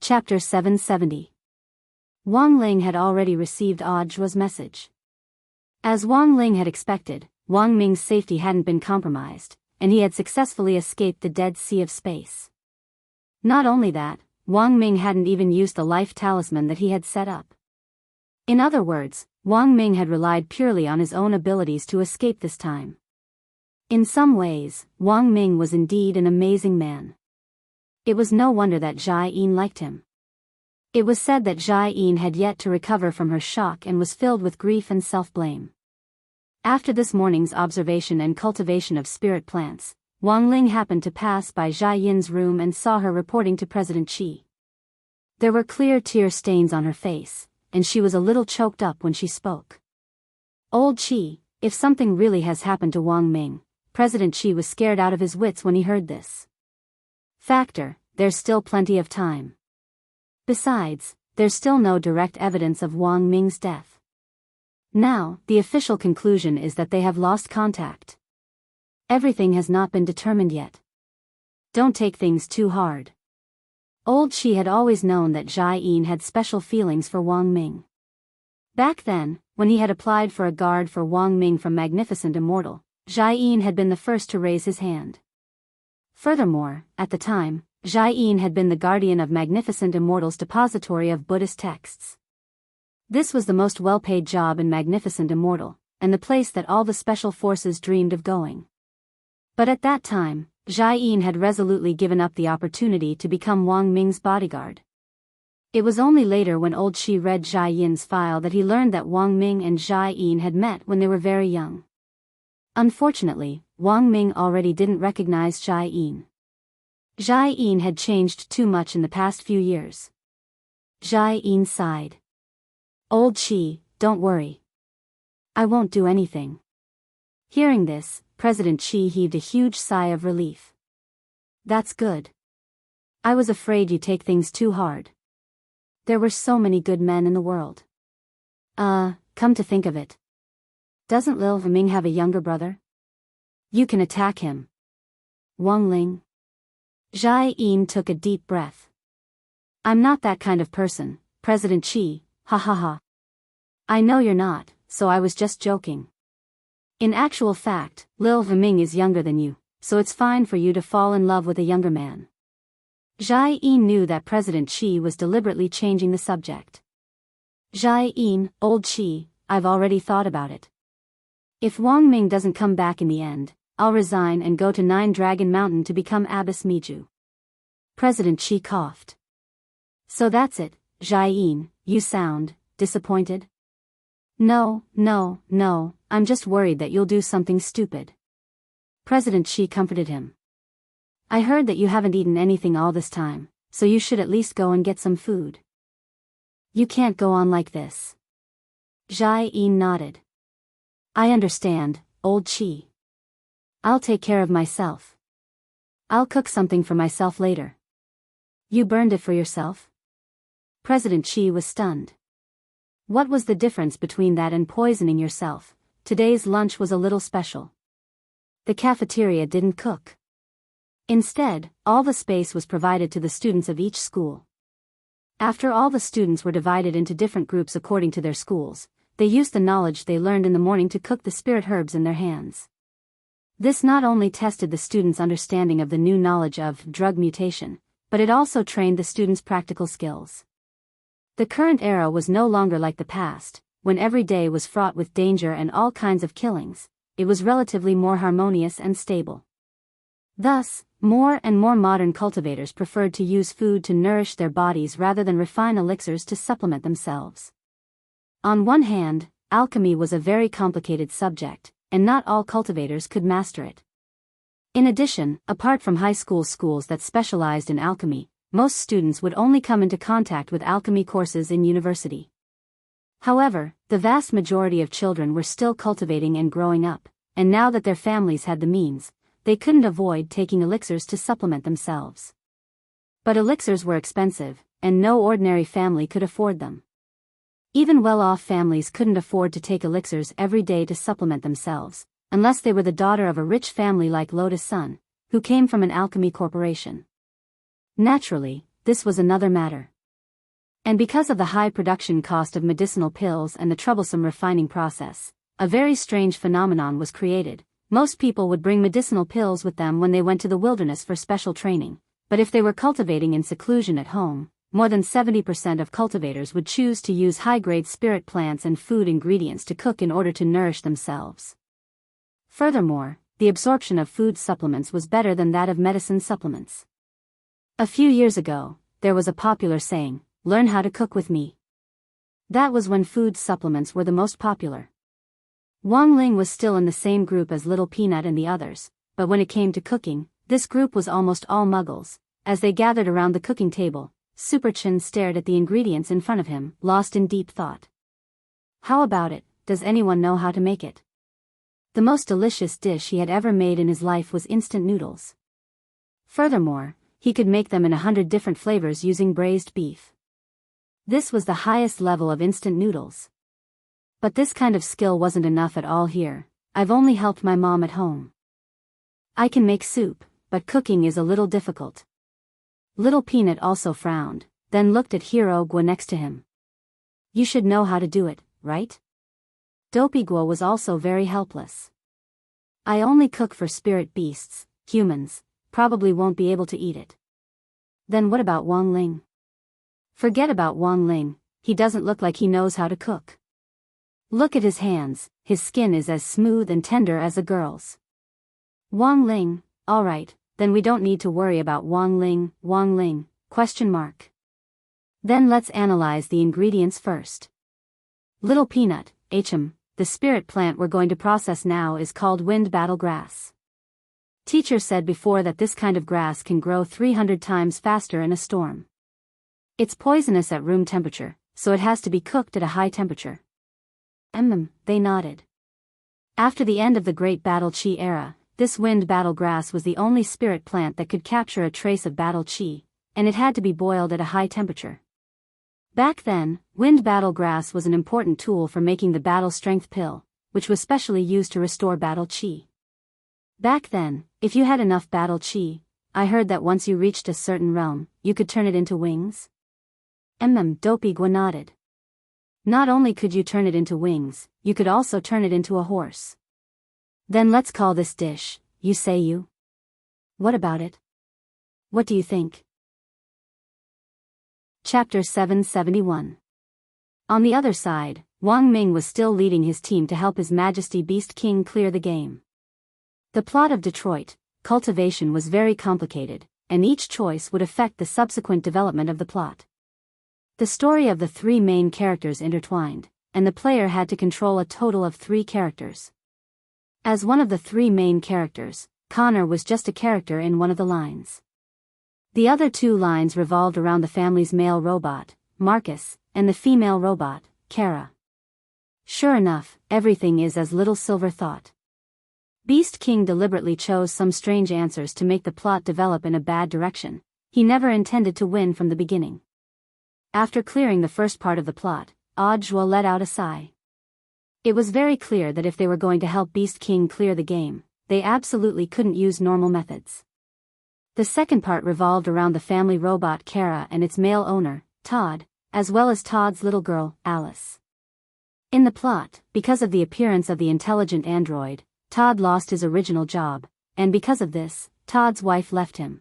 Chapter 770. Wang Ling had already received Audiobook's message. As Wang Ling had expected, Wang Ming's safety hadn't been compromised, and he had successfully escaped the Dead Sea of Space. Not only that, Wang Ming hadn't even used the life talisman that he had set up. In other words, Wang Ming had relied purely on his own abilities to escape this time. In some ways, Wang Ming was indeed an amazing man. It was no wonder that Jai Yin liked him. It was said that Jai Yin had yet to recover from her shock and was filled with grief and self-blame. After this morning's observation and cultivation of spirit plants, Wang Ling happened to pass by Jai Yin's room and saw her reporting to President Qi. There were clear tear stains on her face, and she was a little choked up when she spoke. Old Qi, if something really has happened to Wang Ming. President Qi was scared out of his wits when he heard this. There's still plenty of time. Besides, there's still no direct evidence of Wang Ming's death. Now, the official conclusion is that they have lost contact. Everything has not been determined yet. Don't take things too hard. Old Qi had always known that Jai Yin had special feelings for Wang Ming. Back then, when he had applied for a guard for Wang Ming from Magnificent Immortal, Jai Yin had been the first to raise his hand. Furthermore, at the time, Jai Yin had been the guardian of Magnificent Immortal's depository of Buddhist texts. This was the most well-paid job in Magnificent Immortal, and the place that all the special forces dreamed of going. But at that time, Jai Yin had resolutely given up the opportunity to become Wang Ming's bodyguard. It was only later when old Qi read Jai Yin's file that he learned that Wang Ming and Jai Yin had met when they were very young. Unfortunately, Wang Ming already didn't recognize Jai Yin. Jai Yin had changed too much in the past few years. Jai Yin sighed. Old Qi, don't worry. I won't do anything. Hearing this, President Qi heaved a huge sigh of relief. That's good. I was afraid you'd take things too hard. There were so many good men in the world. Come to think of it. Doesn't Lil Ming have a younger brother? You can attack him. Wang Ling. Jai Yin took a deep breath. I'm not that kind of person, President Qi, ha ha ha. I know you're not, so I was just joking. In actual fact, Lil Ming is younger than you, so it's fine for you to fall in love with a younger man. Jai Yin knew that President Qi was deliberately changing the subject. Jai Yin, old Qi, I've already thought about it. If Wang Ming doesn't come back in the end, I'll resign and go to Nine Dragon Mountain to become Abbess Miju. President Qi coughed. So that's it, Jai Yin, you sound disappointed? No, I'm just worried that you'll do something stupid. President Qi comforted him. I heard that you haven't eaten anything all this time, so you should at least go and get some food. You can't go on like this. Jai Yin nodded. I understand, old Qi. I'll take care of myself. I'll cook something for myself later. You burned it for yourself? President Qi was stunned. What was the difference between that and poisoning yourself? Today's lunch was a little special. The cafeteria didn't cook. Instead, all the space was provided to the students of each school. After all the students were divided into different groups according to their schools, they used the knowledge they learned in the morning to cook the spirit herbs in their hands. This not only tested the students' understanding of the new knowledge of drug mutation, but it also trained the students' practical skills. The current era was no longer like the past, when every day was fraught with danger and all kinds of killings. It was relatively more harmonious and stable. Thus, more and more modern cultivators preferred to use food to nourish their bodies rather than refine elixirs to supplement themselves. On one hand, alchemy was a very complicated subject, and not all cultivators could master it. In addition, apart from high school schools that specialized in alchemy, most students would only come into contact with alchemy courses in university. However, the vast majority of children were still cultivating and growing up, and now that their families had the means, they couldn't avoid taking elixirs to supplement themselves. But elixirs were expensive, and no ordinary family could afford them. Even well-off families couldn't afford to take elixirs every day to supplement themselves, unless they were the daughter of a rich family like Lotus Sun, who came from an alchemy corporation. Naturally, this was another matter. And because of the high production cost of medicinal pills and the troublesome refining process, a very strange phenomenon was created. Most people would bring medicinal pills with them when they went to the wilderness for special training, but if they were cultivating in seclusion at home, more than 70% of cultivators would choose to use high-grade spirit plants and food ingredients to cook in order to nourish themselves. Furthermore, the absorption of food supplements was better than that of medicine supplements. A few years ago, there was a popular saying, "Learn how to cook with me." That was when food supplements were the most popular. Wang Ling was still in the same group as Little Peanut and the others, but when it came to cooking, this group was almost all muggles. As they gathered around the cooking table, Super Chin stared at the ingredients in front of him, lost in deep thought. How about it? Does anyone know how to make it? The most delicious dish he had ever made in his life was instant noodles. Furthermore, he could make them in 100 different flavors using braised beef. This was the highest level of instant noodles. But this kind of skill wasn't enough at all here. I've only helped my mom at home. I can make soup, but cooking is a little difficult. Little Peanut also frowned, then looked at Hero Guo next to him. You should know how to do it, right? Dopey Guo was also very helpless. I only cook for spirit beasts. Humans probably won't be able to eat it. Then what about Wang Ling? Forget about Wang Ling, he doesn't look like he knows how to cook. Look at his hands, his skin is as smooth and tender as a girl's. Wang Ling, alright, then we don't need to worry about Wang Ling, question mark. Then let's analyze the ingredients first. Little Peanut, the spirit plant we're going to process now is called wind battle grass. Teacher said before that this kind of grass can grow 300 times faster in a storm. It's poisonous at room temperature, so it has to be cooked at a high temperature. They nodded. After the end of the Great Battle Chi era, this wind battle grass was the only spirit plant that could capture a trace of battle chi, and it had to be boiled at a high temperature. Back then, wind battle grass was an important tool for making the battle strength pill, which was specially used to restore battle chi. Back then, if you had enough battle chi, I heard that once you reached a certain realm, you could turn it into wings. Dopey Guo nodded. Not only could you turn it into wings, you could also turn it into a horse. Then let's call this dish, you say you? What about it? What do you think? Chapter 771. On the other side, Wang Ming was still leading his team to help His Majesty Beast King clear the game. The plot of Detroit cultivation was very complicated, and each choice would affect the subsequent development of the plot. The story of the three main characters intertwined, and the player had to control a total of 3 characters. As one of the 3 main characters, Connor was just a character in one of the lines. The other 2 lines revolved around the family's male robot, Marcus, and the female robot, Kara. Sure enough, everything is as Little Silver thought. Beast King deliberately chose some strange answers to make the plot develop in a bad direction. He never intended to win from the beginning. After clearing the first part of the plot, Audiobook let out a sigh. It was very clear that if they were going to help Beast King clear the game, they absolutely couldn't use normal methods. The second part revolved around the family robot Kara and its male owner, Todd, as well as Todd's little girl, Alice. In the plot, because of the appearance of the intelligent android, Todd lost his original job, and because of this, Todd's wife left him.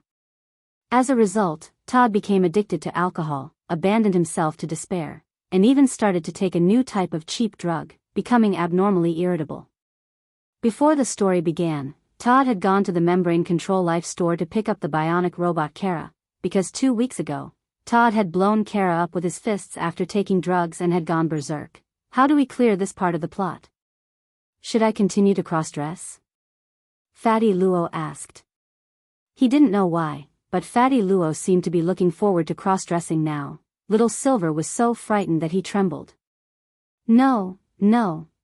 As a result, Todd became addicted to alcohol, abandoned himself to despair, and even started to take a new type of cheap drug, becoming abnormally irritable. Before the story began, Todd had gone to the Membrane Control Life store to pick up the bionic robot Kara, because 2 weeks ago, Todd had blown Kara up with his fists after taking drugs and had gone berserk. How do we clear this part of the plot? Should I continue to cross-dress? Fatty Luo asked. He didn't know why, but Fatty Luo seemed to be looking forward to cross-dressing now. Little Silver was so frightened that he trembled. No,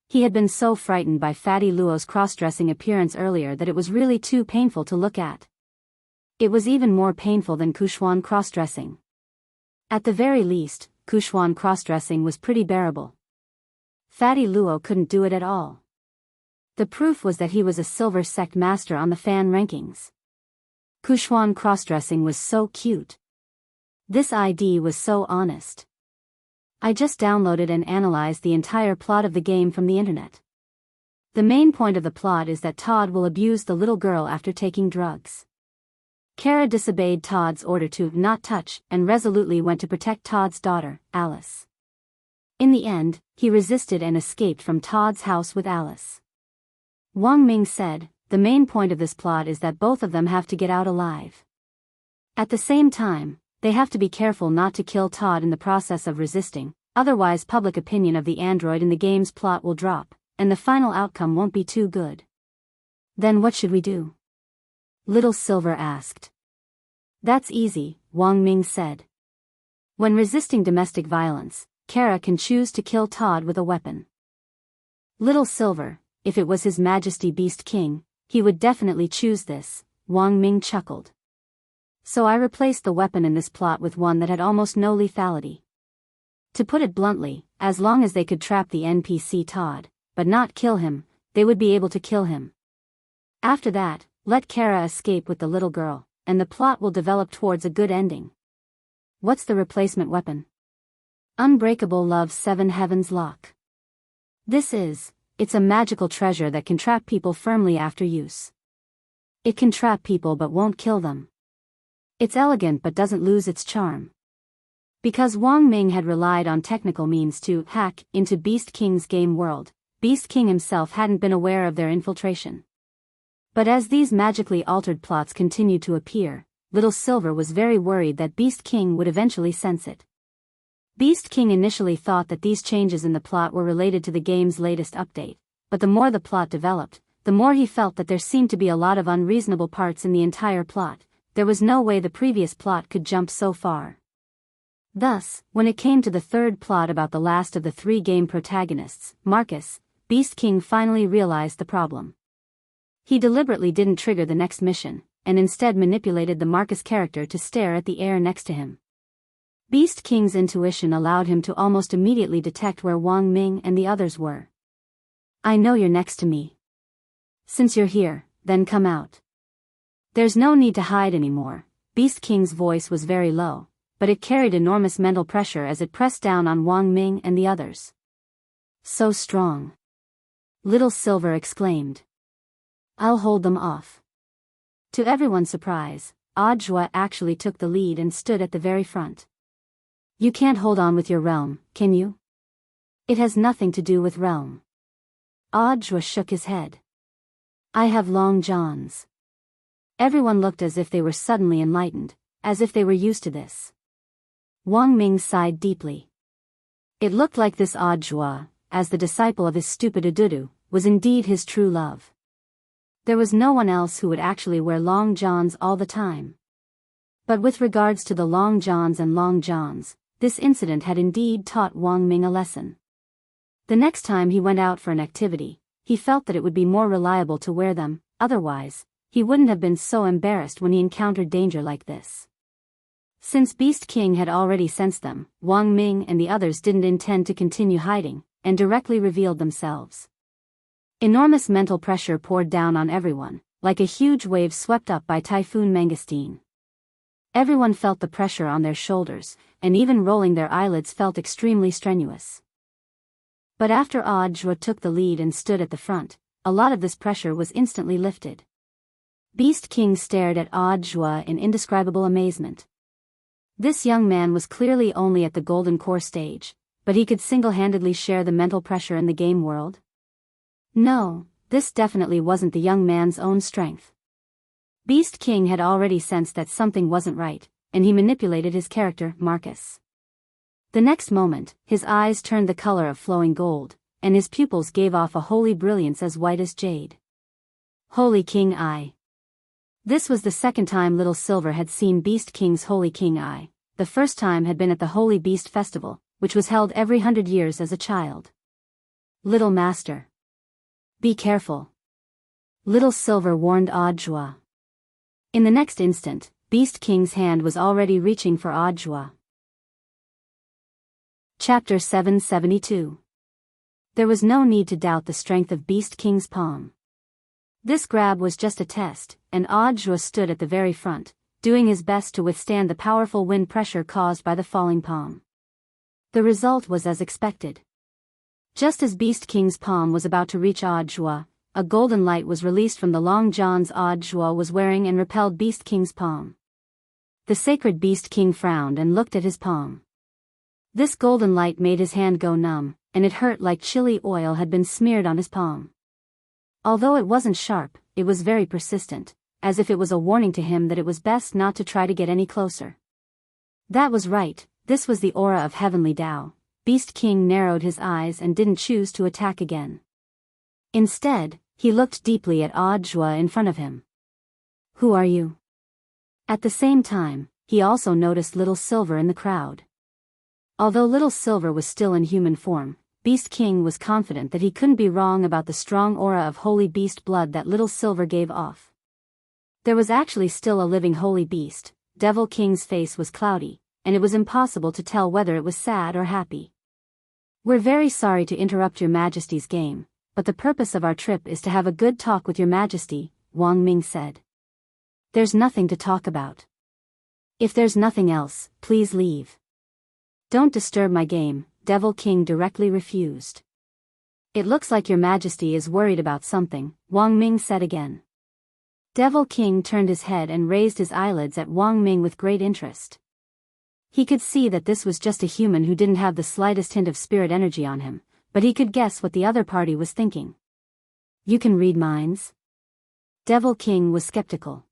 he had been so frightened by Fatty Luo's cross-dressing appearance earlier that it was really too painful to look at. It was even more painful than Kuxuan cross-dressing. At the very least, Kuxuan cross-dressing was pretty bearable. Fatty Luo couldn't do it at all. The proof was that he was a Silver Sect master on the fan rankings. Kuxuan cross-dressing was so cute. This ID was so honest. I just downloaded and analyzed the entire plot of the game from the internet. The main point of the plot is that Todd will abuse the little girl after taking drugs. Kara disobeyed Todd's order to not touch and resolutely went to protect Todd's daughter, Alice. In the end, he resisted and escaped from Todd's house with Alice. Wang Ming said, the main point of this plot is that both of them have to get out alive. At the same time, they have to be careful not to kill Todd in the process of resisting, otherwise public opinion of the android in the game's plot will drop, and the final outcome won't be too good. Then what should we do? Little Silver asked. That's easy, Wang Ming said. When resisting domestic violence, Kara can choose to kill Todd with a weapon. Little Silver, if it was His Majesty Beast King, he would definitely choose this, Wang Ming chuckled. So I replaced the weapon in this plot with one that had almost no lethality. To put it bluntly, as long as they could trap the NPC Todd, but not kill him, they would be able to kill him. After that, let Kara escape with the little girl, and the plot will develop towards a good ending. What's the replacement weapon? Unbreakable Love's Seven Heavens Lock. It's a magical treasure that can trap people firmly after use. It can trap people but won't kill them. It's elegant but doesn't lose its charm. Because Wang Ming had relied on technical means to hack into Beast King's game world, Beast King himself hadn't been aware of their infiltration. But as these magically altered plots continued to appear, Little Silver was very worried that Beast King would eventually sense it. Beast King initially thought that these changes in the plot were related to the game's latest update, but the more the plot developed, the more he felt that there seemed to be a lot of unreasonable parts in the entire plot. There was no way the previous plot could jump so far. Thus, when it came to the third plot about the last of the three game protagonists, Marcus, Beast King finally realized the problem. He deliberately didn't trigger the next mission, and instead manipulated the Marcus character to stare at the air next to him. Beast King's intuition allowed him to almost immediately detect where Wang Ming and the others were. I know you're next to me. Since you're here, then come out. There's no need to hide anymore. Beast King's voice was very low, but it carried enormous mental pressure as it pressed down on Wang Ming and the others. So strong. Little Silver exclaimed. I'll hold them off. To everyone's surprise, Audiobook actually took the lead and stood at the very front. You can't hold on with your realm, can you? It has nothing to do with realm. Audiobook shook his head. I have long johns. Everyone looked as if they were suddenly enlightened, as if they were used to this. Wang Ming sighed deeply. It looked like this Audiobook, as the disciple of his stupid Ududu, was indeed his true love. There was no one else who would actually wear long johns all the time. But with regards to the long johns and long johns, this incident had indeed taught Wang Ming a lesson. The next time he went out for an activity, he felt that it would be more reliable to wear them, otherwise, he wouldn't have been so embarrassed when he encountered danger like this. Since Beast King had already sensed them, Wang Ming and the others didn't intend to continue hiding, and directly revealed themselves. Enormous mental pressure poured down on everyone, like a huge wave swept up by Typhoon Mangosteen. Everyone felt the pressure on their shoulders, and even rolling their eyelids felt extremely strenuous. But after Audiobook took the lead and stood at the front, a lot of this pressure was instantly lifted. Beast King stared at Audiobook in indescribable amazement. This young man was clearly only at the Golden Core stage, but he could single-handedly share the mental pressure in the game world? No, this definitely wasn't the young man's own strength. Beast King had already sensed that something wasn't right, and he manipulated his character, Marcus. The next moment, his eyes turned the color of flowing gold, and his pupils gave off a holy brilliance as white as jade. Holy King Eye. This was the second time Little Silver had seen Beast King's Holy King Eye. The first time had been at the Holy Beast Festival, which was held every 100 years as a child. Little Master. Be careful. Little Silver warned Audiobook. In the next instant, Beast King's hand was already reaching for Audiobook. Chapter 772. There was no need to doubt the strength of Beast King's palm. This grab was just a test, and Audiobook stood at the very front, doing his best to withstand the powerful wind pressure caused by the falling palm. The result was as expected. Just as Beast King's palm was about to reach Audiobook, a golden light was released from the long johns Audiobook was wearing and repelled Beast King's palm. The sacred Beast King frowned and looked at his palm. This golden light made his hand go numb, and it hurt like chili oil had been smeared on his palm. Although it wasn't sharp, it was very persistent, as if it was a warning to him that it was best not to try to get any closer. That was right, this was the aura of heavenly Tao. Beast King narrowed his eyes and didn't choose to attack again. Instead, he looked deeply at Audiobook in front of him. Who are you? At the same time, he also noticed Little Silver in the crowd. Although Little Silver was still in human form, Beast King was confident that he couldn't be wrong about the strong aura of holy beast blood that Little Silver gave off. There was actually still a living holy beast. Devil King's face was cloudy, and it was impossible to tell whether it was sad or happy. We're very sorry to interrupt your Majesty's game, but the purpose of our trip is to have a good talk with your Majesty, Wang Ming said. There's nothing to talk about. If there's nothing else, please leave. Don't disturb my game, Devil King directly refused. It looks like your Majesty is worried about something, Wang Ming said again. Devil King turned his head and raised his eyelids at Wang Ming with great interest. He could see that this was just a human who didn't have the slightest hint of spirit energy on him, but he could guess what the other party was thinking. You can read minds? Devil King was skeptical.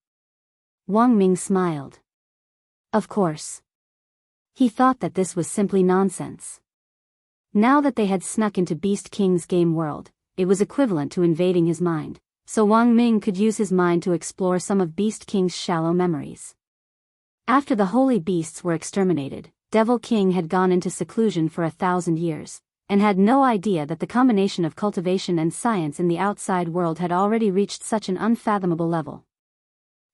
Wang Ming smiled. Of course. He thought that this was simply nonsense. Now that they had snuck into Beast King's game world, it was equivalent to invading his mind, so Wang Ming could use his mind to explore some of Beast King's shallow memories. After the holy beasts were exterminated, Devil King had gone into seclusion for 1,000 years, and had no idea that the combination of cultivation and science in the outside world had already reached such an unfathomable level.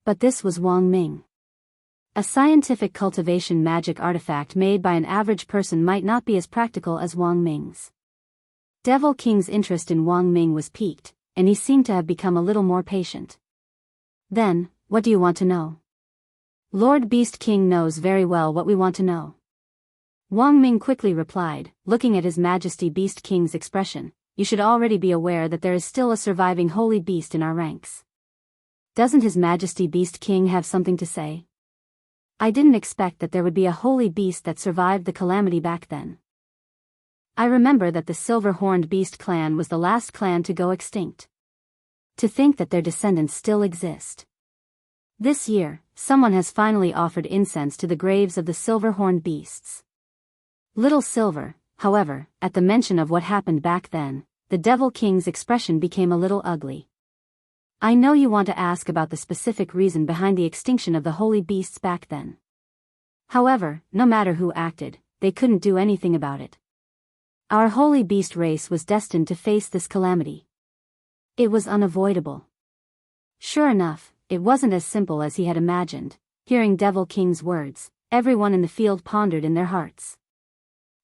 But this was Wang Ming. A scientific cultivation magic artifact made by an average person might not be as practical as Wang Ming's. Devil King's interest in Wang Ming was piqued, and he seemed to have become a little more patient. Then, what do you want to know? Lord Beast King knows very well what we want to know. Wang Ming quickly replied, looking at His Majesty Beast King's expression, you should already be aware that there is still a surviving holy beast in our ranks. Doesn't His Majesty Beast King have something to say? I didn't expect that there would be a holy beast that survived the calamity back then. I remember that the silver-horned beast clan was the last clan to go extinct. To think that their descendants still exist. This year, someone has finally offered incense to the graves of the silver-horned beasts. Little Silver, however, at the mention of what happened back then, the Devil King's expression became a little ugly. I know you want to ask about the specific reason behind the extinction of the holy beasts back then. However, no matter who acted, they couldn't do anything about it. Our holy beast race was destined to face this calamity. It was unavoidable. Sure enough, it wasn't as simple as he had imagined. Hearing Devil King's words, everyone in the field pondered in their hearts.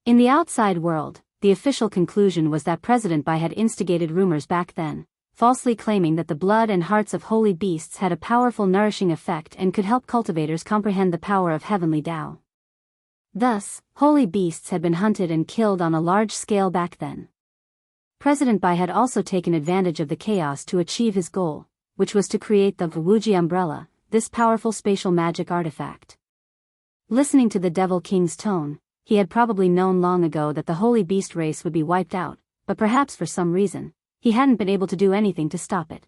In the outside world, the official conclusion was that President Bai had instigated rumors back then, falsely claiming that the blood and hearts of holy beasts had a powerful nourishing effect and could help cultivators comprehend the power of heavenly Tao. Thus, holy beasts had been hunted and killed on a large scale back then. President Bai had also taken advantage of the chaos to achieve his goal, which was to create the Wuji umbrella, this powerful spatial magic artifact. Listening to the Devil King's tone, he had probably known long ago that the holy beast race would be wiped out, but perhaps for some reason, he hadn't been able to do anything to stop it.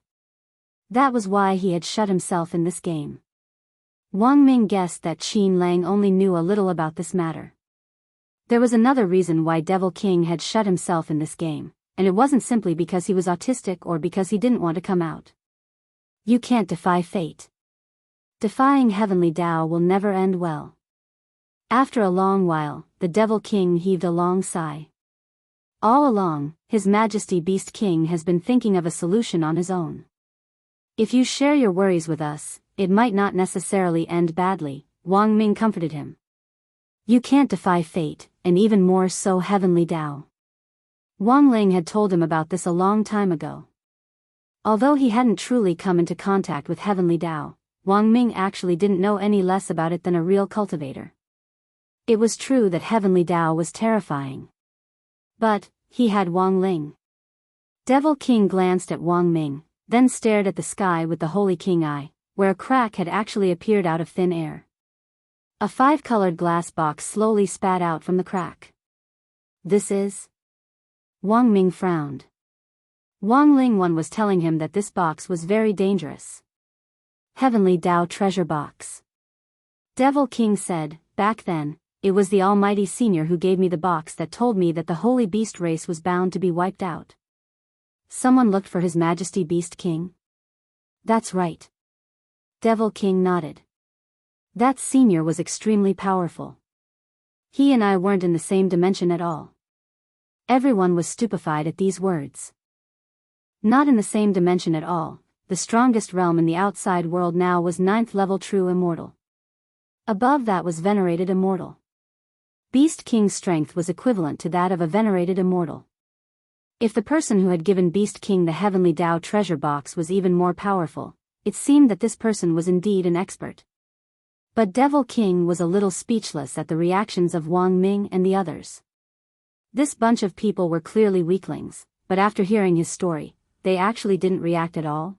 That was why he had shut himself in this game. Wang Ming guessed that Qin Lang only knew a little about this matter. There was another reason why Devil King had shut himself in this game, and it wasn't simply because he was autistic or because he didn't want to come out. You can't defy fate. Defying heavenly Tao will never end well. After a long while, the Devil King heaved a long sigh. All along, His Majesty Beast King has been thinking of a solution on his own. If you share your worries with us, it might not necessarily end badly, Wang Ming comforted him. You can't defy fate, and even more so heavenly Tao. Wang Ling had told him about this a long time ago. Although he hadn't truly come into contact with heavenly Tao, Wang Ming actually didn't know any less about it than a real cultivator. It was true that Heavenly Tao was terrifying. But he had Wang Ling. Devil King glanced at Wang Ming, then stared at the sky with the Holy King eye, where a crack had actually appeared out of thin air. A 5-colored glass box slowly spat out from the crack. This is... Wang Ming frowned. Wang Ling was telling him that this box was very dangerous. Heavenly Tao treasure box. Devil King said, back then, it was the Almighty Senior who gave me the box that told me that the holy beast race was bound to be wiped out. Someone looked for His Majesty Beast King? That's right. Devil King nodded. That senior was extremely powerful. He and I weren't in the same dimension at all. Everyone was stupefied at these words. Not in the same dimension at all, the strongest realm in the outside world now was 9th level true immortal. Above that was venerated immortal. Beast King's strength was equivalent to that of a venerated immortal. If the person who had given Beast King the Heavenly Tao treasure box was even more powerful, it seemed that this person was indeed an expert. But Devil King was a little speechless at the reactions of Wang Ming and the others. This bunch of people were clearly weaklings, but after hearing his story, they actually didn't react at all.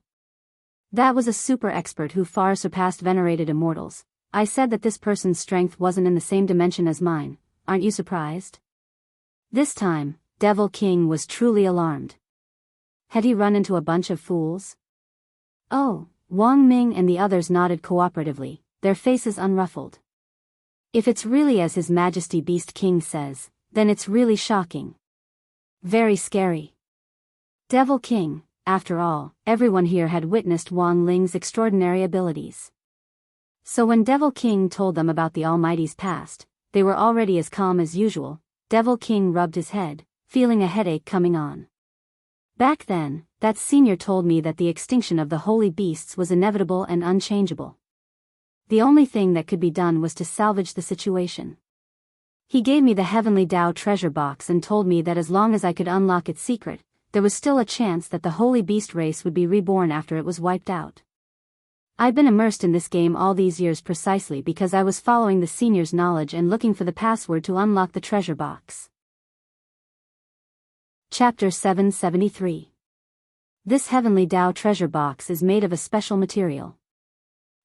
That was a super expert who far surpassed venerated immortals. I said that this person's strength wasn't in the same dimension as mine, aren't you surprised? This time, Devil King was truly alarmed. Had he run into a bunch of fools? Oh, Wang Ming and the others nodded cooperatively, their faces unruffled. If it's really as His Majesty Beast King says, then it's really shocking. Very scary. Devil King, after all, everyone here had witnessed Wang Ling's extraordinary abilities. So when Devil King told them about the Almighty's past, they were already as calm as usual. Devil King rubbed his head, feeling a headache coming on. Back then, that senior told me that the extinction of the holy beasts was inevitable and unchangeable. The only thing that could be done was to salvage the situation. He gave me the Heavenly Tao treasure box and told me that as long as I could unlock its secret, there was still a chance that the holy beast race would be reborn after it was wiped out. I've been immersed in this game all these years precisely because I was following the senior's knowledge and looking for the password to unlock the treasure box. Chapter 773. This Heavenly Tao treasure box is made of a special material.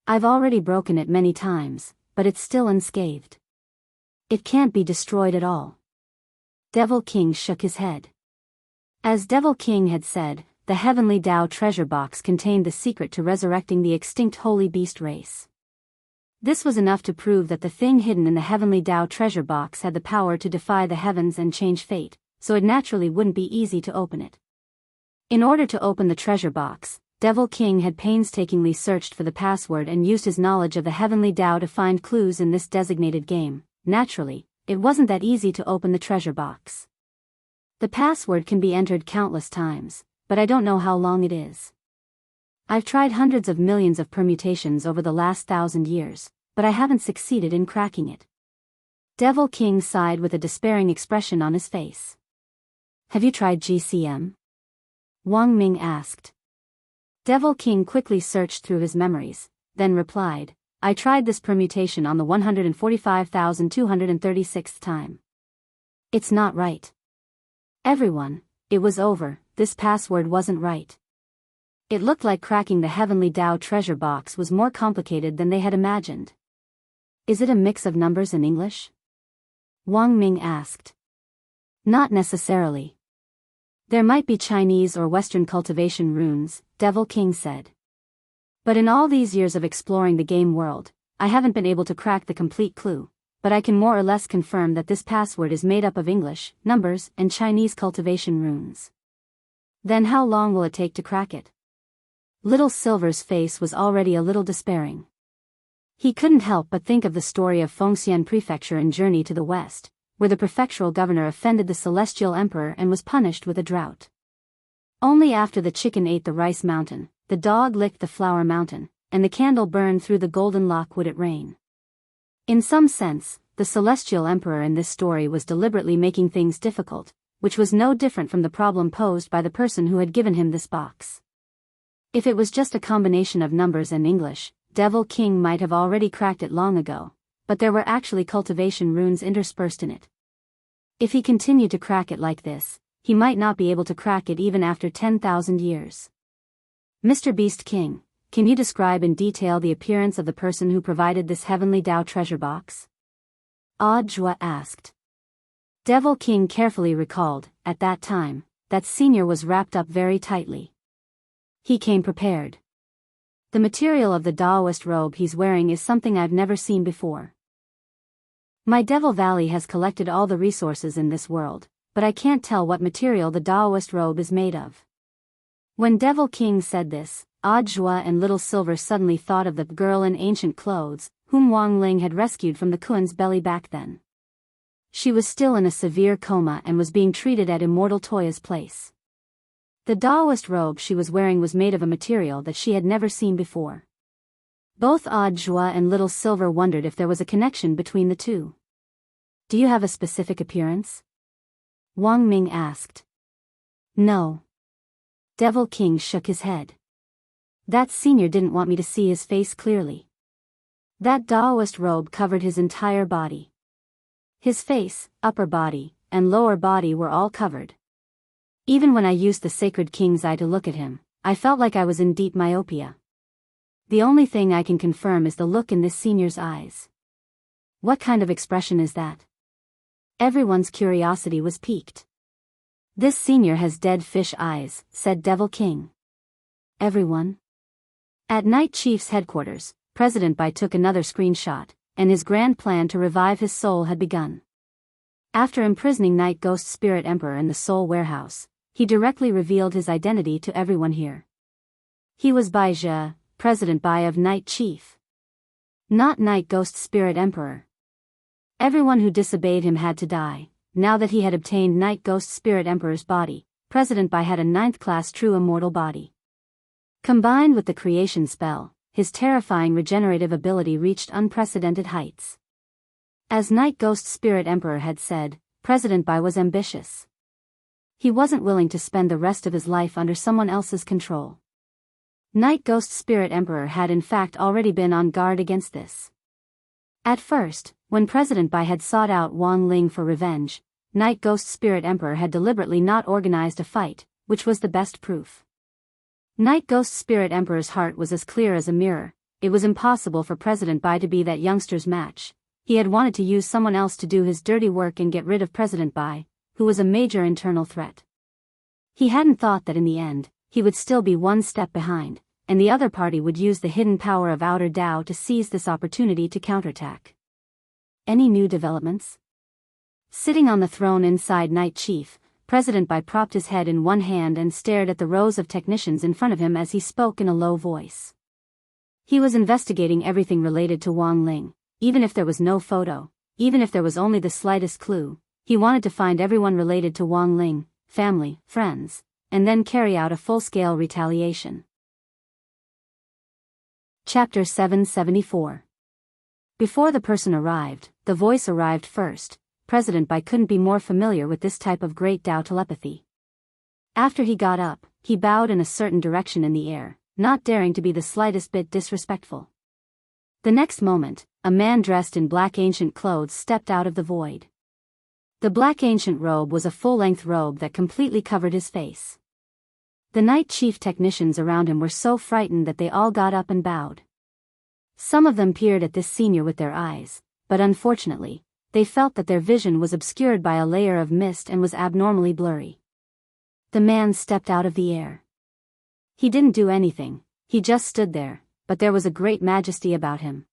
I've already broken it many times, but it's still unscathed. It can't be destroyed at all. Devil King shook his head. As Devil King had said, the Heavenly Tao treasure box contained the secret to resurrecting the extinct holy beast race. This was enough to prove that the thing hidden in the Heavenly Tao treasure box had the power to defy the heavens and change fate, so it naturally wouldn't be easy to open it. In order to open the treasure box, Devil King had painstakingly searched for the password and used his knowledge of the Heavenly Tao to find clues in this designated game. Naturally, it wasn't that easy to open the treasure box. The password can be entered countless times, but I don't know how long it is. I've tried hundreds of millions of permutations over the last 1,000 years, but I haven't succeeded in cracking it. Devil King sighed with a despairing expression on his face. Have you tried GCM? Wang Ming asked. Devil King quickly searched through his memories, then replied, I tried this permutation on the 145,236th time. It's not right. Everyone, it was over, this password wasn't right. It looked like cracking the Heavenly Tao treasure box was more complicated than they had imagined. Is it a mix of numbers and English? Wang Ming asked. Not necessarily. There might be Chinese or Western cultivation runes, Devil King said. But in all these years of exploring the game world, I haven't been able to crack the complete clue, but I can more or less confirm that this password is made up of English, numbers, and Chinese cultivation runes. Then how long will it take to crack it? Little Silver's face was already a little despairing. He couldn't help but think of the story of Fengxian Prefecture in Journey to the West, where the prefectural governor offended the celestial emperor and was punished with a drought. Only after the chicken ate the rice mountain, the dog licked the flower mountain, and the candle burned through the golden lock would it rain. In some sense, the celestial emperor in this story was deliberately making things difficult, which was no different from the problem posed by the person who had given him this box. If it was just a combination of numbers and English, Devil King might have already cracked it long ago, but there were actually cultivation runes interspersed in it. If he continued to crack it like this, he might not be able to crack it even after 10,000 years. Mr. Beast King, can you describe in detail the appearance of the person who provided this heavenly Tao treasure box? Jua asked. Devil King carefully recalled, at that time, that senior was wrapped up very tightly. He came prepared. The material of the Daoist robe he's wearing is something I've never seen before. My Devil Valley has collected all the resources in this world, but I can't tell what material the Daoist robe is made of. When Devil King said this, Jua and Little Silver suddenly thought of the girl in ancient clothes, whom Wang Ling had rescued from the Kun's belly back then. She was still in a severe coma and was being treated at Immortal Toya's place. The Daoist robe she was wearing was made of a material that she had never seen before. Both Jua and Little Silver wondered if there was a connection between the two. Do you have a specific appearance? Wang Ming asked. No. Devil King shook his head. That senior didn't want me to see his face clearly. That Daoist robe covered his entire body. His face, upper body, and lower body were all covered. Even when I used the Sacred King's Eye to look at him, I felt like I was in deep myopia. The only thing I can confirm is the look in this senior's eyes. What kind of expression is that? Everyone's curiosity was piqued. This senior has dead fish eyes, said Devil King. Everyone? At Night Chief's headquarters, President Bai took another screenshot, and his grand plan to revive his soul had begun. After imprisoning Night Ghost Spirit Emperor in the Soul Warehouse, he directly revealed his identity to everyone here. He was Bai Zhe, President Bai of Night Chief. Not Night Ghost Spirit Emperor. Everyone who disobeyed him had to die. Now that he had obtained Night Ghost Spirit Emperor's body, President Bai had a 9th-class true immortal body. Combined with the creation spell, his terrifying regenerative ability reached unprecedented heights. As Night Ghost Spirit Emperor had said, President Bai was ambitious. He wasn't willing to spend the rest of his life under someone else's control. Night Ghost Spirit Emperor had in fact already been on guard against this. At first, when President Bai had sought out Wang Ling for revenge, Night Ghost Spirit Emperor had deliberately not organized a fight, which was the best proof. Night Ghost Spirit Emperor's heart was as clear as a mirror. It was impossible for President Bai to be that youngster's match. He had wanted to use someone else to do his dirty work and get rid of President Bai, who was a major internal threat. He hadn't thought that in the end, he would still be one step behind, and the other party would use the hidden power of Outer Dao to seize this opportunity to counterattack. Any new developments? Sitting on the throne inside Night Chief, President Bai propped his head in one hand and stared at the rows of technicians in front of him as he spoke in a low voice. He was investigating everything related to Wang Ling, even if there was no photo, even if there was only the slightest clue. He wanted to find everyone related to Wang Ling, family, friends, and then carry out a full-scale retaliation. Chapter 774. Before the person arrived, the voice arrived first. President Bai couldn't be more familiar with this type of great Tao telepathy. After he got up, he bowed in a certain direction in the air, not daring to be the slightest bit disrespectful. The next moment, a man dressed in black ancient clothes stepped out of the void. The black ancient robe was a full-length robe that completely covered his face. The Night Chief technicians around him were so frightened that they all got up and bowed. Some of them peered at this senior with their eyes, but unfortunately, they felt that their vision was obscured by a layer of mist and was abnormally blurry. The man stepped out of the air. He didn't do anything, he just stood there, but there was a great majesty about him.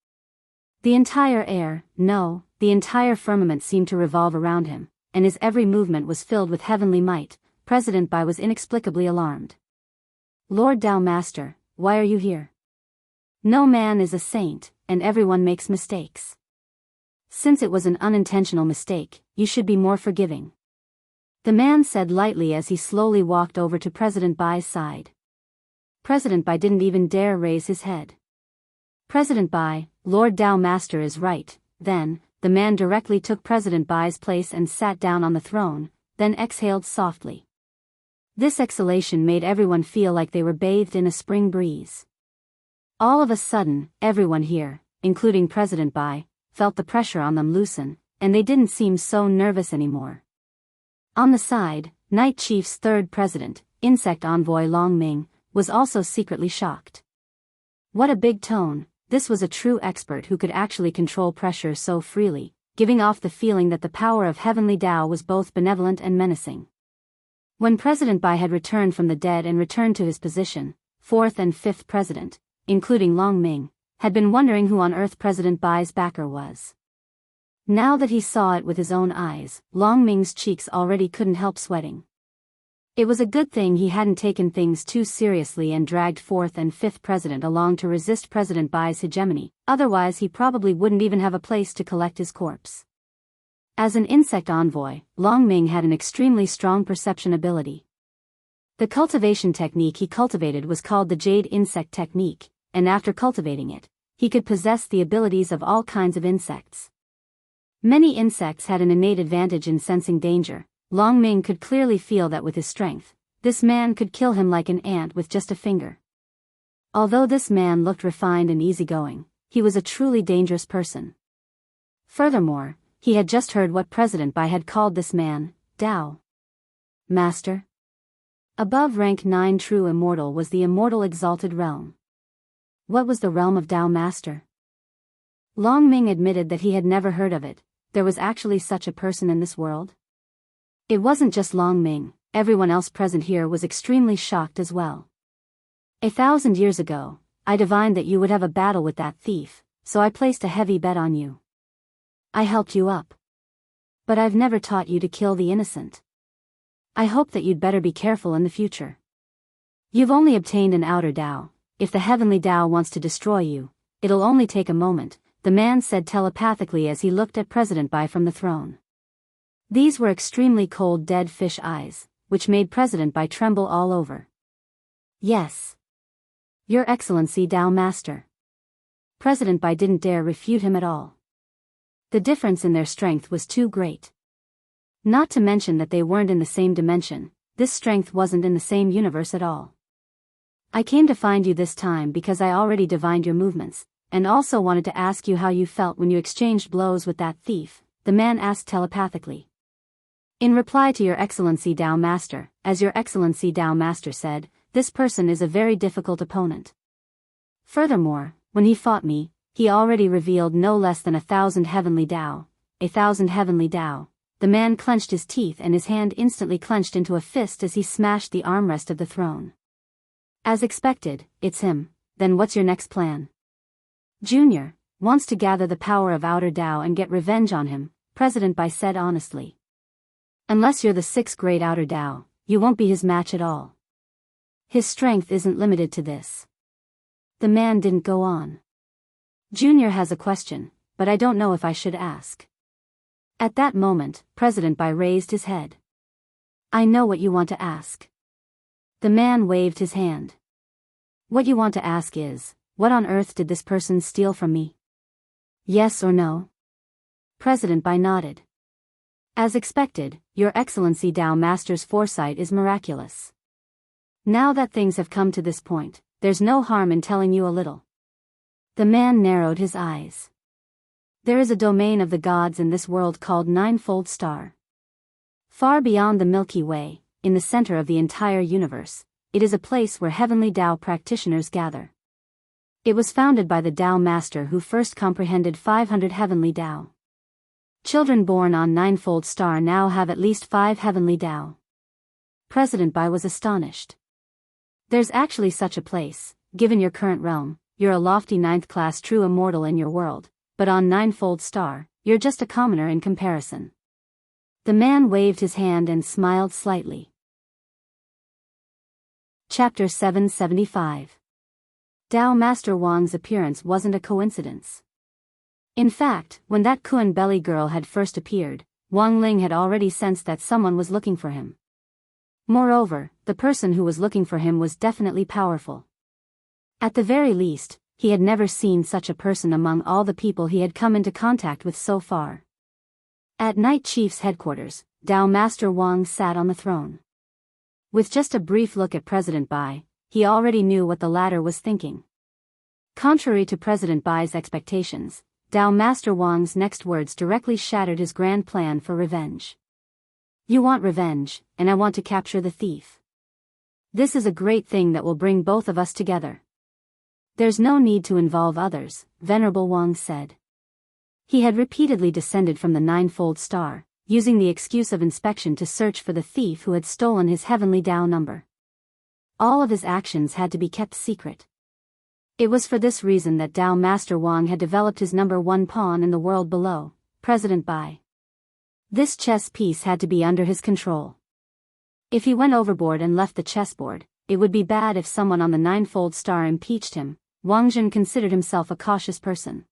The entire air, no, the entire firmament seemed to revolve around him, and his every movement was filled with heavenly might. President Bai was inexplicably alarmed. Lord Dao Master, why are you here? No man is a saint, and everyone makes mistakes. Since it was an unintentional mistake, you should be more forgiving. The man said lightly as he slowly walked over to President Bai's side. President Bai didn't even dare raise his head. President Bai, Lord Dao Master is right. Then, the man directly took President Bai's place and sat down on the throne, then exhaled softly. This exhalation made everyone feel like they were bathed in a spring breeze. All of a sudden, everyone here, including President Bai, felt the pressure on them loosen, and they didn't seem so nervous anymore. On the side, Night Chief's third president, insect envoy Long Ming, was also secretly shocked. What a big tone! This was a true expert who could actually control pressure so freely, giving off the feeling that the power of heavenly Tao was both benevolent and menacing. When President Bai had returned from the dead and returned to his position, fourth and fifth president, including Long Ming, had been wondering who on earth President Bai's backer was. Now that he saw it with his own eyes, Long Ming's cheeks already couldn't help sweating. It was a good thing he hadn't taken things too seriously and dragged fourth and fifth president along to resist President Bai's hegemony, otherwise he probably wouldn't even have a place to collect his corpse. As an insect envoy, Long Ming had an extremely strong perception ability. The cultivation technique he cultivated was called the Jade Insect Technique, and after cultivating it, he could possess the abilities of all kinds of insects. Many insects had an innate advantage in sensing danger. Long Ming could clearly feel that with his strength, this man could kill him like an ant with just a finger. Although this man looked refined and easygoing, he was a truly dangerous person. Furthermore, he had just heard what President Bai had called this man, Tao Master. Above rank 9 true immortal was the immortal exalted realm. What was the realm of Tao Master? Long Ming admitted that he had never heard of it. There was actually such a person in this world? It wasn't just Long Ming, everyone else present here was extremely shocked as well. 1,000 years ago, I divined that you would have a battle with that thief, so I placed a heavy bet on you. I helped you up. But I've never taught you to kill the innocent. I hope that you'd better be careful in the future. You've only obtained an outer Tao. If the heavenly Tao wants to destroy you, it'll only take a moment, the man said telepathically as he looked at President Bai from the throne. These were extremely cold dead fish eyes, which made President Bai tremble all over. Yes. Your Excellency Tao Master. President Bai didn't dare refute him at all. The difference in their strength was too great. Not to mention that they weren't in the same dimension, this strength wasn't in the same universe at all. I came to find you this time because I already divined your movements, and also wanted to ask you how you felt when you exchanged blows with that thief, the man asked telepathically. In reply to Your Excellency Tao Master, as Your Excellency Tao Master said, this person is a very difficult opponent. Furthermore, when he fought me, he already revealed no less than 1,000 heavenly Tao. 1,000 heavenly Tao. The man clenched his teeth and his hand instantly clenched into a fist as he smashed the armrest of the throne. As expected, it's him. Then what's your next plan? Junior wants to gather the power of outer Tao and get revenge on him, President Bai said honestly. Unless you're the 6th great outer Tao, you won't be his match at all. His strength isn't limited to this. The man didn't go on. Junior has a question, but I don't know if I should ask. At that moment, President Bai raised his head. I know what you want to ask. The man waved his hand. What you want to ask is, what on earth did this person steal from me? Yes or no? President Bai nodded. As expected, Your Excellency Tao Master's foresight is miraculous. Now that things have come to this point, there's no harm in telling you a little. The man narrowed his eyes. There is a domain of the gods in this world called Ninefold Star. Far beyond the Milky Way, in the center of the entire universe, it is a place where heavenly Tao practitioners gather. It was founded by the Tao Master who first comprehended 500 heavenly Tao. Children born on Ninefold Star now have at least 5 heavenly Tao. President Bai was astonished. There's actually such a place. Given your current realm, you're a lofty 9th class true immortal in your world, but on Ninefold Star, you're just a commoner in comparison. The man waved his hand and smiled slightly. Chapter 775. Tao Master Wang's appearance wasn't a coincidence. In fact, when that Kun belly girl had first appeared, Wang Ling had already sensed that someone was looking for him. Moreover, the person who was looking for him was definitely powerful. At the very least, he had never seen such a person among all the people he had come into contact with so far. At Night Chief's headquarters, Tao Master Wang sat on the throne. With just a brief look at President Bai, he already knew what the latter was thinking. Contrary to President Bai's expectations, Dao Master Wang's next words directly shattered his grand plan for revenge. You want revenge, and I want to capture the thief. This is a great thing that will bring both of us together. There's no need to involve others, Venerable Wang said. He had repeatedly descended from the ninefold star, using the excuse of inspection to search for the thief who had stolen his heavenly Dao number. All of his actions had to be kept secret. It was for this reason that Dao Master Wang had developed his number one pawn in the world below, President Bai. This chess piece had to be under his control. If he went overboard and left the chessboard, it would be bad if someone on the ninefold star impeached him. Wang Jun considered himself a cautious person.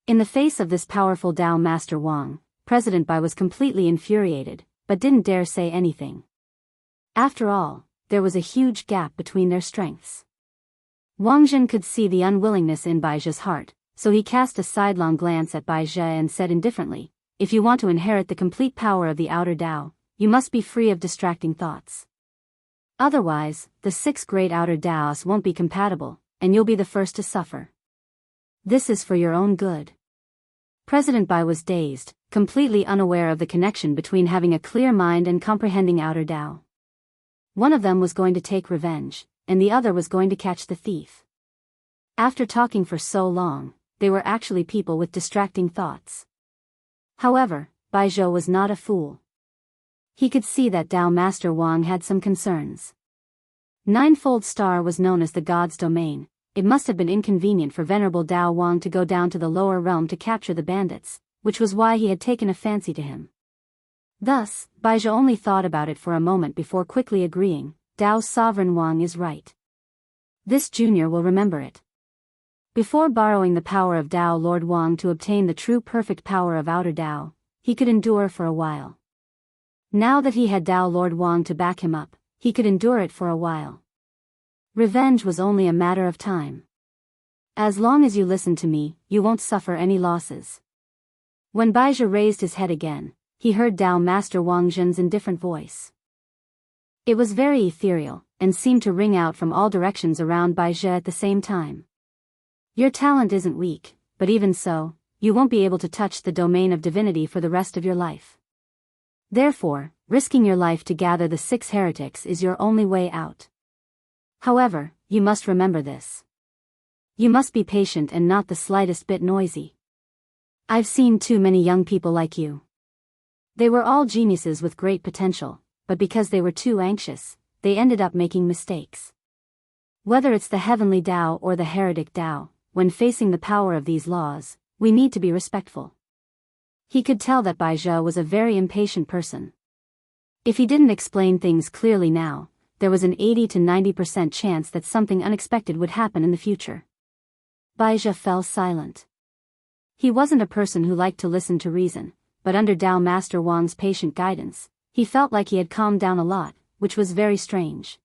In the face of this powerful Dao Master Wang, President Bai was completely infuriated, but didn't dare say anything. After all, there was a huge gap between their strengths. Wang Jun could see the unwillingness in Bai Zhe's heart, so he cast a sidelong glance at Bai Zhe and said indifferently, if you want to inherit the complete power of the outer Dao, you must be free of distracting thoughts. Otherwise, the 6 great outer Daos won't be compatible, and you'll be the first to suffer. This is for your own good. President Bai was dazed, completely unaware of the connection between having a clear mind and comprehending outer Dao. One of them was going to take revenge, and the other was going to catch the thief. After talking for so long, they were actually people with distracting thoughts. However, Bai Zhou was not a fool. He could see that Dao Master Wang had some concerns. Ninefold Star was known as the god's domain. It must have been inconvenient for Venerable Dao Wang to go down to the lower realm to capture the bandits, which was why he had taken a fancy to him. Thus, Bai Zhou only thought about it for a moment before quickly agreeing, Dao's sovereign Wang is right. This junior will remember it. Before borrowing the power of Dao Lord Wang to obtain the true perfect power of outer Dao, he could endure for a while. Now that he had Dao Lord Wang to back him up, he could endure it for a while. Revenge was only a matter of time. As long as you listen to me, you won't suffer any losses. When Bai Zhe raised his head again, he heard Dao Master Wang Zhen's indifferent voice. It was very ethereal, and seemed to ring out from all directions around Bai Zhe at the same time. Your talent isn't weak, but even so, you won't be able to touch the domain of divinity for the rest of your life. Therefore, risking your life to gather the 6 heretics is your only way out. However, you must remember this. You must be patient and not the slightest bit noisy. I've seen too many young people like you. They were all geniuses with great potential, but because they were too anxious, they ended up making mistakes. Whether it's the heavenly Dao or the heretic Dao, when facing the power of these laws, we need to be respectful. He could tell that Bai Zhe was a very impatient person. If he didn't explain things clearly now, there was an 80 to 90% chance that something unexpected would happen in the future. Bai Zhe fell silent. He wasn't a person who liked to listen to reason, but under Dao Master Wang's patient guidance, he felt like he had calmed down a lot, which was very strange.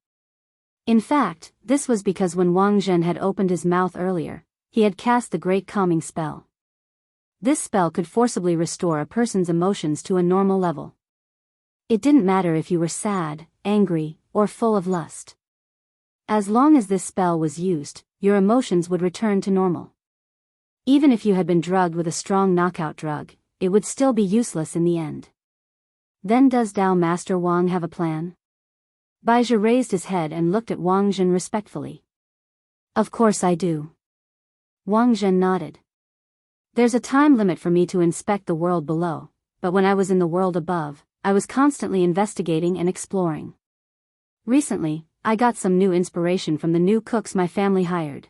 In fact, this was because when Wang Zhen had opened his mouth earlier, he had cast the great calming spell. This spell could forcibly restore a person's emotions to a normal level. It didn't matter if you were sad, angry, or full of lust. As long as this spell was used, your emotions would return to normal. Even if you had been drugged with a strong knockout drug, it would still be useless in the end. Then does Dao Master Wang have a plan? Bai Zhe raised his head and looked at Wang Zhen respectfully. Of course I do. Wang Zhen nodded. There's a time limit for me to inspect the world below, but when I was in the world above, I was constantly investigating and exploring. Recently, I got some new inspiration from the new cooks my family hired.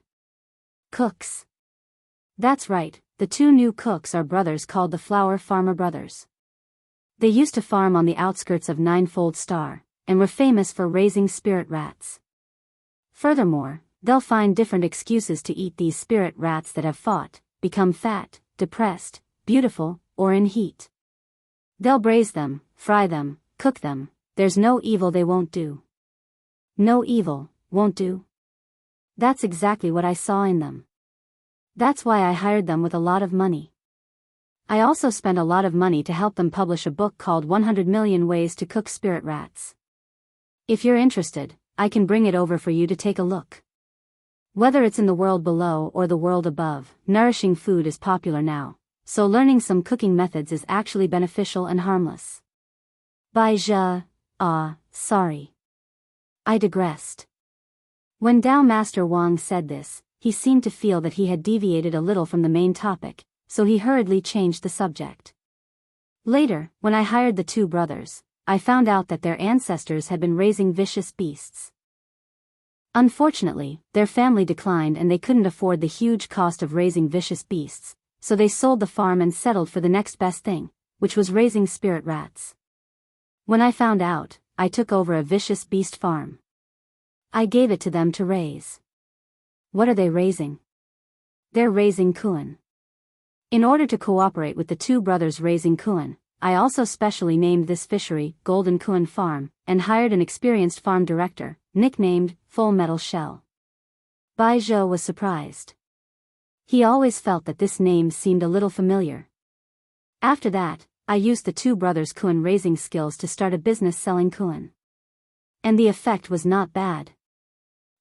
Cooks? That's right, the 2 new cooks are brothers called the Flower Farmer Brothers. They used to farm on the outskirts of Ninefold Star, and were famous for raising spirit rats. Furthermore, they'll find different excuses to eat these spirit rats that have fought, become fat, depressed, beautiful, or in heat. They'll braise them, fry them, cook them, there's no evil they won't do. No evil, won't do? That's exactly what I saw in them. That's why I hired them with a lot of money. I also spent a lot of money to help them publish a book called 100 Million Ways to Cook Spirit Rats. If you're interested, I can bring it over for you to take a look. Whether it's in the world below or the world above, nourishing food is popular now, so learning some cooking methods is actually beneficial and harmless. Sorry. I digressed. When Tao Master Wang said this, he seemed to feel that he had deviated a little from the main topic, so he hurriedly changed the subject. Later, when I hired the two brothers, I found out that their ancestors had been raising vicious beasts. Unfortunately, their family declined and they couldn't afford the huge cost of raising vicious beasts, so they sold the farm and settled for the next best thing, which was raising spirit rats. When I found out, I took over a vicious beast farm. I gave it to them to raise. What are they raising? They're raising Kuan. In order to cooperate with the two brothers raising Kuan, I also specially named this fishery Golden Kuan Farm, and hired an experienced farm director, nicknamed Full Metal Shell. Bai Zhou was surprised. He always felt that this name seemed a little familiar. After that, I used the two brothers' Kuan raising skills to start a business selling Kuan. And the effect was not bad.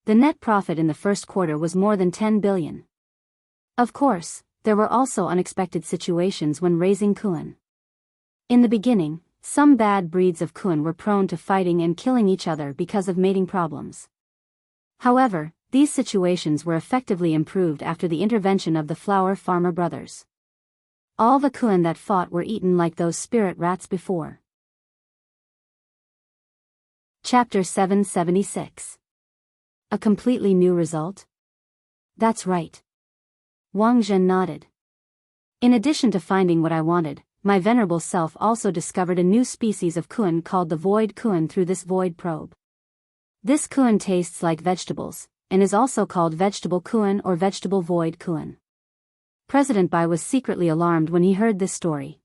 The net profit in the first quarter was more than 10 billion. Of course, there were also unexpected situations when raising Kuan. In the beginning, some bad breeds of Kuan were prone to fighting and killing each other because of mating problems. However, these situations were effectively improved after the intervention of the flower farmer brothers. All the Kuan that fought were eaten like those spirit rats before. Chapter 776. A completely new result? That's right. Wang Zhen nodded. In addition to finding what I wanted, my venerable self also discovered a new species of Kuan called the void Kuan through this void probe. This Kuan tastes like vegetables, and is also called vegetable Kuan or vegetable void Kuan. President Bai was secretly alarmed when he heard this story.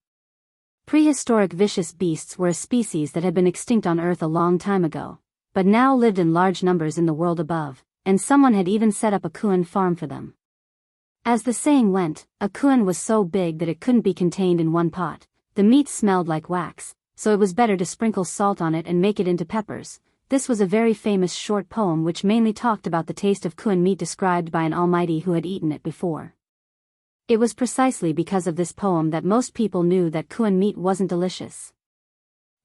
Prehistoric vicious beasts were a species that had been extinct on Earth a long time ago, but now lived in large numbers in the world above, and someone had even set up a Kuan farm for them. As the saying went, a Kuan was so big that it couldn't be contained in one pot. The meat smelled like wax, so it was better to sprinkle salt on it and make it into peppers. This was a very famous short poem which mainly talked about the taste of Kuan meat described by an almighty who had eaten it before. It was precisely because of this poem that most people knew that Kuan meat wasn't delicious.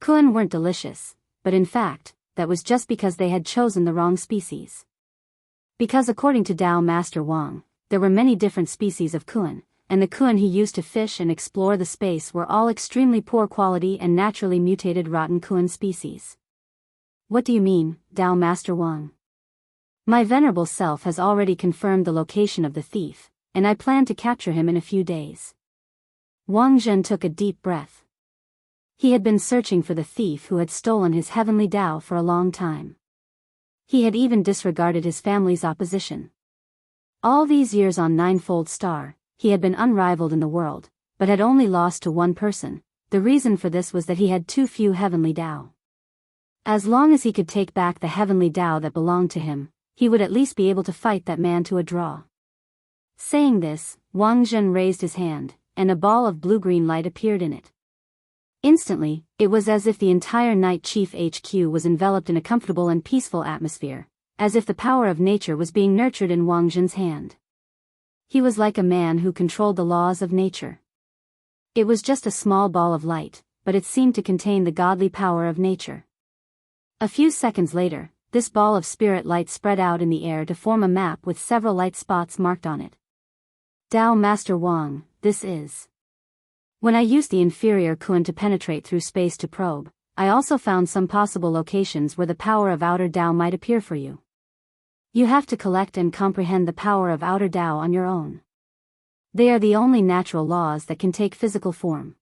Kuan weren't delicious, but in fact, that was just because they had chosen the wrong species. Because according to Tao Master Wang, there were many different species of Kuan, and the Kuan he used to fish and explore the space were all extremely poor quality and naturally mutated rotten Kuan species. What do you mean, Tao Master Wang? My venerable self has already confirmed the location of the thief, and I plan to capture him in a few days. Wang Zhen took a deep breath. He had been searching for the thief who had stolen his heavenly Tao for a long time. He had even disregarded his family's opposition. All these years on Ninefold Star, he had been unrivaled in the world, but had only lost to one person. The reason for this was that he had too few heavenly Tao. As long as he could take back the heavenly Tao that belonged to him, he would at least be able to fight that man to a draw. Saying this, Wang Zhen raised his hand, and a ball of blue-green light appeared in it. Instantly, it was as if the entire Night Chief HQ was enveloped in a comfortable and peaceful atmosphere, as if the power of nature was being nurtured in Wang Zhen's hand. He was like a man who controlled the laws of nature. It was just a small ball of light, but it seemed to contain the godly power of nature. A few seconds later, this ball of spirit light spread out in the air to form a map with several light spots marked on it. Tao Master Wang, this is. When I used the inferior Kuan to penetrate through space to probe, I also found some possible locations where the power of outer Tao might appear for you. You have to collect and comprehend the power of outer Tao on your own. They are the only natural laws that can take physical form.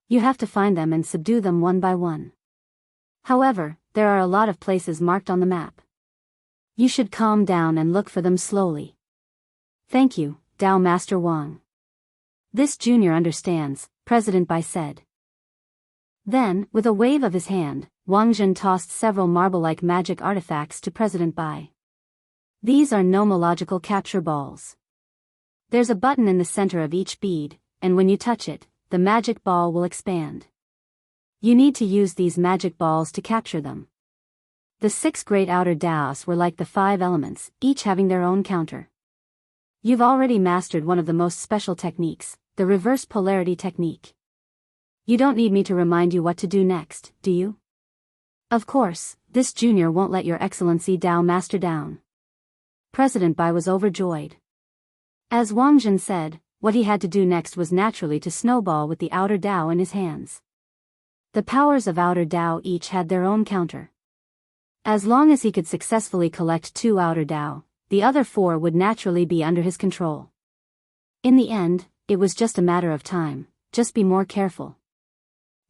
You have to find them and subdue them one by one. However, there are a lot of places marked on the map. You should calm down and look for them slowly. Thank you, Tao Master Wang. This junior understands, President Bai said. Then, with a wave of his hand, Wang Zhen tossed several marble-like magic artifacts to President Bai. These are nomological capture balls. There's a button in the center of each bead, and when you touch it, the magic ball will expand. You need to use these magic balls to capture them. The 6 great outer Daos were like the 5 elements, each having their own counter. You've already mastered one of the most special techniques, the reverse polarity technique. You don't need me to remind you what to do next, do you? Of course, this junior won't let your excellency Dao master down. President Bai was overjoyed. As Wang Jin said, what he had to do next was naturally to snowball with the outer Dao in his hands. The powers of outer Dao each had their own counter. As long as he could successfully collect 2 outer Dao, the other 4 would naturally be under his control. In the end, it was just a matter of time, just be more careful.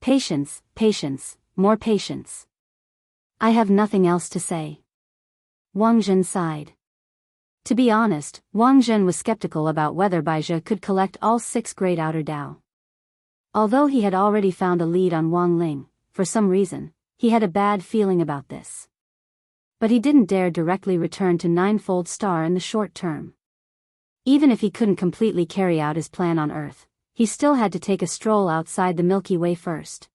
Patience, patience, more patience. I have nothing else to say. Wang Jin sighed. To be honest, Wang Jin was skeptical about whether Baizhi could collect all 6 great outer Dao. Although he had already found a lead on Wang Ling, for some reason, he had a bad feeling about this. But he didn't dare directly return to Ninefold Star in the short term. Even if he couldn't completely carry out his plan on Earth, he still had to take a stroll outside the Milky Way first.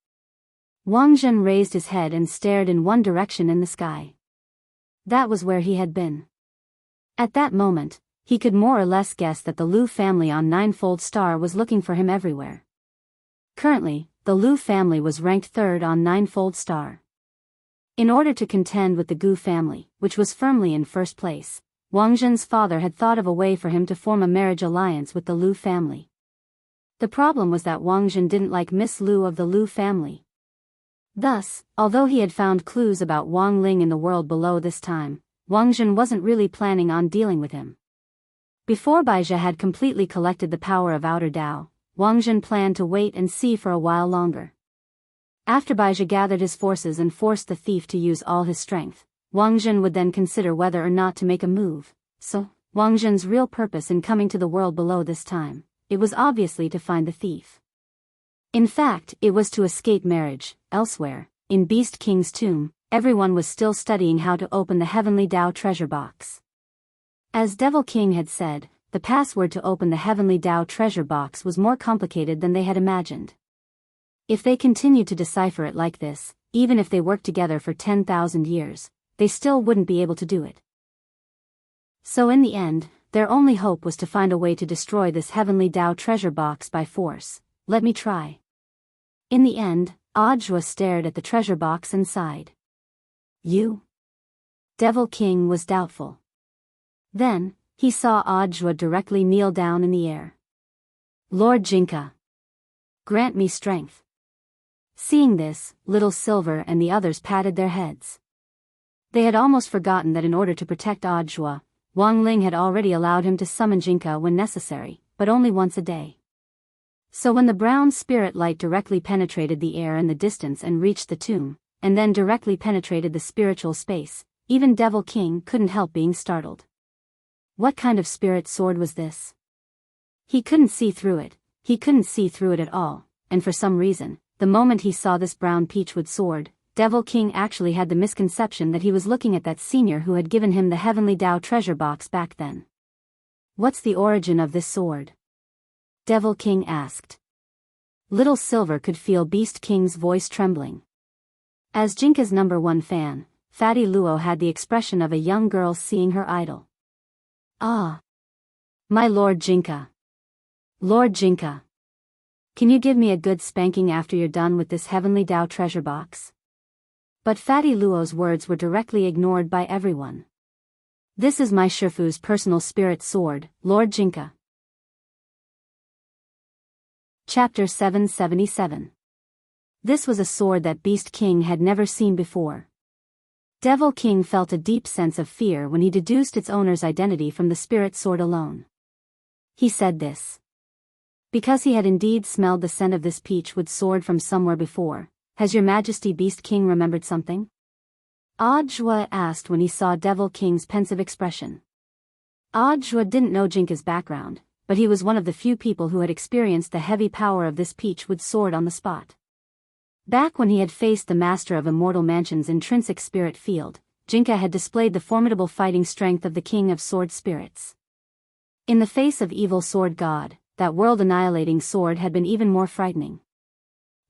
Wang Jin raised his head and stared in one direction in the sky. That was where he had been. At that moment, he could more or less guess that the Lu family on Ninefold Star was looking for him everywhere. Currently, the Lu family was ranked 3rd on Ninefold Star. In order to contend with the Gu family, which was firmly in 1st place, Wang Jin's father had thought of a way for him to form a marriage alliance with the Lu family. The problem was that Wang Jin didn't like Miss Lu of the Lu family. Thus, although he had found clues about Wang Ling in the world below this time, Wang Jin wasn't really planning on dealing with him. Before Baizhi had completely collected the power of outer Dao, Wang Jin planned to wait and see for a while longer. After Baizhi gathered his forces and forced the thief to use all his strength, Wang Jin would then consider whether or not to make a move. So, Wang Jin's real purpose in coming to the world below this time, it was obviously to find the thief. In fact, it was to escape marriage. Elsewhere, in Beast King's tomb, everyone was still studying how to open the Heavenly Dao treasure box. As Devil King had said, the password to open the Heavenly Dao treasure box was more complicated than they had imagined. If they continued to decipher it like this, even if they worked together for 10,000 years, they still wouldn't be able to do it. So in the end, their only hope was to find a way to destroy this Heavenly Dao treasure box by force. Let me try. In the end, Ajwa stared at the treasure box and sighed. You? Devil King was doubtful. Then, he saw Ajwa directly kneel down in the air. Lord Jinka, grant me strength. Seeing this, Little Silver and the others patted their heads. They had almost forgotten that in order to protect Ajwa, Wang Ling had already allowed him to summon Jinka when necessary, but only once a day. So when the brown spirit light directly penetrated the air in the distance and reached the tomb, and then directly penetrated the spiritual space, even Devil King couldn't help being startled. What kind of spirit sword was this? He couldn't see through it, at all, and for some reason, the moment he saw this brown peachwood sword, Devil King actually had the misconception that he was looking at that senior who had given him the Heavenly Dao treasure box back then. What's the origin of this sword? Devil King asked. Little Silver could feel Beast King's voice trembling. As Jinka's #1 fan, Fatty Luo had the expression of a young girl seeing her idol. Ah! My Lord Jinka! Lord Jinka! Can you give me a good spanking after you're done with this Heavenly Dao treasure box? But Fatty Luo's words were directly ignored by everyone. This is my Shifu's personal spirit sword, Lord Jinka. Chapter 777. This was a sword that Beast King had never seen before. Devil King felt a deep sense of fear when he deduced its owner's identity from the spirit sword alone. He said this because he had indeed smelled the scent of this peachwood sword from somewhere before. Has your Majesty Beast King remembered something? Ajwa asked when he saw Devil King's pensive expression. Ajwa didn't know Jinka's background, but he was one of the few people who had experienced the heavy power of this peachwood sword on the spot. Back when he had faced the master of Immortal Mansion's intrinsic spirit field, Jinka had displayed the formidable fighting strength of the King of Sword Spirits. In the face of evil sword god, that world-annihilating sword had been even more frightening.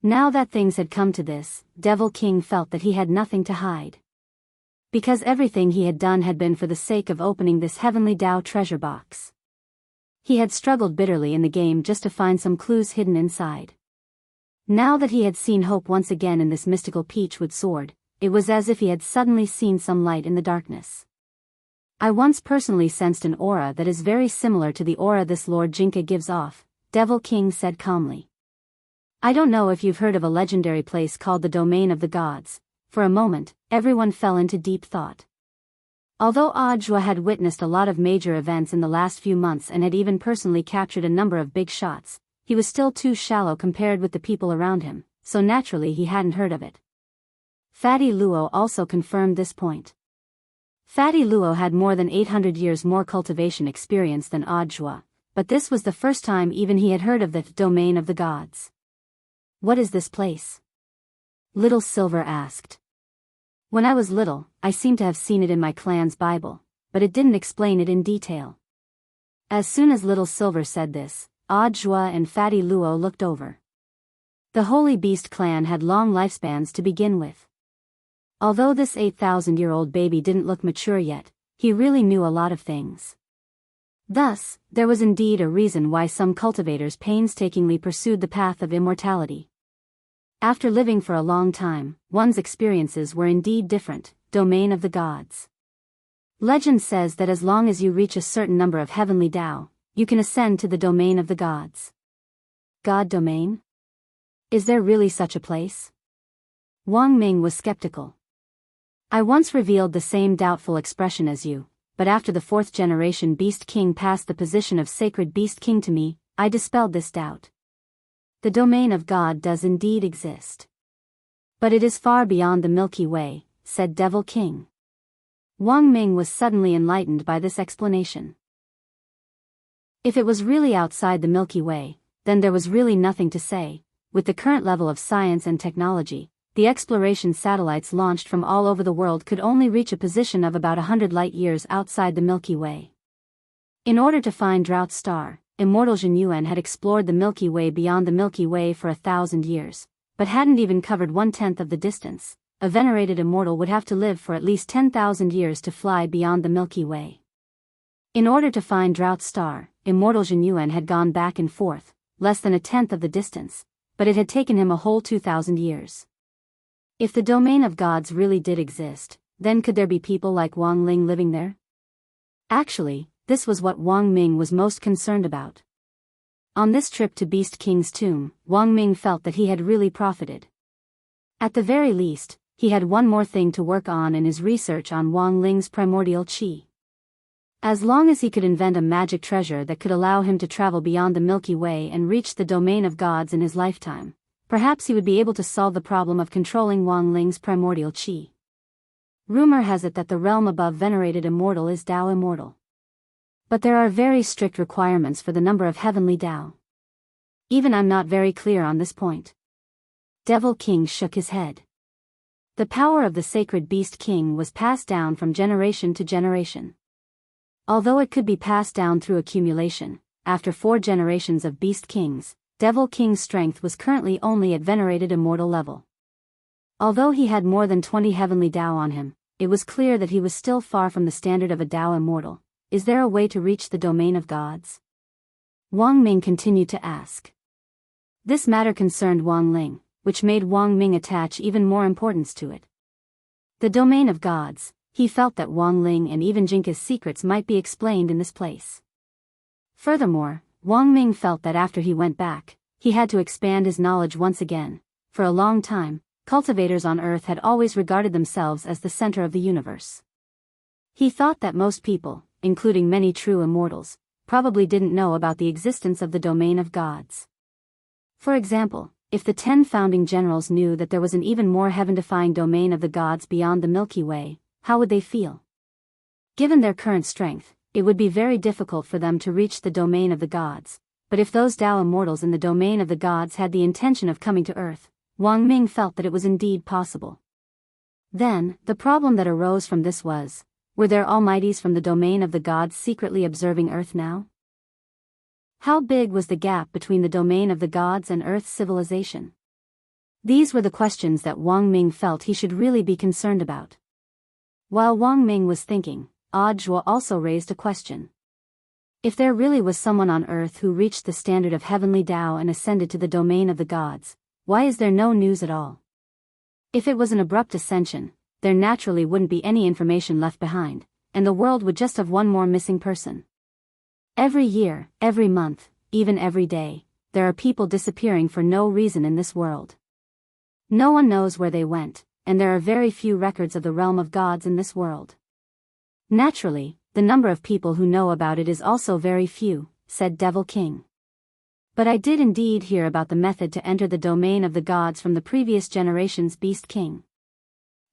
Now that things had come to this, Devil King felt that he had nothing to hide. because everything he had done had been for the sake of opening this heavenly Tao treasure box. He had struggled bitterly in the game just to find some clues hidden inside. Now that he had seen hope once again in this mystical peachwood sword, it was as if he had suddenly seen some light in the darkness. I once personally sensed an aura that is very similar to the aura this Lord Jinka gives off, Devil King said calmly. I don't know if you've heard of a legendary place called the Domain of the Gods. For a moment, everyone fell into deep thought. Although Ajwa had witnessed a lot of major events in the last few months and had even personally captured a number of big shots, he was still too shallow compared with the people around him, so naturally he hadn't heard of it. Fatty Luo also confirmed this point. Fatty Luo had more than 800 years more cultivation experience than Ajwa, but this was the first time even he had heard of the Domain of the Gods. What is this place? Little Silver asked. When I was little, I seem to have seen it in my clan's Bible, but it didn't explain it in detail. As soon as Little Silver said this, Ajwa and Fatty Luo looked over. The Holy Beast clan had long lifespans to begin with. Although this 8,000-year-old baby didn't look mature yet, he really knew a lot of things. Thus, there was indeed a reason why some cultivators painstakingly pursued the path of immortality. After living for a long time, one's experiences were indeed different, Domain of the Gods. Legend says that as long as you reach a certain number of heavenly Tao, you can ascend to the Domain of the Gods. God Domain? Is there really such a place? Wang Ming was skeptical. I once revealed the same doubtful expression as you, but after the 4th generation Beast King passed the position of Sacred Beast King to me, I dispelled this doubt. The Domain of God does indeed exist. But it is far beyond the Milky Way, said Devil King. Wang Ming was suddenly enlightened by this explanation. If it was really outside the Milky Way, then there was really nothing to say. With the current level of science and technology, the exploration satellites launched from all over the world could only reach a position of about 100 light-years outside the Milky Way. In order to find Drought Star, Immortal Zhenyuan had explored the Milky Way beyond the Milky Way for 1,000 years, but hadn't even covered 1/10 of the distance. A venerated immortal would have to live for at least 10,000 years to fly beyond the Milky Way. In order to find Drought Star, Immortal Zhenyuan had gone back and forth, less than 1/10 of the distance, but it had taken him a whole 2,000 years. If the Domain of Gods really did exist, then could there be people like Wang Ling living there? Actually, this was what Wang Ming was most concerned about. On this trip to Beast King's tomb, Wang Ming felt that he had really profited. At the very least, he had one more thing to work on in his research on Wang Ling's primordial qi. As long as he could invent a magic treasure that could allow him to travel beyond the Milky Way and reach the Domain of Gods in his lifetime, perhaps he would be able to solve the problem of controlling Wang Ling's primordial qi. Rumor has it that the realm above venerated immortal is Tao immortal. But there are very strict requirements for the number of heavenly Tao. Even I'm not very clear on this point. Devil King shook his head. The power of the Sacred Beast King was passed down from generation to generation. Although it could be passed down through accumulation, after 4 generations of Beast Kings, Devil King's strength was currently only at venerated immortal level. Although he had more than 20 heavenly Tao on him, it was clear that he was still far from the standard of a Tao immortal. Is there a way to reach the Domain of Gods? Wang Ming continued to ask. This matter concerned Wang Ling, which made Wang Ming attach even more importance to it. The Domain of Gods, he felt that Wang Ling and even Jinka's secrets might be explained in this place. Furthermore, Wang Ming felt that after he went back, he had to expand his knowledge once again. For a long time, cultivators on Earth had always regarded themselves as the center of the universe. He thought that most people, including many true immortals, probably didn't know about the existence of the Domain of Gods. For example, if the 10 founding generals knew that there was an even more heaven-defying Domain of the Gods beyond the Milky Way, how would they feel? Given their current strength, it would be very difficult for them to reach the Domain of the Gods, but if those Tao immortals in the Domain of the Gods had the intention of coming to Earth, Wang Ming felt that it was indeed possible. Then, the problem that arose from this was, were there almighties from the Domain of the Gods secretly observing Earth now? How big was the gap between the Domain of the Gods and Earth's civilization? These were the questions that Wang Ming felt he should really be concerned about. While Wang Ming was thinking, Audiobook also raised a question. If there really was someone on earth who reached the standard of heavenly Tao and ascended to the domain of the gods, why is there no news at all? If it was an abrupt ascension, there naturally wouldn't be any information left behind, and the world would just have one more missing person. Every year, every month, even every day, there are people disappearing for no reason in this world. No one knows where they went, and there are very few records of the realm of gods in this world. Naturally, the number of people who know about it is also very few, said Devil King. But I did indeed hear about the method to enter the domain of the gods from the previous generation's Beast King.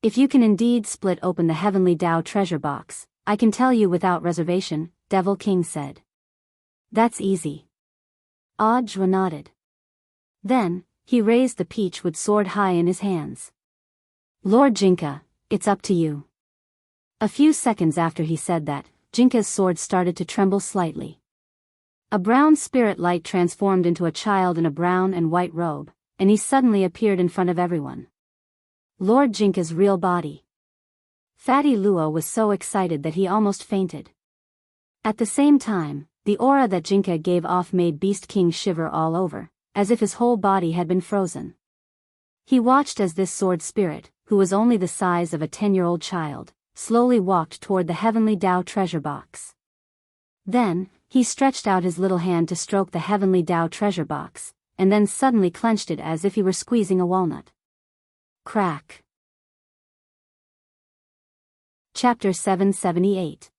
If you can indeed split open the heavenly Tao treasure box, I can tell you without reservation, Devil King said. That's easy. Audiobook nodded. Then, he raised the peachwood sword high in his hands. Lord Jinka, it's up to you. A few seconds after he said that, Jinka's sword started to tremble slightly. A brown spirit light transformed into a child in a brown and white robe, and he suddenly appeared in front of everyone. Lord Jinka's real body. Fatty Luo was so excited that he almost fainted. At the same time, the aura that Jinka gave off made Beast King shiver all over, as if his whole body had been frozen. He watched as this sword spirit, who was only the size of a 10-year-old child, slowly walked toward the heavenly Tao treasure box. Then, he stretched out his little hand to stroke the heavenly Tao treasure box, and then suddenly clenched it as if he were squeezing a walnut. Crack. Chapter 778.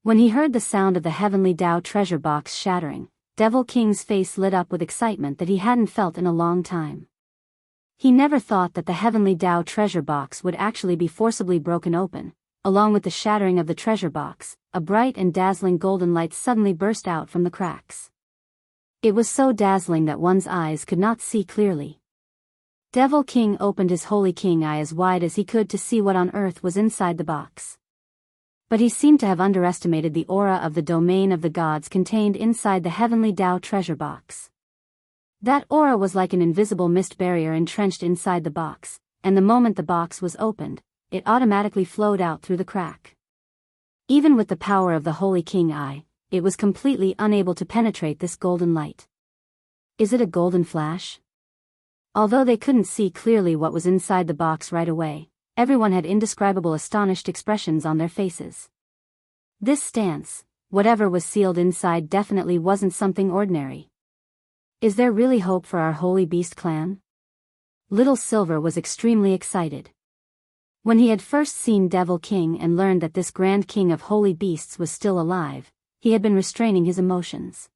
When he heard the sound of the heavenly Tao treasure box shattering, Devil King's face lit up with excitement that he hadn't felt in a long time. He never thought that the heavenly Tao treasure box would actually be forcibly broken open. Along with the shattering of the treasure box, a bright and dazzling golden light suddenly burst out from the cracks. It was so dazzling that one's eyes could not see clearly. Devil King opened his Holy King eye as wide as he could to see what on earth was inside the box. But he seemed to have underestimated the aura of the domain of the gods contained inside the heavenly Tao treasure box. That aura was like an invisible mist barrier entrenched inside the box, and the moment the box was opened, it automatically flowed out through the crack. Even with the power of the Holy King eye, it was completely unable to penetrate this golden light. Is it a golden flash? Although they couldn't see clearly what was inside the box right away, everyone had indescribable astonished expressions on their faces. This stance, whatever was sealed inside, definitely wasn't something ordinary. Is there really hope for our Holy Beast clan? Little Silver was extremely excited. When he had first seen Devil King and learned that this Grand King of Holy Beasts was still alive, he had been restraining his emotions.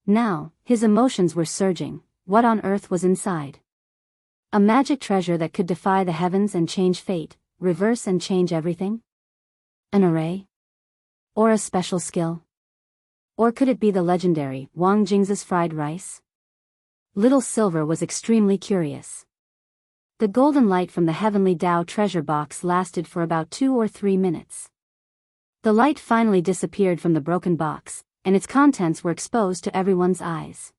Now, his emotions were surging. What on earth was inside? A magic treasure that could defy the heavens and change fate, reverse and change everything? An array? Or a special skill? Or could it be the legendary Wang Jing's fried rice? Little Silver was extremely curious. The golden light from the heavenly Tao treasure box lasted for about 2 or 3 minutes. The light finally disappeared from the broken box, and its contents were exposed to everyone's eyes.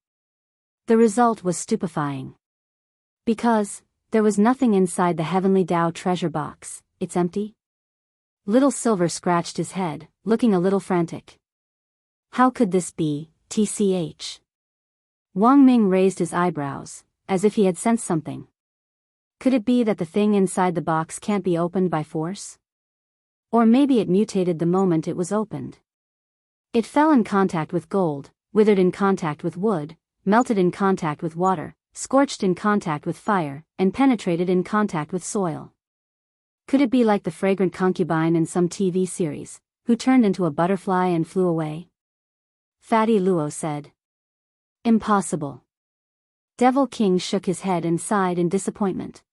The result was stupefying. Because there was nothing inside the heavenly Tao treasure box. It's empty? Little Silver scratched his head, looking a little frantic. How could this be, TCH? Wang Ming raised his eyebrows, as if he had sensed something. Could it be that the thing inside the box can't be opened by force? Or maybe it mutated the moment it was opened. It fell in contact with gold, withered in contact with wood, melted in contact with water, scorched in contact with fire, and penetrated in contact with soil. Could it be like the fragrant concubine in some TV series, who turned into a butterfly and flew away? Fatty Luo said. Impossible. Devil King shook his head and sighed in disappointment.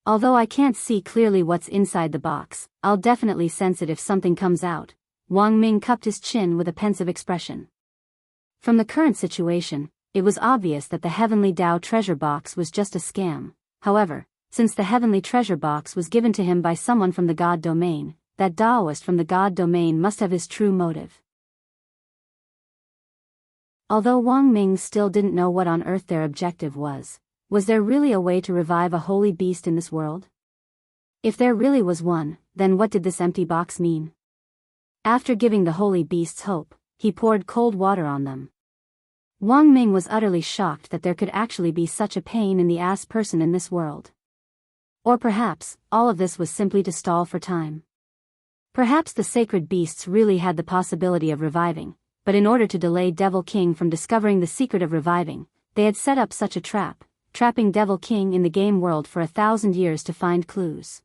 Although I can't see clearly what's inside the box, I'll definitely sense it if something comes out. Wang Ming cupped his chin with a pensive expression. From the current situation, it was obvious that the heavenly Tao treasure box was just a scam. However, since the heavenly treasure box was given to him by someone from the god domain, that Taoist from the god domain must have his true motive. Although Wang Ming still didn't know what on earth their objective was there really a way to revive a holy beast in this world? If there really was one, then what did this empty box mean? After giving the holy beasts hope, he poured cold water on them. Wang Ming was utterly shocked that there could actually be such a pain-in-the-ass person in this world. Or perhaps, all of this was simply to stall for time. Perhaps the sacred beasts really had the possibility of reviving, but in order to delay Devil King from discovering the secret of reviving, they had set up such a trap, trapping Devil King in the game world for 1,000 years to find clues.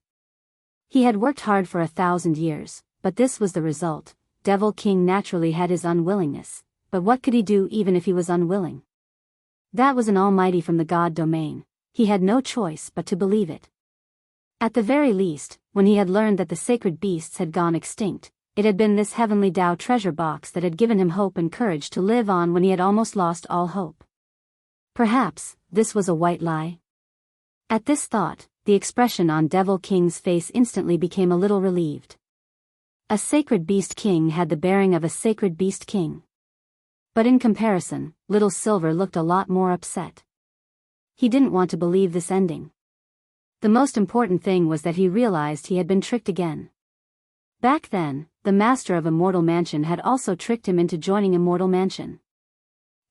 He had worked hard for 1,000 years, but this was the result. Devil King naturally had his unwillingness, but what could he do even if he was unwilling? That was an almighty from the god domain. He had no choice but to believe it. At the very least, when he had learned that the sacred beasts had gone extinct, it had been this heavenly Tao treasure box that had given him hope and courage to live on when he had almost lost all hope. Perhaps, this was a white lie? At this thought, the expression on Devil King's face instantly became a little relieved. A sacred beast king had the bearing of a sacred beast king. But in comparison, Little Silver looked a lot more upset. He didn't want to believe this ending. The most important thing was that he realized he had been tricked again. Back then, the master of Immortal Mansion had also tricked him into joining Immortal Mansion.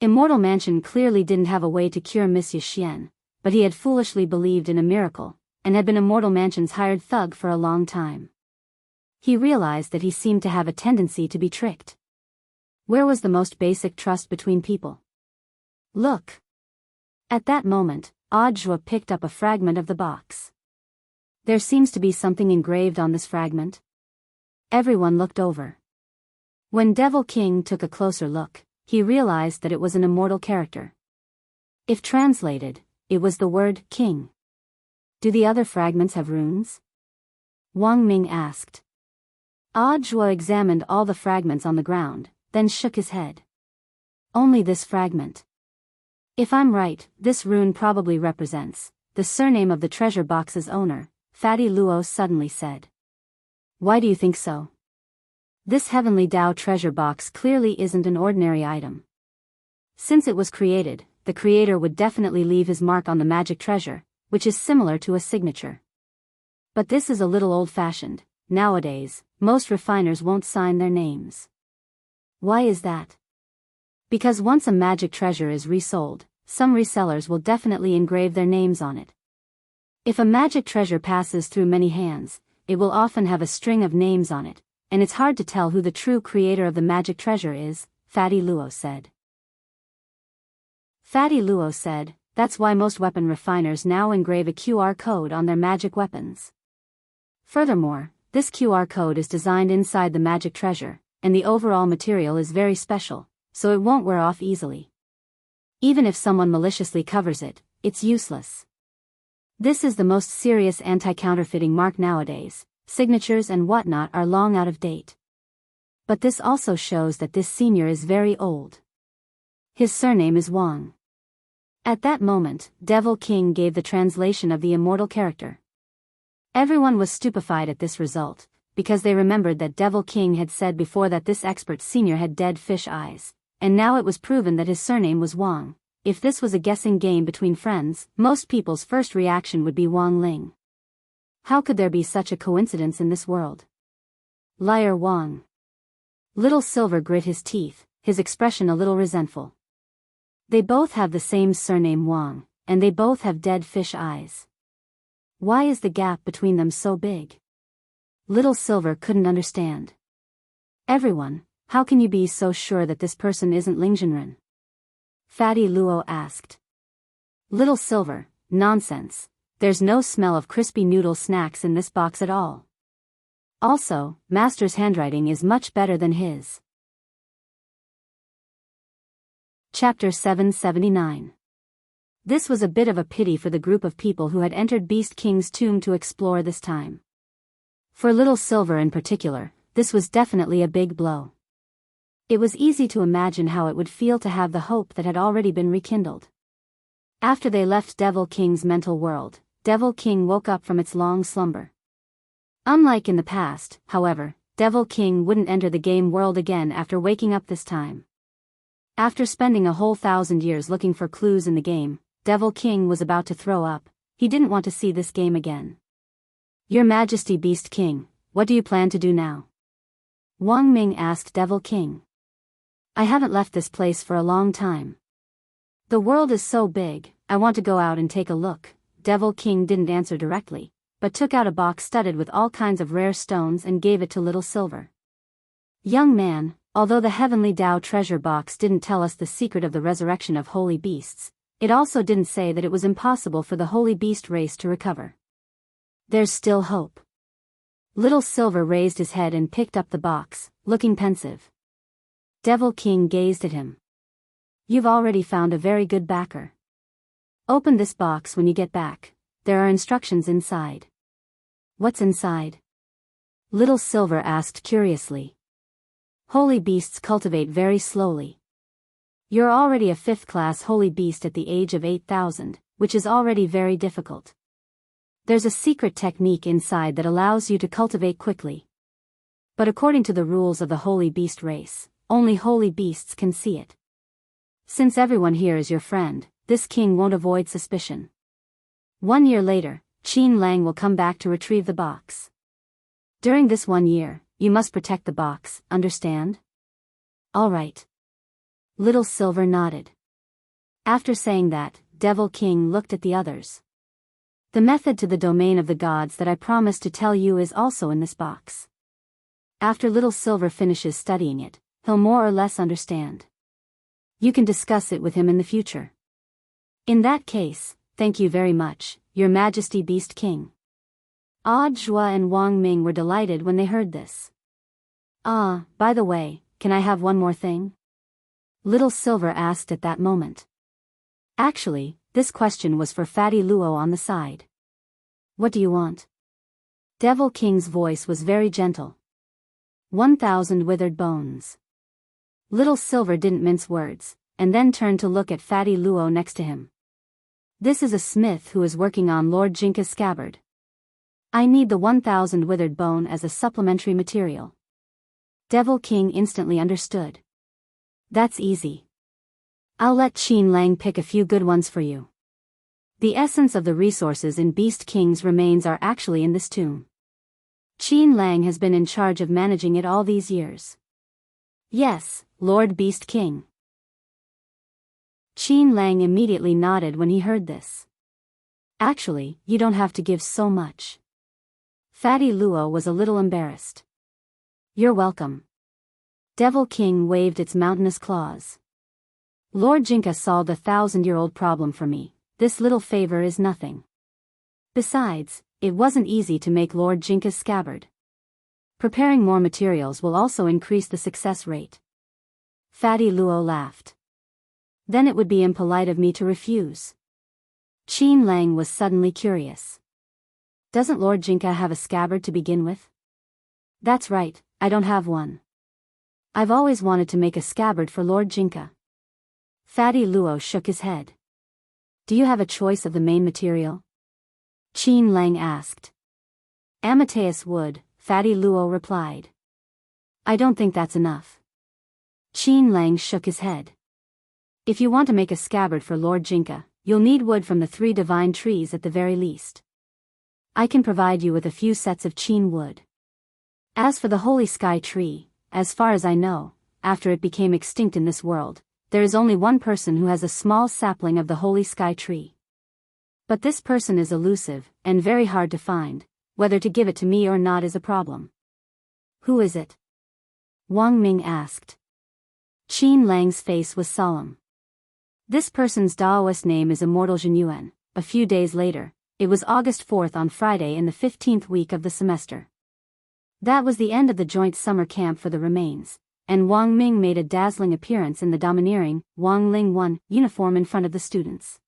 Immortal Mansion clearly didn't have a way to cure Monsieur Xian, but he had foolishly believed in a miracle, and had been Immortal Mansion's hired thug for a long time. He realized that he seemed to have a tendency to be tricked. Where was the most basic trust between people? Look! At that moment, Audiobook picked up a fragment of the box. There seems to be something engraved on this fragment. Everyone looked over. When Devil King took a closer look, he realized that it was an immortal character. If translated, it was the word king. Do the other fragments have runes? Wang Ming asked. Audiobook examined all the fragments on the ground, then shook his head. Only this fragment. If I'm right, this rune probably represents the surname of the treasure box's owner, Fatty Luo suddenly said. Why do you think so? This heavenly Tao treasure box clearly isn't an ordinary item. Since it was created, the creator would definitely leave his mark on the magic treasure, which is similar to a signature. But this is a little old-fashioned. Nowadays, most refiners won't sign their names. Why is that? Because once a magic treasure is resold, some resellers will definitely engrave their names on it. If a magic treasure passes through many hands, it will often have a string of names on it, and it's hard to tell who the true creator of the magic treasure is, Fatty Luo said. Fatty Luo said, that's why most weapon refiners now engrave a QR code on their magic weapons. Furthermore, this QR code is designed inside the magic treasure, and the overall material is very special, so it won't wear off easily. Even if someone maliciously covers it, it's useless. This is the most serious anti-counterfeiting mark nowadays. Signatures and whatnot are long out of date. But this also shows that this senior is very old. His surname is Wang. At that moment, Devil King gave the translation of the immortal character. Everyone was stupefied at this result, because they remembered that Devil King had said before that this expert senior had dead fish eyes, and now it was proven that his surname was Wang. If this was a guessing game between friends, most people's first reaction would be Wang Ling. How could there be such a coincidence in this world? Liar Wang. Little Silver grit his teeth, his expression a little resentful. They both have the same surname Wang, and they both have dead fish eyes. Why is the gap between them so big? Little Silver couldn't understand. Everyone, how can you be so sure that this person isn't Ling Jinren? Fatty Luo asked. Little Silver, nonsense. There's no smell of crispy noodle snacks in this box at all. Also, Master's handwriting is much better than his. Chapter 779. This was a bit of a pity for the group of people who had entered Beast King's tomb to explore this time. For Little Silver in particular, this was definitely a big blow. It was easy to imagine how it would feel to have the hope that had already been rekindled. After they left Devil King's mental world, Devil King woke up from its long slumber. Unlike in the past, however, Devil King wouldn't enter the game world again after waking up this time. After spending a whole 1,000 years looking for clues in the game, Devil King was about to throw up. He didn't want to see this game again. Your Majesty Beast King, what do you plan to do now? Wang Ming asked Devil King. I haven't left this place for a long time. The world is so big, I want to go out and take a look. Devil King didn't answer directly, but took out a box studded with all kinds of rare stones and gave it to Little Silver. Young man, although the Heavenly Tao treasure box didn't tell us the secret of the resurrection of holy beasts, it also didn't say that it was impossible for the holy beast race to recover. There's still hope. Little Silver raised his head and picked up the box, looking pensive. Devil King gazed at him. You've already found a very good backer. Open this box when you get back. There are instructions inside. What's inside? Little Silver asked curiously. Holy beasts cultivate very slowly. You're already a 5th-class holy beast at the age of 8,000, which is already very difficult. There's a secret technique inside that allows you to cultivate quickly. But according to the rules of the holy beast race, only holy beasts can see it. Since everyone here is your friend, this king won't avoid suspicion. 1 year later, Qin Lang will come back to retrieve the box. During this 1 year, you must protect the box, understand? All right. Little Silver nodded. After saying that, Devil King looked at the others. The method to the domain of the gods that I promised to tell you is also in this box. After Little Silver finishes studying it, he'll more or less understand. You can discuss it with him in the future. In that case, thank you very much, Your Majesty Beast King. Jua and Wang Ming were delighted when they heard this. By the way, can I have one more thing? Little Silver asked at that moment. Actually, this question was for Fatty Luo on the side. What do you want? Devil King's voice was very gentle. 1,000 withered bones. Little Silver didn't mince words, and then turned to look at Fatty Luo next to him. This is a smith who is working on Lord Jinka's scabbard. I need the 1,000 withered bone as a supplementary material. Devil King instantly understood. That's easy. I'll let Qin Lang pick a few good ones for you. The essence of the resources in Beast King's remains are actually in this tomb. Qin Lang has been in charge of managing it all these years. Yes, Lord Beast King. Qin Lang immediately nodded when he heard this. Actually, you don't have to give so much. Fatty Luo was a little embarrassed. You're welcome. Devil King waved its mountainous claws. Lord Jinka solved a 1,000-year-old problem for me. This little favor is nothing. Besides, it wasn't easy to make Lord Jinka's scabbard. Preparing more materials will also increase the success rate. Fatty Luo laughed. Then it would be impolite of me to refuse. Qin Lang was suddenly curious. Doesn't Lord Jinka have a scabbard to begin with? That's right, I don't have one. I've always wanted to make a scabbard for Lord Jinka. Fatty Luo shook his head. Do you have a choice of the main material? Qin Lang asked. Amateus wood, Fatty Luo replied. I don't think that's enough. Qin Lang shook his head. If you want to make a scabbard for Lord Jinka, you'll need wood from the 3 divine trees at the very least. I can provide you with a few sets of Qin wood. As for the Holy Sky Tree, as far as I know, after it became extinct in this world, there is only one person who has a small sapling of the Holy Sky Tree. But this person is elusive, and very hard to find. Whether to give it to me or not is a problem. Who is it? Wang Ming asked. Qin Lang's face was solemn. This person's Daoist name is Immortal Zhenyuan. A few days later, it was August 4th on Friday in the 15th week of the semester. That was the end of the joint summer camp for the remains, and Wang Ming made a dazzling appearance in the domineering Wang Ling 1 uniform in front of the students.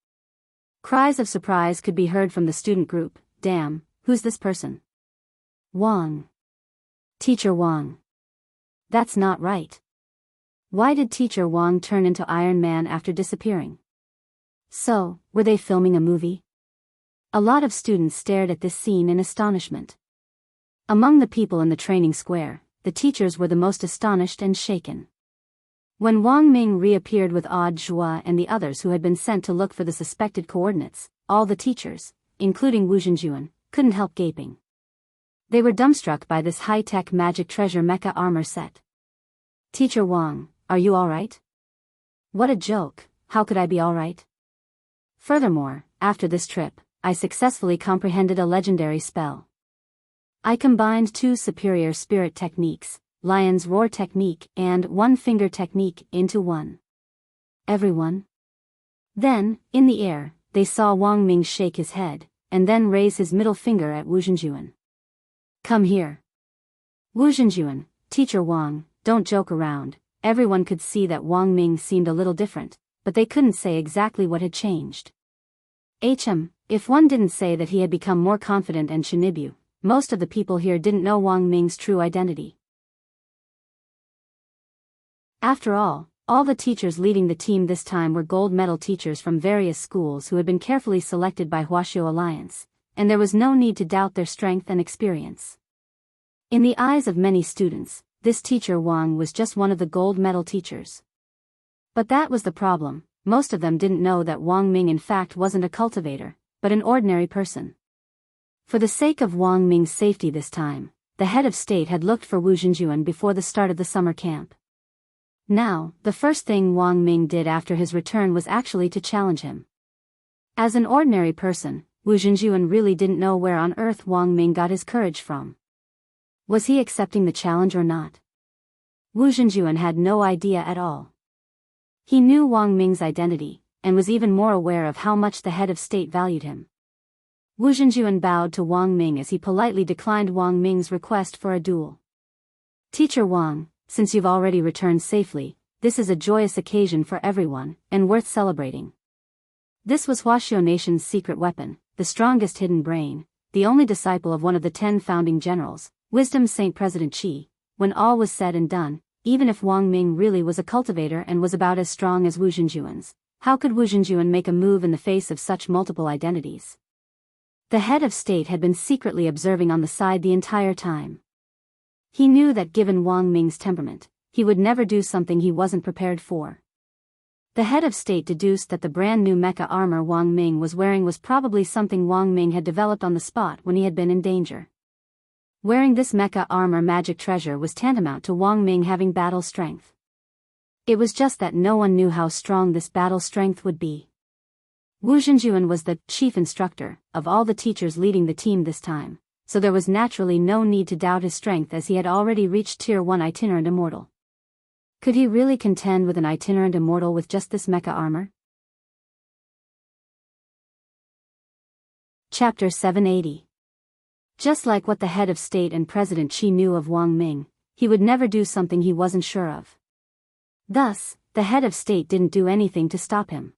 Cries of surprise could be heard from the student group. Damn, who's this person? Wang. Teacher Wang. That's not right. Why did Teacher Wang turn into Iron Man after disappearing? So, were they filming a movie? A lot of students stared at this scene in astonishment. Among the people in the training square, the teachers were the most astonished and shaken. When Wang Ming reappeared with Jua and the others who had been sent to look for the suspected coordinates, all the teachers, including Wu Zhenjuan, couldn't help gaping. They were dumbstruck by this high-tech magic treasure mecha armor set. "Teacher Wang, are you alright?" "What a joke, how could I be alright?" "Furthermore, after this trip, I successfully comprehended a legendary spell. I combined 2 superior spirit techniques, Lion's Roar technique and One Finger technique, into one." Everyone. Then, in the air, they saw Wang Ming shake his head, and then raise his middle finger at Wu Zhenjuan. "Come here." "Wu Zhenjuan, Teacher Wang, don't joke around." Everyone could see that Wang Ming seemed a little different, but they couldn't say exactly what had changed. If one didn't say that he had become more confident and Shinibu, most of the people here didn't know Wang Ming's true identity. After all the teachers leading the team this time were gold medal teachers from various schools who had been carefully selected by Huaxiao Alliance, and there was no need to doubt their strength and experience. In the eyes of many students, this teacher Wang was just one of the gold medal teachers. But that was the problem, most of them didn't know that Wang Ming in fact wasn't a cultivator, but an ordinary person. For the sake of Wang Ming's safety this time, the head of state had looked for Wu Zhenjuan before the start of the summer camp. Now, the first thing Wang Ming did after his return was actually to challenge him. As an ordinary person, Wu Zhenjuan really didn't know where on earth Wang Ming got his courage from. Was he accepting the challenge or not? Wu Zhenjuan had no idea at all. He knew Wang Ming's identity, and was even more aware of how much the head of state valued him. Wu Zhenjuan bowed to Wang Ming as he politely declined Wang Ming's request for a duel. "Teacher Wang, since you've already returned safely, this is a joyous occasion for everyone, and worth celebrating." This was Huaxiao Nation's secret weapon, the strongest hidden brain, the only disciple of one of the 10 founding generals, Wisdom Saint President Qi. When all was said and done, even if Wang Ming really was a cultivator and was about as strong as Wu Zhenjuan's, how could Wu Zhenjuan make a move in the face of such multiple identities? The head of state had been secretly observing on the side the entire time. He knew that given Wang Ming's temperament, he would never do something he wasn't prepared for. The head of state deduced that the brand new mecha armor Wang Ming was wearing was probably something Wang Ming had developed on the spot when he had been in danger. Wearing this mecha armor magic treasure was tantamount to Wang Ming having battle strength. It was just that no one knew how strong this battle strength would be. Wu Zhenjuan was the chief instructor of all the teachers leading the team this time, so there was naturally no need to doubt his strength as he had already reached Tier 1 itinerant immortal. Could he really contend with an itinerant immortal with just this mecha armor? Chapter 780. Just like what the head of state and President Qi knew of Wang Ming, he would never do something he wasn't sure of. Thus, the head of state didn't do anything to stop him.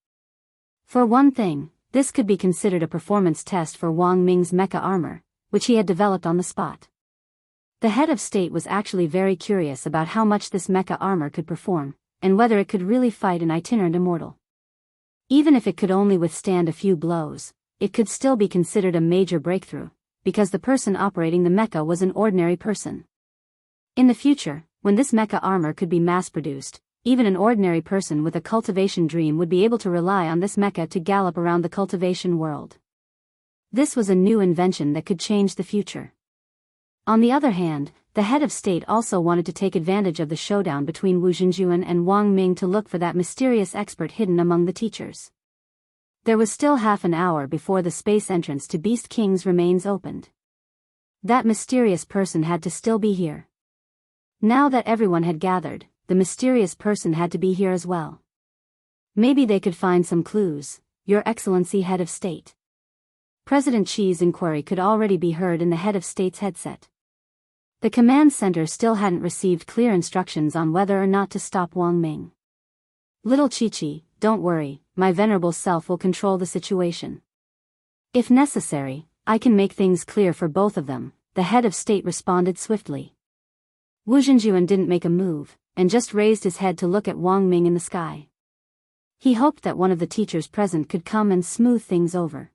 For one thing, this could be considered a performance test for Wang Ming's mecha armor, which he had developed on the spot. The head of state was actually very curious about how much this mecha armor could perform, and whether it could really fight an itinerant immortal. Even if it could only withstand a few blows, it could still be considered a major breakthrough, because the person operating the mecha was an ordinary person. In the future, when this mecha armor could be mass-produced, even an ordinary person with a cultivation dream would be able to rely on this mecha to gallop around the cultivation world. This was a new invention that could change the future. On the other hand, the head of state also wanted to take advantage of the showdown between Wu Zhenjuan and Wang Ming to look for that mysterious expert hidden among the teachers. There was still half an hour before the space entrance to Beast King's remains opened. That mysterious person had to still be here. Now that everyone had gathered, the mysterious person had to be here as well. Maybe they could find some clues, Your Excellency Head of State. President Qi's inquiry could already be heard in the head of state's headset. The command center still hadn't received clear instructions on whether or not to stop Wang Ming. Little Chi-Chi, don't worry, my venerable self will control the situation. If necessary, I can make things clear for both of them, the head of state responded swiftly. Wu Zhenjuan didn't make a move, and just raised his head to look at Wang Ming in the sky. He hoped that one of the teachers present could come and smooth things over.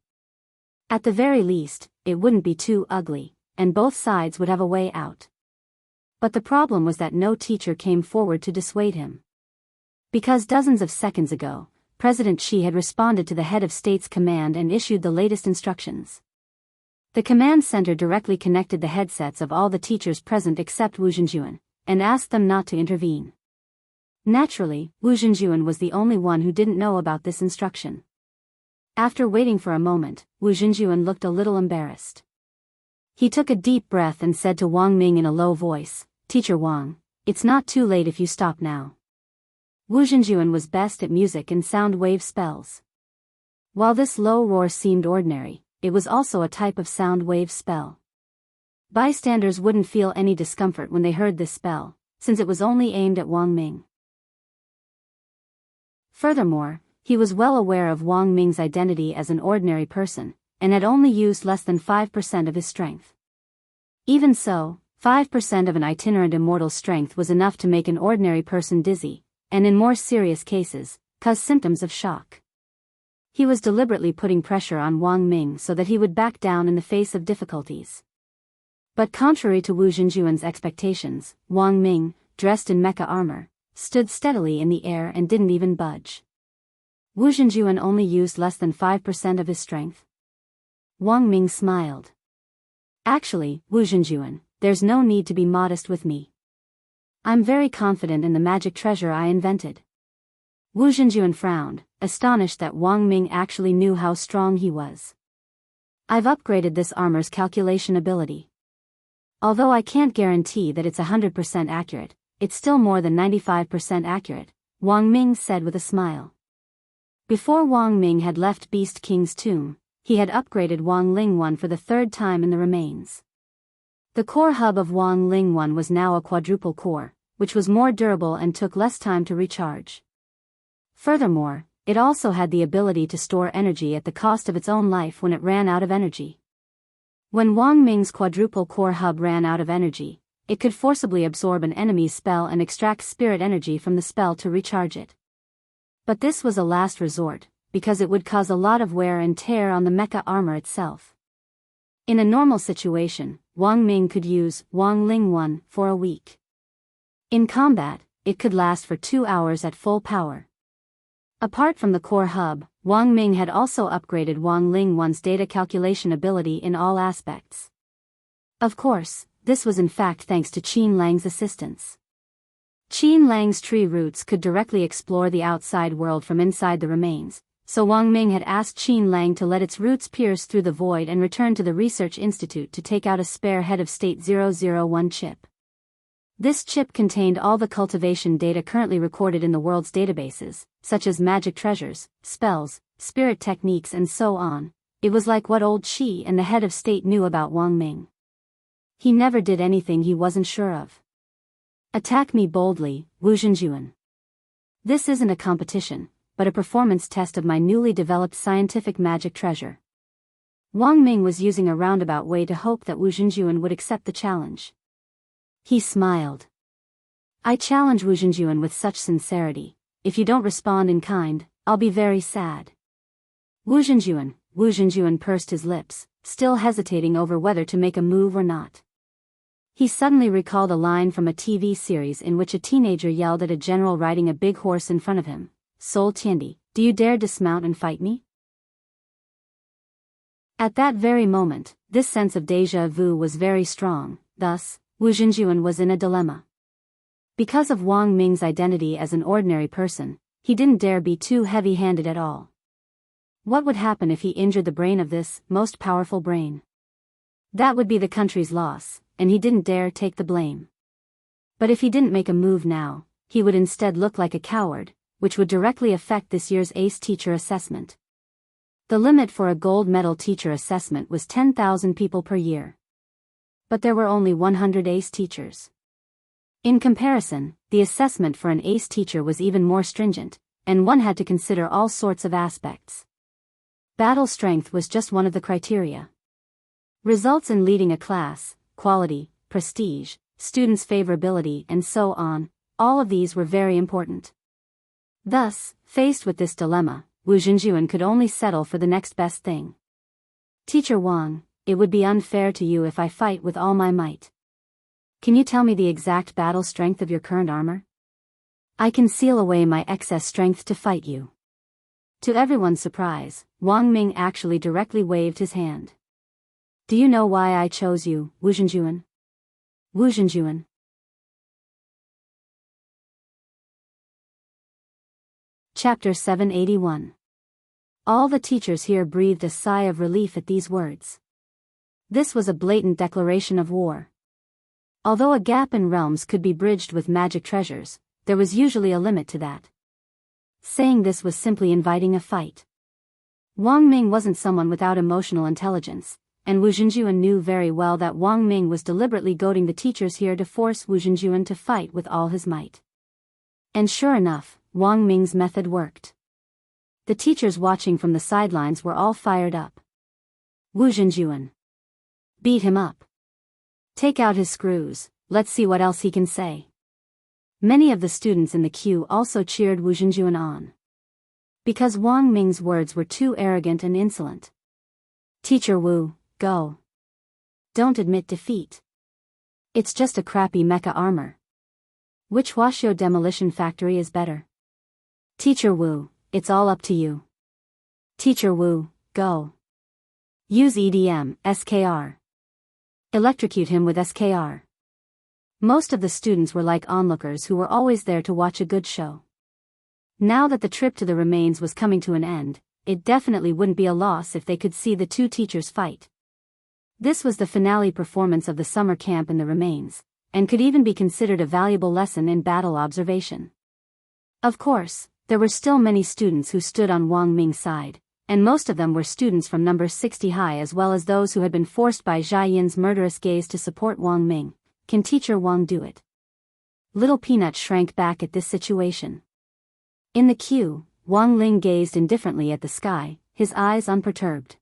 At the very least, it wouldn't be too ugly, and both sides would have a way out. But the problem was that no teacher came forward to dissuade him. Because dozens of seconds ago, President Qi had responded to the head of state's command and issued the latest instructions. The command center directly connected the headsets of all the teachers present except Wu Zhenjuan, and asked them not to intervene. Naturally, Wu Zhenjuan was the only one who didn't know about this instruction. After waiting for a moment, Wu Zhenjuan looked a little embarrassed. He took a deep breath and said to Wang Ming in a low voice, "Teacher Wang, it's not too late if you stop now." Wu Zhenjuan was best at music and sound wave spells. While this low roar seemed ordinary, it was also a type of sound wave spell. Bystanders wouldn't feel any discomfort when they heard this spell, since it was only aimed at Wang Ming. Furthermore, he was well aware of Wang Ming's identity as an ordinary person, and had only used less than 5% of his strength. Even so, 5% of an itinerant immortal's strength was enough to make an ordinary person dizzy, and in more serious cases, cause symptoms of shock. He was deliberately putting pressure on Wang Ming so that he would back down in the face of difficulties. But contrary to Wu Zhenjuan's expectations, Wang Ming, dressed in mecha armor, stood steadily in the air and didn't even budge. Wu Zhenjuan only used less than 5% of his strength. Wang Ming smiled. "Actually, Wu Zhenjuan, there's no need to be modest with me. I'm very confident in the magic treasure I invented." Wu Zhenjuan frowned, astonished that Wang Ming actually knew how strong he was. "I've upgraded this armor's calculation ability. Although I can't guarantee that it's 100% accurate, it's still more than 95% accurate," Wang Ming said with a smile. Before Wang Ming had left Beast King's tomb, he had upgraded Wang Ling 1 for the third time in the remains. The core hub of Wang Ling 1 was now a quadruple core, which was more durable and took less time to recharge. Furthermore, it also had the ability to store energy at the cost of its own life when it ran out of energy. When Wang Ming's quadruple core hub ran out of energy, it could forcibly absorb an enemy's spell and extract spirit energy from the spell to recharge it. But this was a last resort, because it would cause a lot of wear and tear on the mecha armor itself. In a normal situation, Wang Ming could use Wang Ling 1 for a week. In combat, it could last for 2 hours at full power. Apart from the core hub, Wang Ming had also upgraded Wang Ling 1's data calculation ability in all aspects. Of course, this was in fact thanks to Qin Lang's assistance. Qin Lang's tree roots could directly explore the outside world from inside the remains, so Wang Ming had asked Qin Lang to let its roots pierce through the void and return to the research institute to take out a spare head of State 001 chip. This chip contained all the cultivation data currently recorded in the world's databases, such as magic treasures, spells, spirit techniques and so on. It was like what old Qi and the head of state knew about Wang Ming. He never did anything he wasn't sure of. "Attack me boldly, Wu Zhenjuan. This isn't a competition, but a performance test of my newly developed scientific magic treasure." Wang Ming was using a roundabout way to hope that Wu Zhenjuan would accept the challenge. He smiled. "I challenge Wu Zhenjuan with such sincerity. If you don't respond in kind, I'll be very sad." Wu Zhenjuan pursed his lips, still hesitating over whether to make a move or not. He suddenly recalled a line from a TV series in which a teenager yelled at a general riding a big horse in front of him, "Soul Tiandi, do you dare dismount and fight me?" At that very moment, this sense of déjà vu was very strong, thus, Wu Zhenjuan was in a dilemma. Because of Wang Ming's identity as an ordinary person, he didn't dare be too heavy-handed at all. What would happen if he injured the brain of this most powerful brain? That would be the country's loss, and he didn't dare take the blame. But if he didn't make a move now, he would instead look like a coward, which would directly affect this year's ACE teacher assessment. The limit for a gold medal teacher assessment was 10,000 people per year. But there were only 100 ACE teachers. In comparison, the assessment for an ACE teacher was even more stringent, and one had to consider all sorts of aspects. Battle strength was just one of the criteria. Results in leading a class, quality, prestige, students' favorability and so on, all of these were very important. Thus, faced with this dilemma, Wu Zhenjuan could only settle for the next best thing. "Teacher Wang, it would be unfair to you if I fight with all my might. Can you tell me the exact battle strength of your current armor? I can seal away my excess strength to fight you." To everyone's surprise, Wang Ming actually directly waved his hand. Do you know why I chose you, Wu Zhenjuan? Wu Zhenjuan. Chapter 781. All the teachers here breathed a sigh of relief at these words. This was a blatant declaration of war. Although a gap in realms could be bridged with magic treasures, there was usually a limit to that. Saying this was simply inviting a fight. Wang Ming wasn't someone without emotional intelligence, and Wu Zhenjuan knew very well that Wang Ming was deliberately goading the teachers here to force Wu Zhenjuan to fight with all his might. And sure enough, Wang Ming's method worked. The teachers watching from the sidelines were all fired up. Wu Zhenjuan. Beat him up. Take out his screws, let's see what else he can say. Many of the students in the queue also cheered Wu Zhenjuan on. Because Wang Ming's words were too arrogant and insolent. Teacher Wu, go. Don't admit defeat. It's just a crappy mecha armor. Which Huaxiao demolition factory is better? Teacher Wu, it's all up to you. Teacher Wu, go. Use EDM, SKR. Electrocute him with SKR. Most of the students were like onlookers who were always there to watch a good show. Now that the trip to the remains was coming to an end, it definitely wouldn't be a loss if they could see the two teachers fight. This was the finale performance of the summer camp in the remains, and could even be considered a valuable lesson in battle observation. Of course, there were still many students who stood on Wang Ming's side, and most of them were students from number 60 high as well as those who had been forced by Jia Yin's murderous gaze to support Wang Ming. Can Teacher Wang do it? Little Peanut shrank back at this situation. In the queue, Wang Ling gazed indifferently at the sky, his eyes unperturbed.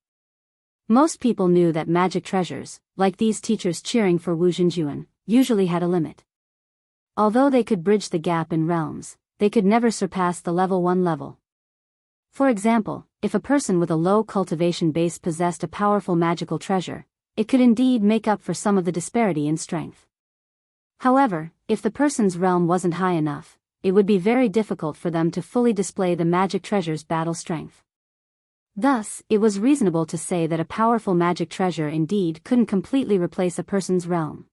Most people knew that magic treasures, like these teachers cheering for Wu Zhenjuan, usually had a limit. Although they could bridge the gap in realms, they could never surpass the level 1 level. For example, if a person with a low cultivation base possessed a powerful magical treasure, it could indeed make up for some of the disparity in strength. However, if the person's realm wasn't high enough, it would be very difficult for them to fully display the magic treasure's battle strength. Thus, it was reasonable to say that a powerful magic treasure indeed couldn't completely replace a person's realm.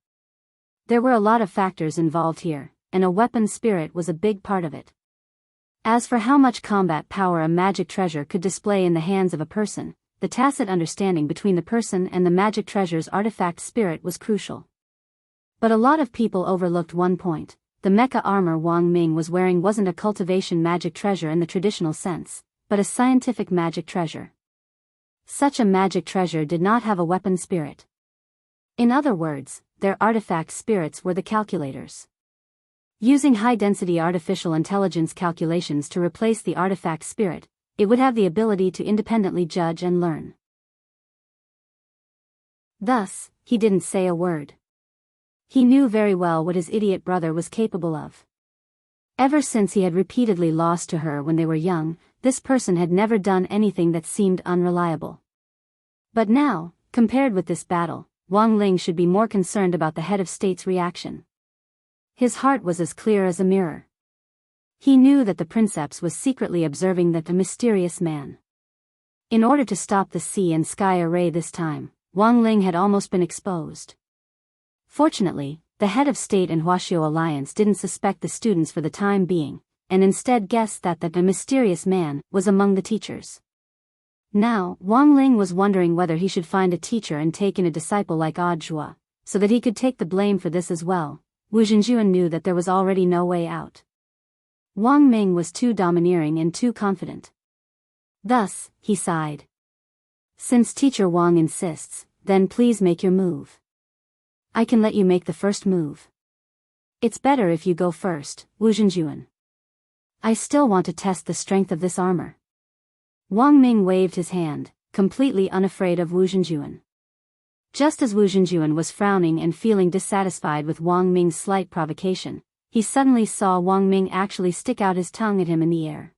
There were a lot of factors involved here, and a weapon spirit was a big part of it. As for how much combat power a magic treasure could display in the hands of a person, the tacit understanding between the person and the magic treasure's artifact spirit was crucial. But a lot of people overlooked one point. The mecha armor Wang Ming was wearing wasn't a cultivation magic treasure in the traditional sense, but a scientific magic treasure. Such a magic treasure did not have a weapon spirit. In other words, their artifact spirits were the calculators. Using high-density artificial intelligence calculations to replace the artifact spirit, it would have the ability to independently judge and learn. Thus, he didn't say a word. He knew very well what his idiot brother was capable of. Ever since he had repeatedly lost to her when they were young, this person had never done anything that seemed unreliable. But now, compared with this battle, Wang Ling should be more concerned about the head of state's reaction. His heart was as clear as a mirror. He knew that the princeps was secretly observing the mysterious man. In order to stop the sea and sky array this time, Wang Ling had almost been exposed. Fortunately, the head of state and Huaxiao alliance didn't suspect the students for the time being, and instead guessed that the mysterious man was among the teachers. Now, Wang Ling was wondering whether he should find a teacher and take in a disciple like Audiobook, so that he could take the blame for this as well. Wu Zhenjuan knew that there was already no way out. Wang Ming was too domineering and too confident. Thus, he sighed. Since Teacher Wang insists, then please make your move. I can let you make the first move. It's better if you go first, Wu Zhenjuan. I still want to test the strength of this armor. Wang Ming waved his hand, completely unafraid of Wu Zhenjuan. Just as Wu Zhenjuan was frowning and feeling dissatisfied with Wang Ming's slight provocation, he suddenly saw Wang Ming actually stick out his tongue at him in the air.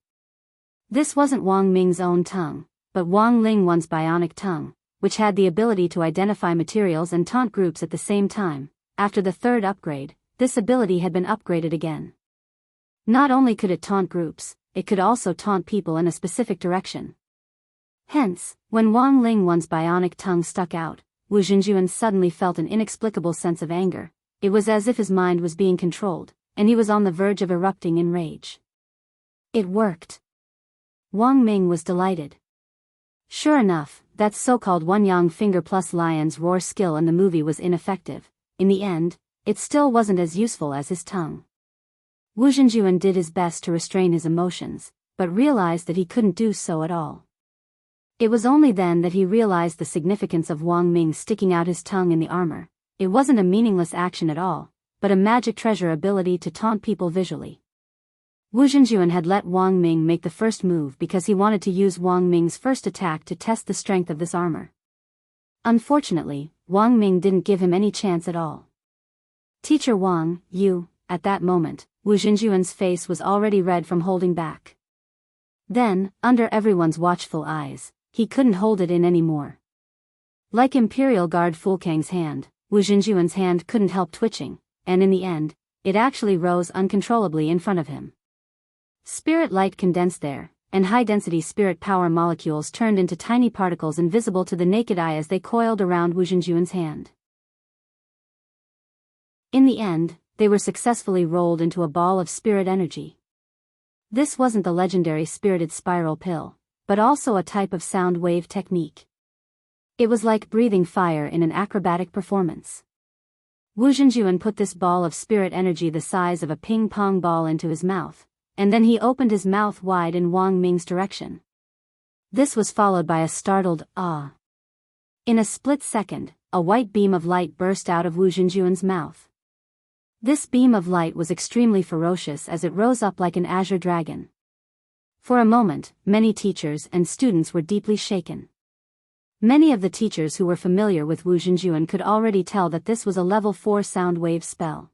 This wasn't Wang Ming's own tongue, but Wang Lingwan's bionic tongue, which had the ability to identify materials and taunt groups at the same time. After the third upgrade, this ability had been upgraded again. Not only could it taunt groups, it could also taunt people in a specific direction. Hence, when Wang Lingwan's bionic tongue stuck out, Wu Xinjuan suddenly felt an inexplicable sense of anger. It was as if his mind was being controlled, and he was on the verge of erupting in rage. It worked. Wang Ming was delighted. Sure enough, that so-called one-yang finger plus lion's roar skill in the movie was ineffective. In the end, it still wasn't as useful as his tongue. Wu Xinjuan did his best to restrain his emotions, but realized that he couldn't do so at all. It was only then that he realized the significance of Wang Ming sticking out his tongue in the armor. It wasn't a meaningless action at all, but a magic treasure ability to taunt people visually. Wu Xinjuan had let Wang Ming make the first move because he wanted to use Wang Ming's first attack to test the strength of this armor. Unfortunately, Wang Ming didn't give him any chance at all. Teacher Wang, you, at that moment, Wu Xinjuan's face was already red from holding back. Then, under everyone's watchful eyes, he couldn't hold it in anymore. Like Imperial Guard Fulkang's hand, Wu Xinjuan's hand couldn't help twitching, and in the end, it actually rose uncontrollably in front of him. Spirit light condensed there, and high-density spirit power molecules turned into tiny particles invisible to the naked eye as they coiled around Wu Xinjuan's hand. In the end, they were successfully rolled into a ball of spirit energy. This wasn't the legendary spirited spiral pill, but also a type of sound wave technique. It was like breathing fire in an acrobatic performance. Wu Xinjuan put this ball of spirit energy the size of a ping-pong ball into his mouth, and then he opened his mouth wide in Wang Ming's direction. This was followed by a startled "ah." In a split second, a white beam of light burst out of Wu Xinjuan's mouth. This beam of light was extremely ferocious as it rose up like an azure dragon. For a moment, many teachers and students were deeply shaken. Many of the teachers who were familiar with Wu Xinjuan could already tell that this was a level 4 sound wave spell.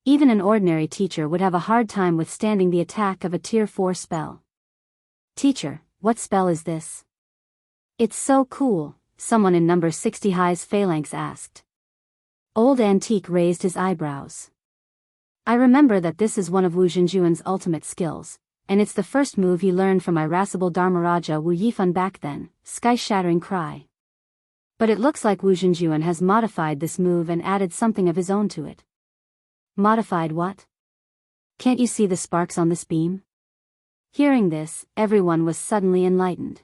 Even an ordinary teacher would have a hard time withstanding the attack of a tier 4 spell. "Teacher, what spell is this?" "It's so cool," someone in number 60 high's phalanx asked. Old Antique raised his eyebrows. "I remember that this is one of Wu Xinjuan's ultimate skills, and it's the first move he learned from irascible Dharmaraja Wu Yifan back then, sky-shattering cry. But it looks like Wu Xinjuan has modified this move and added something of his own to it." "Modified what? Can't you see the sparks on this beam?" Hearing this, everyone was suddenly enlightened.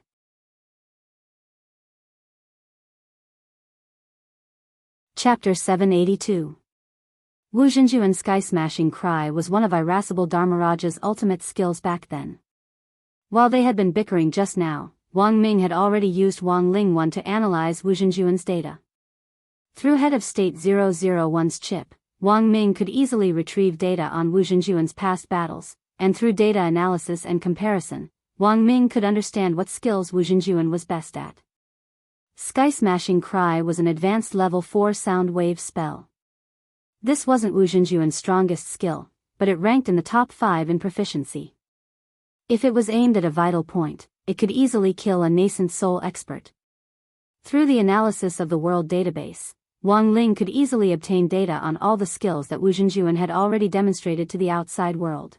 Chapter 782. Wu Xinjuan's sky-smashing cry was one of irascible Dharmaraja's ultimate skills back then. While they had been bickering just now, Wang Ming had already used Wang Ling 1 to analyze Wu Xinjuan's data. Through Head of State 001's chip, Wang Ming could easily retrieve data on Wu Xinjuan's past battles, and through data analysis and comparison, Wang Ming could understand what skills Wu Xinjuan was best at. Sky-smashing cry was an advanced level 4 sound wave spell. This wasn't Wu Xinjuan's strongest skill, but it ranked in the top 5 in proficiency. If it was aimed at a vital point, it could easily kill a nascent soul expert. Through the analysis of the world database, Wang Ling could easily obtain data on all the skills that Wu Xinjuan had already demonstrated to the outside world.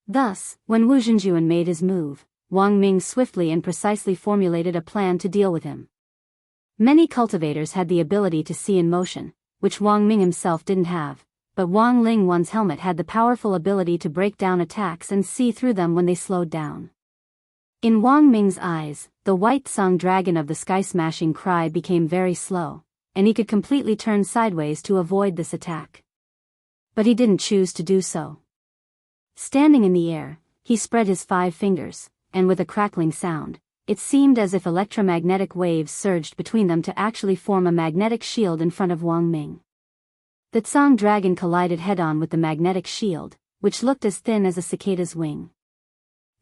Thus, when Wu Xinjuan made his move, Wang Ming swiftly and precisely formulated a plan to deal with him. Many cultivators had the ability to see in motion, which Wang Ming himself didn't have, but Wang Ling 1's helmet had the powerful ability to break down attacks and see through them when they slowed down. In Wang Ming's eyes, the white song dragon of the sky-smashing cry became very slow, and he could completely turn sideways to avoid this attack. But he didn't choose to do so. Standing in the air, he spread his 5 fingers, and with a crackling sound, it seemed as if electromagnetic waves surged between them to actually form a magnetic shield in front of Wang Ming. The Tsang dragon collided head-on with the magnetic shield, which looked as thin as a cicada's wing.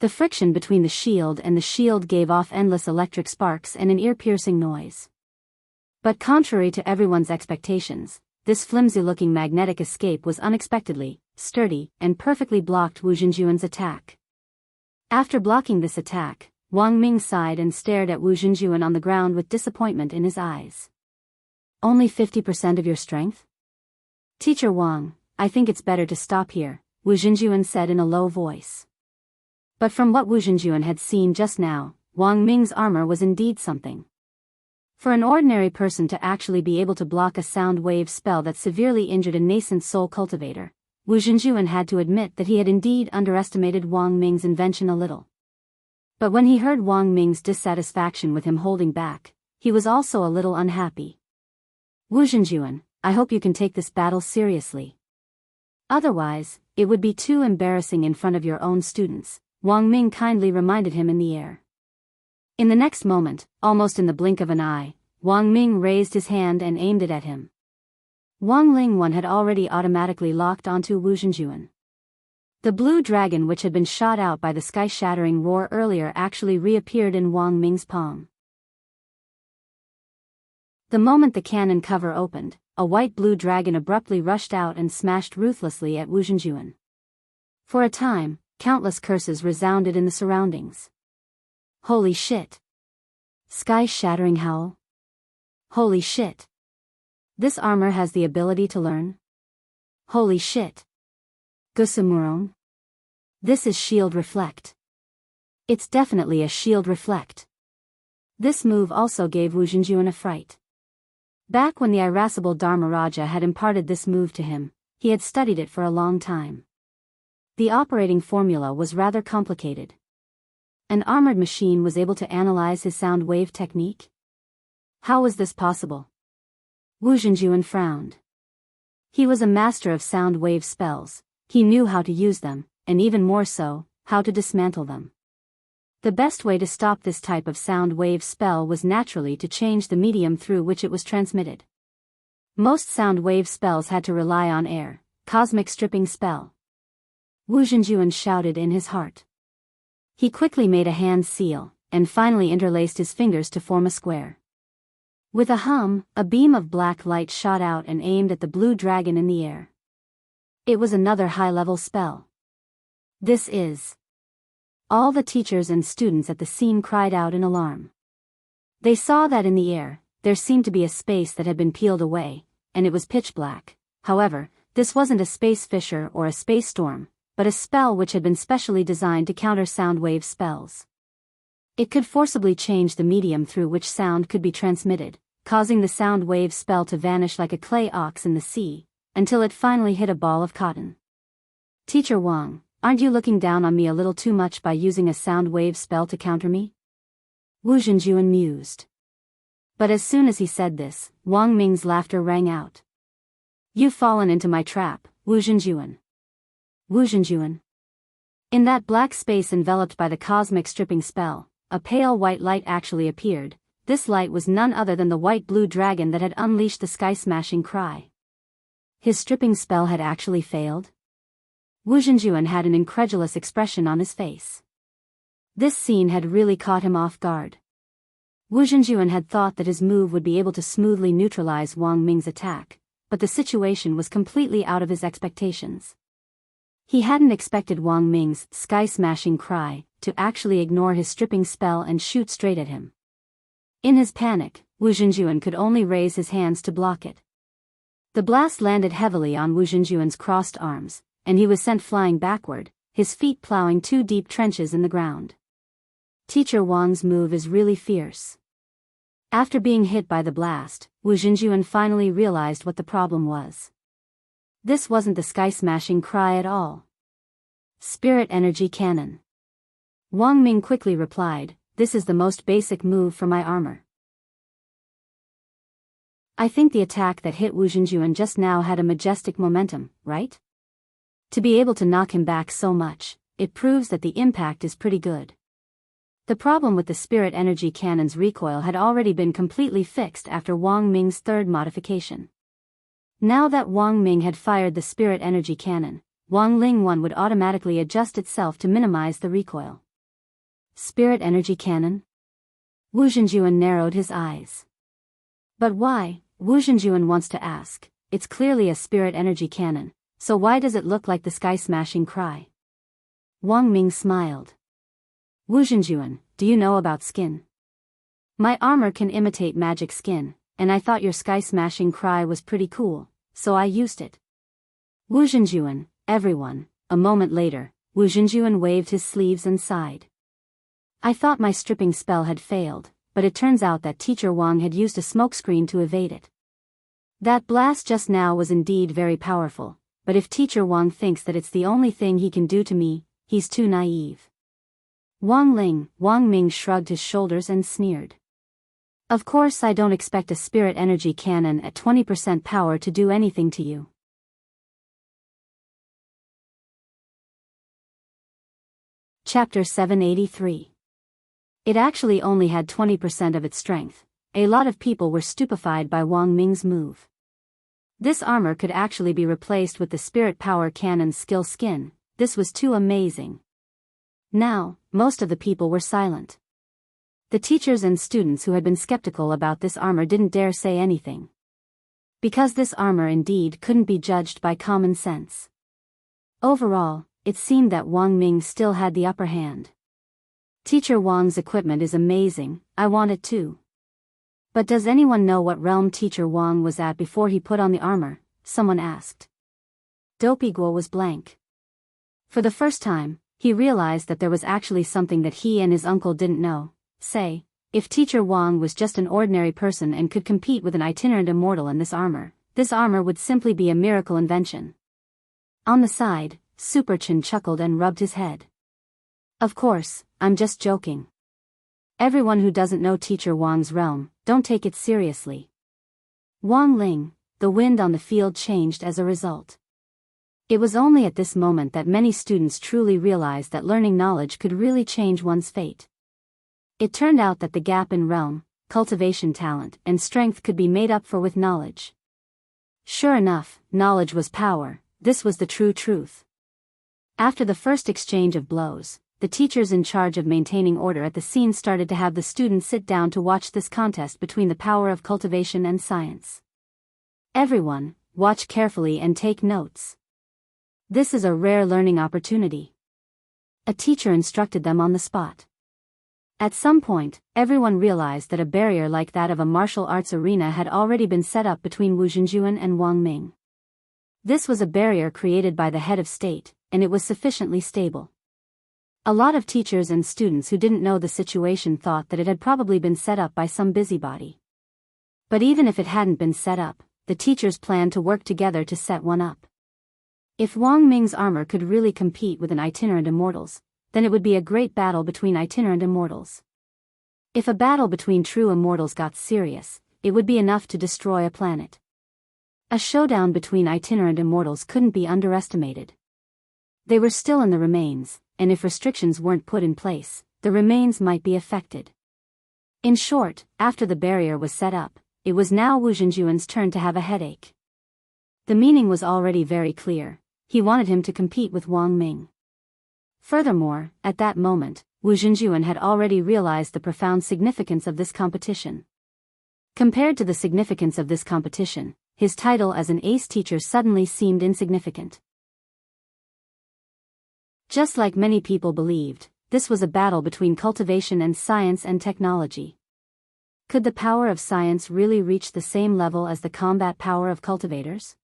The friction between the shield and the shield gave off endless electric sparks and an ear-piercing noise. But contrary to everyone's expectations, this flimsy-looking magnetic escape was unexpectedly sturdy and perfectly blocked Wu Xinjuan's attack. After blocking this attack, Wang Ming sighed and stared at Wu Xinjuan on the ground with disappointment in his eyes. "Only 50% of your strength? Teacher Wang, I think it's better to stop here," Wu Xinjuan said in a low voice. But from what Wu Xinjuan had seen just now, Wang Ming's armor was indeed something. For an ordinary person to actually be able to block a sound wave spell that severely injured a nascent soul cultivator, Wu Zhenjuan had to admit that he had indeed underestimated Wang Ming's invention a little. But when he heard Wang Ming's dissatisfaction with him holding back, he was also a little unhappy. Wu Zhenjuan, I hope you can take this battle seriously. Otherwise, it would be too embarrassing in front of your own students, Wang Ming kindly reminded him in the air. In the next moment, almost in the blink of an eye, Wang Ming raised his hand and aimed it at him. Wang Lingwan had already automatically locked onto Wu Zhenjuan. The blue dragon which had been shot out by the sky-shattering roar earlier actually reappeared in Wang Ming's palm. The moment the cannon cover opened, a white-blue dragon abruptly rushed out and smashed ruthlessly at Wu Zhenjuan. For a time, countless curses resounded in the surroundings. Holy shit! Sky-shattering howl? Holy shit! This armor has the ability to learn? Holy shit! Gusamuron? This is Shield Reflect. It's definitely a Shield Reflect. This move also gave Wu Zhenjuan a fright. Back when the irascible Dharmaraja had imparted this move to him, he had studied it for a long time. The operating formula was rather complicated. An armored machine was able to analyze his sound wave technique? How was this possible? Wu Zhenjuan frowned. He was a master of sound wave spells, he knew how to use them, and even more so, how to dismantle them. The best way to stop this type of sound wave spell was naturally to change the medium through which it was transmitted. Most sound wave spells had to rely on air, cosmic stripping spell. Wu Zhenjuan shouted in his heart. He quickly made a hand seal, and finally interlaced his fingers to form a square. With a hum, a beam of black light shot out and aimed at the blue dragon in the air. It was another high-level spell. This is... All the teachers and students at the scene cried out in alarm. They saw that in the air, there seemed to be a space that had been peeled away, and it was pitch black. However, this wasn't a space fissure or a space storm, but a spell which had been specially designed to counter sound wave spells. It could forcibly change the medium through which sound could be transmitted, causing the sound wave spell to vanish like a clay ox in the sea, until it finally hit a ball of cotton. Teacher Wang, aren't you looking down on me a little too much by using a sound wave spell to counter me? Wu Zhenjuan mused. But as soon as he said this, Wang Ming's laughter rang out. You've fallen into my trap, Wu Zhenjuan. Wu Zhenjuan. In that black space enveloped by the cosmic stripping spell, a pale white light actually appeared. This light was none other than the white-blue dragon that had unleashed the sky-smashing cry. His stripping spell had actually failed? Wu Zhenjuan had an incredulous expression on his face. This scene had really caught him off guard. Wu Zhenjuan had thought that his move would be able to smoothly neutralize Wang Ming's attack, but the situation was completely out of his expectations. He hadn't expected Wang Ming's sky-smashing cry to actually ignore his stripping spell and shoot straight at him. In his panic, Wu Zhenjuan could only raise his hands to block it. The blast landed heavily on Wu Zhenjuan's crossed arms, and he was sent flying backward, his feet plowing 2 deep trenches in the ground. Teacher Wang's move is really fierce. After being hit by the blast, Wu Zhenjuan finally realized what the problem was. This wasn't the sky-smashing cry at all. Spirit Energy Cannon. Wang Ming quickly replied, this is the most basic move for my armor. I think the attack that hit Wu Zhenjuan just now had a majestic momentum, right? To be able to knock him back so much, it proves that the impact is pretty good. The problem with the Spirit Energy Cannon's recoil had already been completely fixed after Wang Ming's third modification. Now that Wang Ming had fired the Spirit Energy Cannon, Wang Lingwan would automatically adjust itself to minimize the recoil. Spirit Energy Cannon? Wu Zhenjuan narrowed his eyes. But why? Wu Zhenjuan wants to ask. It's clearly a Spirit Energy Cannon, so why does it look like the sky-smashing cry? Wang Ming smiled. Wu Zhenjuan, do you know about skin? My armor can imitate magic skin, and I thought your sky-smashing cry was pretty cool, so I used it. Wu Zhenjuan, everyone. A moment later, Wu Zhenjuan waved his sleeves and sighed. I thought my stripping spell had failed, but it turns out that Teacher Wang had used a smokescreen to evade it. That blast just now was indeed very powerful, but if Teacher Wang thinks that it's the only thing he can do to me, he's too naive. Wang Ming shrugged his shoulders and sneered. Of course I don't expect a spirit energy cannon at 20% power to do anything to you. Chapter 783. It actually only had 20% of its strength. A lot of people were stupefied by Wang Ming's move. This armor could actually be replaced with the spirit power cannon's skill skin. This was too amazing. Now, most of the people were silent. The teachers and students who had been skeptical about this armor didn't dare say anything. Because this armor indeed couldn't be judged by common sense. Overall, it seemed that Wang Ming still had the upper hand. Teacher Wang's equipment is amazing, I want it too. But does anyone know what realm Teacher Wang was at before he put on the armor? Someone asked. Dopey Guo was blank. For the first time, he realized that there was actually something that he and his uncle didn't know. Say, if Teacher Wang was just an ordinary person and could compete with an itinerant immortal in this armor would simply be a miracle invention. On the side, Super Chin chuckled and rubbed his head. Of course, I'm just joking. Everyone who doesn't know Teacher Wang's realm, don't take it seriously. Wang Ling, the wind on the field changed as a result. It was only at this moment that many students truly realized that learning knowledge could really change one's fate. It turned out that the gap in realm, cultivation talent, and strength could be made up for with knowledge. Sure enough, knowledge was power, this was the true truth. After the first exchange of blows, the teachers in charge of maintaining order at the scene started to have the students sit down to watch this contest between the power of cultivation and science. Everyone, watch carefully and take notes. This is a rare learning opportunity. A teacher instructed them on the spot. At some point, everyone realized that a barrier like that of a martial arts arena had already been set up between Wu Zhenjuan and Wang Ming. This was a barrier created by the head of state, and it was sufficiently stable. A lot of teachers and students who didn't know the situation thought that it had probably been set up by some busybody. But even if it hadn't been set up, the teachers planned to work together to set one up. If Wang Ming's armor could really compete with an itinerant immortal's, then it would be a great battle between itinerant immortals. If a battle between true immortals got serious, it would be enough to destroy a planet. A showdown between itinerant immortals couldn't be underestimated. They were still in the remains, and if restrictions weren't put in place, the remains might be affected. In short, after the barrier was set up, it was now Wu Zhenjuan's turn to have a headache. The meaning was already very clear. He wanted him to compete with Wang Ming. Furthermore, at that moment, Wu Zhenjuan had already realized the profound significance of this competition. Compared to the significance of this competition, his title as an ace teacher suddenly seemed insignificant. Just like many people believed, this was a battle between cultivation and science and technology. Could the power of science really reach the same level as the combat power of cultivators?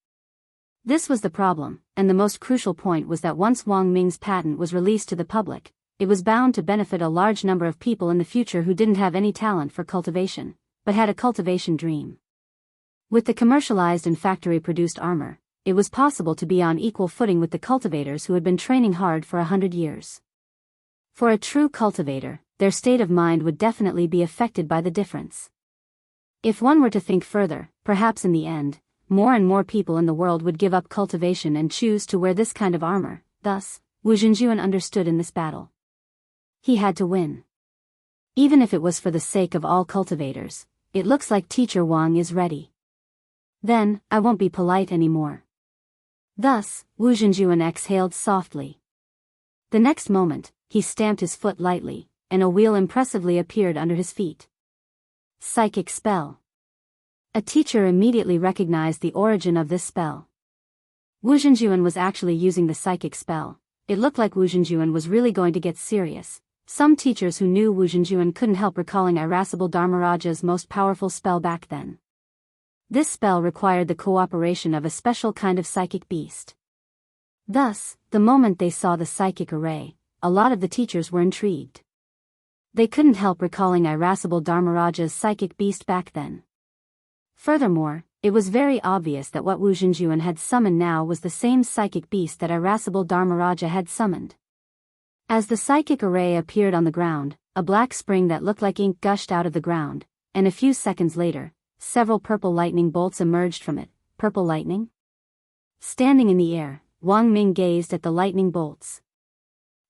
This was the problem, and the most crucial point was that once Wang Ming's patent was released to the public, it was bound to benefit a large number of people in the future who didn't have any talent for cultivation, but had a cultivation dream. With the commercialized and factory-produced armor, it was possible to be on equal footing with the cultivators who had been training hard for 100 years. For a true cultivator, their state of mind would definitely be affected by the difference. If one were to think further, perhaps in the end, more and more people in the world would give up cultivation and choose to wear this kind of armor. Thus, Wu Zhenjuan understood in this battle. He had to win. Even if it was for the sake of all cultivators, it looks like Teacher Wang is ready. Then, I won't be polite anymore. Thus, Wu Zhenjuan exhaled softly. The next moment, he stamped his foot lightly, and a wheel impressively appeared under his feet. Psychic spell. A teacher immediately recognized the origin of this spell. Wu Zhenjuan was actually using the psychic spell. It looked like Wu Zhenjuan was really going to get serious. Some teachers who knew Wu Zhenjuan couldn't help recalling Irascible Dharmaraja's most powerful spell back then. This spell required the cooperation of a special kind of psychic beast. Thus, the moment they saw the psychic array, a lot of the teachers were intrigued. They couldn't help recalling irascible Dharmaraja's psychic beast back then. Furthermore, it was very obvious that what Wu Zhenjuan had summoned now was the same psychic beast that irascible Dharmaraja had summoned. As the psychic array appeared on the ground, a black spring that looked like ink gushed out of the ground, and a few seconds later, several purple lightning bolts emerged from it. Purple lightning? Standing in the air, Wang Ming gazed at the lightning bolts.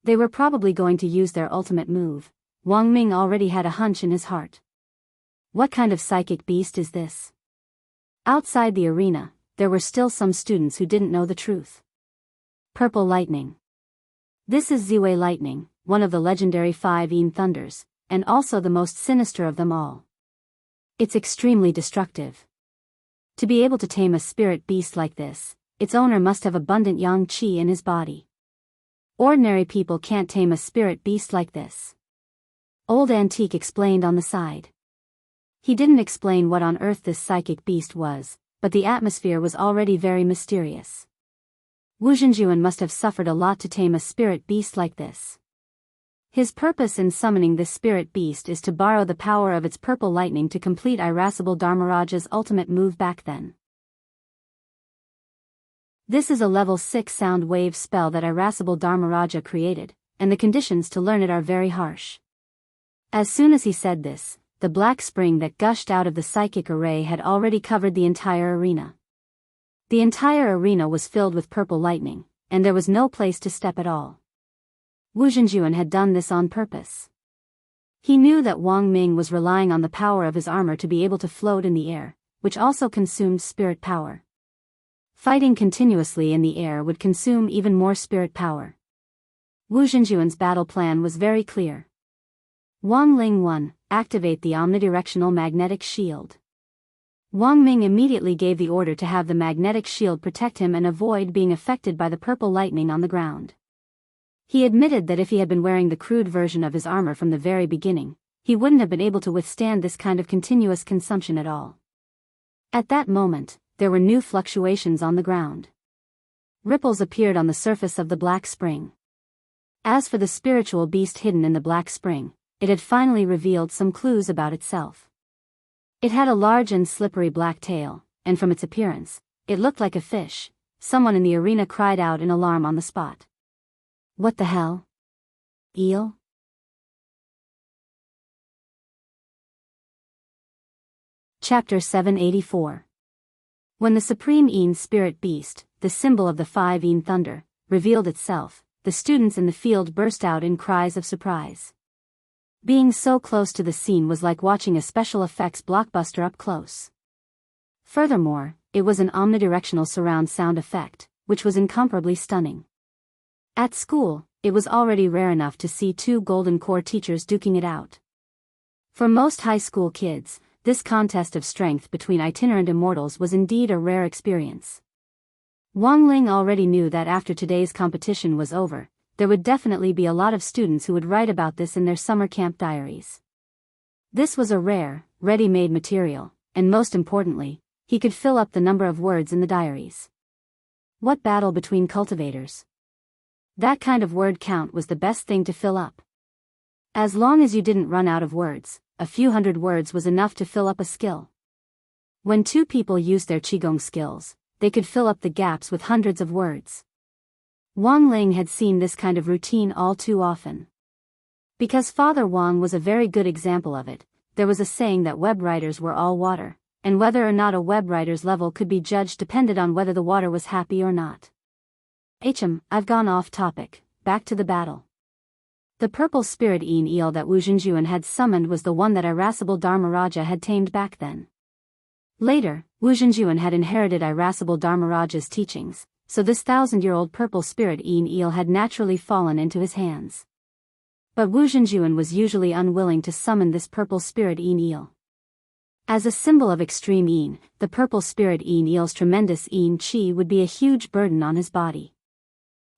They were probably going to use their ultimate move. Wang Ming already had a hunch in his heart. What kind of psychic beast is this? Outside the arena, there were still some students who didn't know the truth. Purple lightning. This is Ziwei lightning, one of the legendary 5 Yin thunders, and also the most sinister of them all. It's extremely destructive. To be able to tame a spirit beast like this, its owner must have abundant yang qi in his body. Ordinary people can't tame a spirit beast like this. Old Antique explained on the side. He didn't explain what on earth this psychic beast was, but the atmosphere was already very mysterious. Wu Zhenjuan must have suffered a lot to tame a spirit beast like this. His purpose in summoning this spirit beast is to borrow the power of its purple lightning to complete irascible Dharmaraja's ultimate move back then. This is a level 6 sound wave spell that irascible Dharmaraja created, and the conditions to learn it are very harsh. As soon as he said this, the black spring that gushed out of the psychic array had already covered the entire arena. The entire arena was filled with purple lightning, and there was no place to step at all. Wu Zhenjuan had done this on purpose. He knew that Wang Ming was relying on the power of his armor to be able to float in the air, which also consumed spirit power. Fighting continuously in the air would consume even more spirit power. Wu Zhenjuan's battle plan was very clear. Wang Ling 1, activate the omnidirectional magnetic shield. Wang Ming immediately gave the order to have the magnetic shield protect him and avoid being affected by the purple lightning on the ground. He admitted that if he had been wearing the crude version of his armor from the very beginning, he wouldn't have been able to withstand this kind of continuous consumption at all. At that moment, there were new fluctuations on the ground. Ripples appeared on the surface of the black spring. As for the spiritual beast hidden in the black spring, it had finally revealed some clues about itself. It had a large and slippery black tail, and from its appearance, it looked like a fish. Someone in the arena cried out in alarm on the spot. What the hell? Eel? Chapter 784. When the Supreme Yin Spirit Beast, the symbol of the 5 Yin Thunder, revealed itself, the students in the field burst out in cries of surprise. Being so close to the scene was like watching a special effects blockbuster up close. Furthermore, it was an omnidirectional surround sound effect, which was incomparably stunning. At school, it was already rare enough to see 2 golden core teachers duking it out. For most high school kids, this contest of strength between itinerant immortals was indeed a rare experience. Wang Ling already knew that after today's competition was over, there would definitely be a lot of students who would write about this in their summer camp diaries. This was a rare, ready-made material, and most importantly, he could fill up the number of words in the diaries. What battle between cultivators? That kind of word count was the best thing to fill up. As long as you didn't run out of words, a few hundred words was enough to fill up a skill. When 2 people used their Qigong skills, they could fill up the gaps with hundreds of words. Wang Ling had seen this kind of routine all too often. Because Father Wang was a very good example of it, there was a saying that web writers were all water, and whether or not a web writer's level could be judged depended on whether the water was happy or not. I've gone off topic, back to the battle. The purple spirit Yin eel that Wu Zhenjuan had summoned was the one that irascible Dharmaraja had tamed back then. Later, Wu Zhenjuan had inherited irascible Dharmaraja's teachings, so this 1,000-year-old purple spirit Yin eel had naturally fallen into his hands. But Wu Zhenjuan was usually unwilling to summon this purple spirit Yin eel. As a symbol of extreme Yin, the purple spirit Yin eel's tremendous Yin qi would be a huge burden on his body.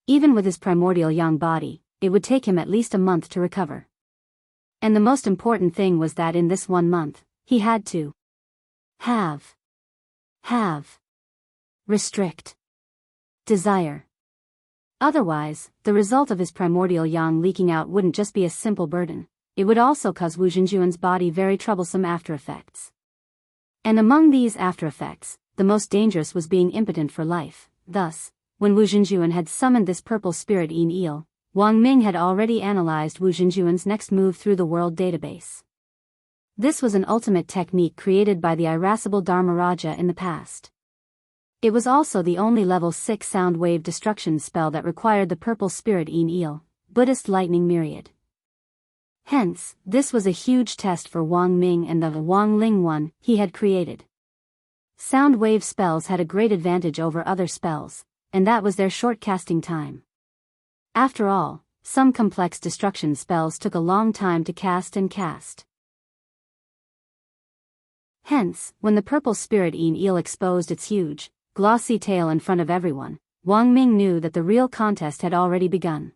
Even with his primordial yang body, it would take him at least a month to recover. And the most important thing was that in this 1 month, he had to have, restrict, desire. Otherwise, the result of his primordial yang leaking out wouldn't just be a simple burden, it would also cause Wu Zhenjuan's body very troublesome after effects. And among these after effects, the most dangerous was being impotent for life. Thus, when Wu Zhenjuan had summoned this purple spirit eel, Wang Ming had already analyzed Wu Zhenjuan's next move through the world database. This was an ultimate technique created by the irascible Dharmaraja in the past. It was also the only level 6 sound wave destruction spell that required the purple spirit eel, Buddhist lightning myriad. Hence, this was a huge test for Wang Ming and the Wang Ling one he had created. Sound wave spells had a great advantage over other spells, and that was their short casting time. After all, some complex destruction spells took a long time to cast and cast. Hence, when the purple spirit eel exposed its huge, glossy tail in front of everyone, Wang Ming knew that the real contest had already begun.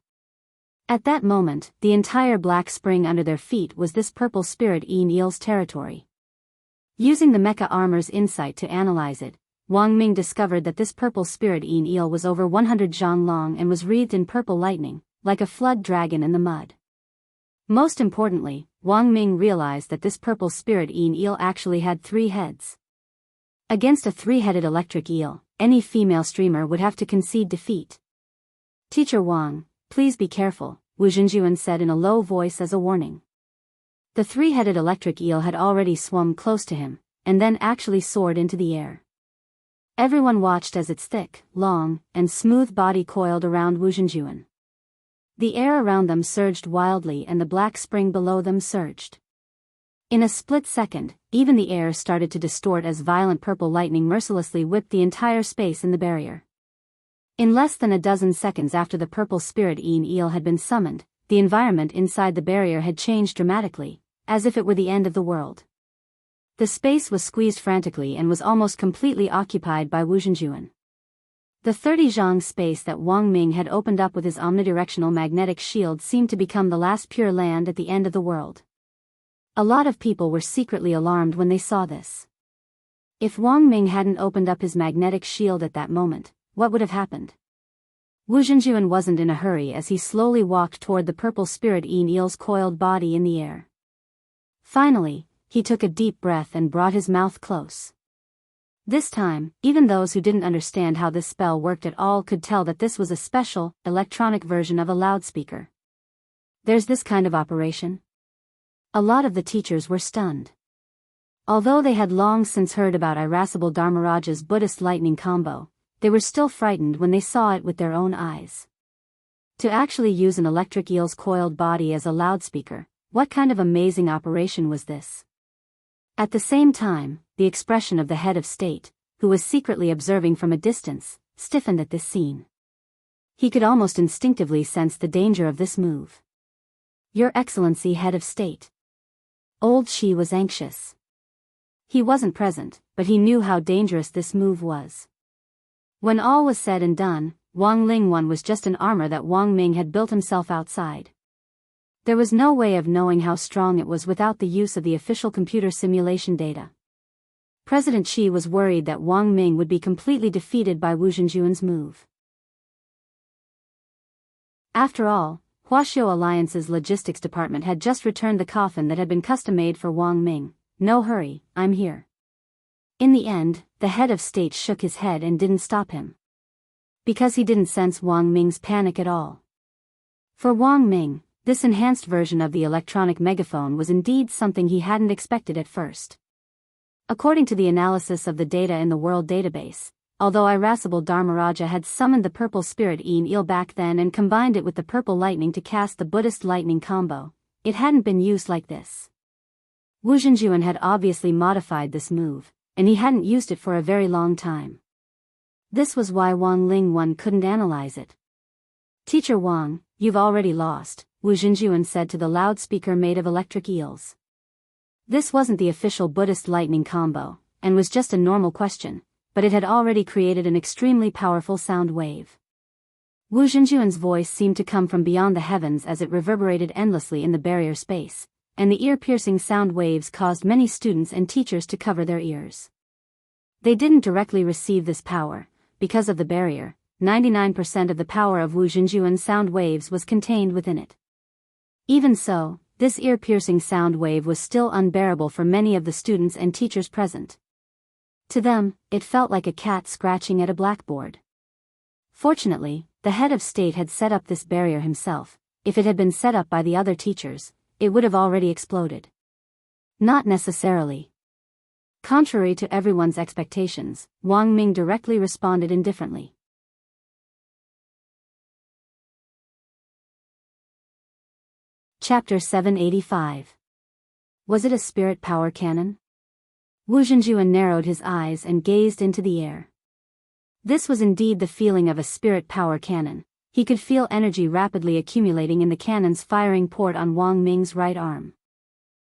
At that moment, the entire black spring under their feet was this purple spirit eel's territory. Using the mecha armor's insight to analyze it, Wang Ming discovered that this purple spirit eel was over 100 zhang long and was wreathed in purple lightning, like a flood dragon in the mud. Most importantly, Wang Ming realized that this purple spirit eel actually had 3 heads. Against a 3-headed electric eel, any female streamer would have to concede defeat. "Teacher Wang, please be careful," Wu Zhenjuan said in a low voice as a warning. The 3-headed electric eel had already swum close to him, and then actually soared into the air. Everyone watched as its thick, long, and smooth body coiled around Wu Zhenjuan. The air around them surged wildly and the black spring below them surged. In a split second, even the air started to distort as violent purple lightning mercilessly whipped the entire space in the barrier. In less than a dozen seconds after the purple spirit eel had been summoned, the environment inside the barrier had changed dramatically, as if it were the end of the world. The space was squeezed frantically and was almost completely occupied by Wu Zhenjuan. The 30 zhang space that Wang Ming had opened up with his omnidirectional magnetic shield seemed to become the last pure land at the end of the world. A lot of people were secretly alarmed when they saw this. If Wang Ming hadn't opened up his magnetic shield at that moment, what would have happened? Wu Zhenjuan wasn't in a hurry as he slowly walked toward the purple spirit eel's coiled body in the air. Finally, he took a deep breath and brought his mouth close. This time, even those who didn't understand how this spell worked at all could tell that this was a special, electronic version of a loudspeaker. "There's this kind of operation?" A lot of the teachers were stunned. Although they had long since heard about irascible Dharmaraja's Buddhist lightning combo, they were still frightened when they saw it with their own eyes. To actually use an electric eel's coiled body as a loudspeaker, what kind of amazing operation was this? At the same time, the expression of the head of state, who was secretly observing from a distance, stiffened at this scene. He could almost instinctively sense the danger of this move. "Your Excellency, head of state." Old Shi was anxious. He wasn't present, but he knew how dangerous this move was. When all was said and done, Wang Ling one was just an armor that Wang Ming had built himself outside. There was no way of knowing how strong it was without the use of the official computer simulation data. President Xi was worried that Wang Ming would be completely defeated by Wu Zhenjuan's move. After all, Huaxiao Alliance's logistics department had just returned the coffin that had been custom-made for Wang Ming. "No hurry, I'm here." In the end, the head of state shook his head and didn't stop him. Because he didn't sense Wang Ming's panic at all. For Wang Ming, this enhanced version of the electronic megaphone was indeed something he hadn't expected at first. According to the analysis of the data in the world database, although irascible Dharmaraja had summoned the purple spirit eel back then and combined it with the purple lightning to cast the Buddhist lightning combo, it hadn't been used like this. Wu Zhenjuan had obviously modified this move, and he hadn't used it for a very long time. This was why Wang Ling one couldn't analyze it. "Teacher Wang, you've already lost," Wu Zhenjuan said to the loudspeaker made of electric eels. This wasn't the official Buddhist lightning combo, and was just a normal question, but it had already created an extremely powerful sound wave. Wu Zhenjuan's voice seemed to come from beyond the heavens as it reverberated endlessly in the barrier space, and the ear-piercing sound waves caused many students and teachers to cover their ears. They didn't directly receive this power. Because of the barrier, 99% of the power of Wu Zhenjuan's sound waves was contained within it. Even so, this ear-piercing sound wave was still unbearable for many of the students and teachers present. To them, it felt like a cat scratching at a blackboard. Fortunately, the head of state had set up this barrier himself. If it had been set up by the other teachers, it would have already exploded. Not necessarily. Contrary to everyone's expectations, Wang Ming directly responded indifferently. Chapter 785. Was it a spirit power cannon? Wu Zhenjuan narrowed his eyes and gazed into the air. This was indeed the feeling of a spirit power cannon. He could feel energy rapidly accumulating in the cannon's firing port on Wang Ming's right arm.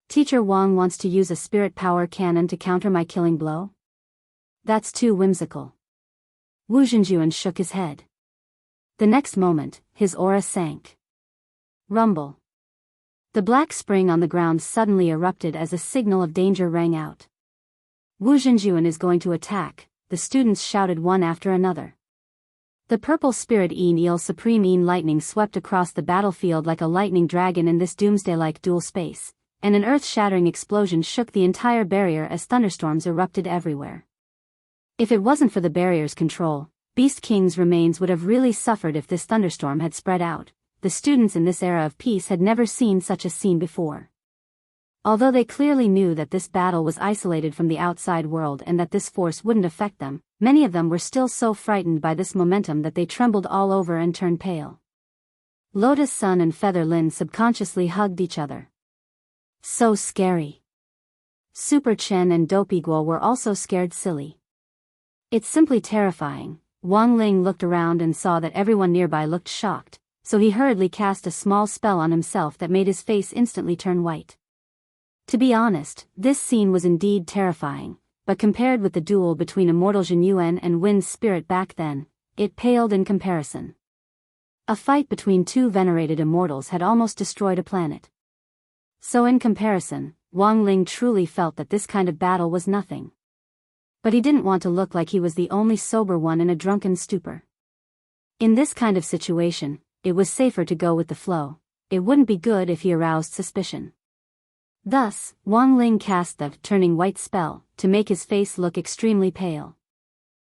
Teacher Wang wants to use a spirit power cannon to counter my killing blow? That's too whimsical. Wu Zhenjuan shook his head. The next moment, his aura sank. Rumble. The black spring on the ground suddenly erupted as a signal of danger rang out. Wu Zhenjuan is going to attack, the students shouted one after another. The purple spirit Enel Supreme Lightning swept across the battlefield like a lightning dragon in this doomsday-like dual space, and an earth-shattering explosion shook the entire barrier as thunderstorms erupted everywhere. If it wasn't for the barrier's control, Beast King's remains would have really suffered if this thunderstorm had spread out. The students in this era of peace had never seen such a scene before. Although they clearly knew that this battle was isolated from the outside world and that this force wouldn't affect them, many of them were still so frightened by this momentum that they trembled all over and turned pale. Lotus Sun and Feather Lin subconsciously hugged each other. So scary. Super Chen and Dopey Guo were also scared silly. It's simply terrifying. Wang Ling looked around and saw that everyone nearby looked shocked, so he hurriedly cast a small spell on himself that made his face instantly turn white. To be honest, this scene was indeed terrifying, but compared with the duel between Immortal Zhenyuan and Wind's spirit back then, it paled in comparison. A fight between two venerated immortals had almost destroyed a planet. So in comparison, Wang Ling truly felt that this kind of battle was nothing. But he didn't want to look like he was the only sober one in a drunken stupor. In this kind of situation, it was safer to go with the flow. It wouldn't be good if he aroused suspicion. Thus, Wang Ling cast the turning white spell to make his face look extremely pale.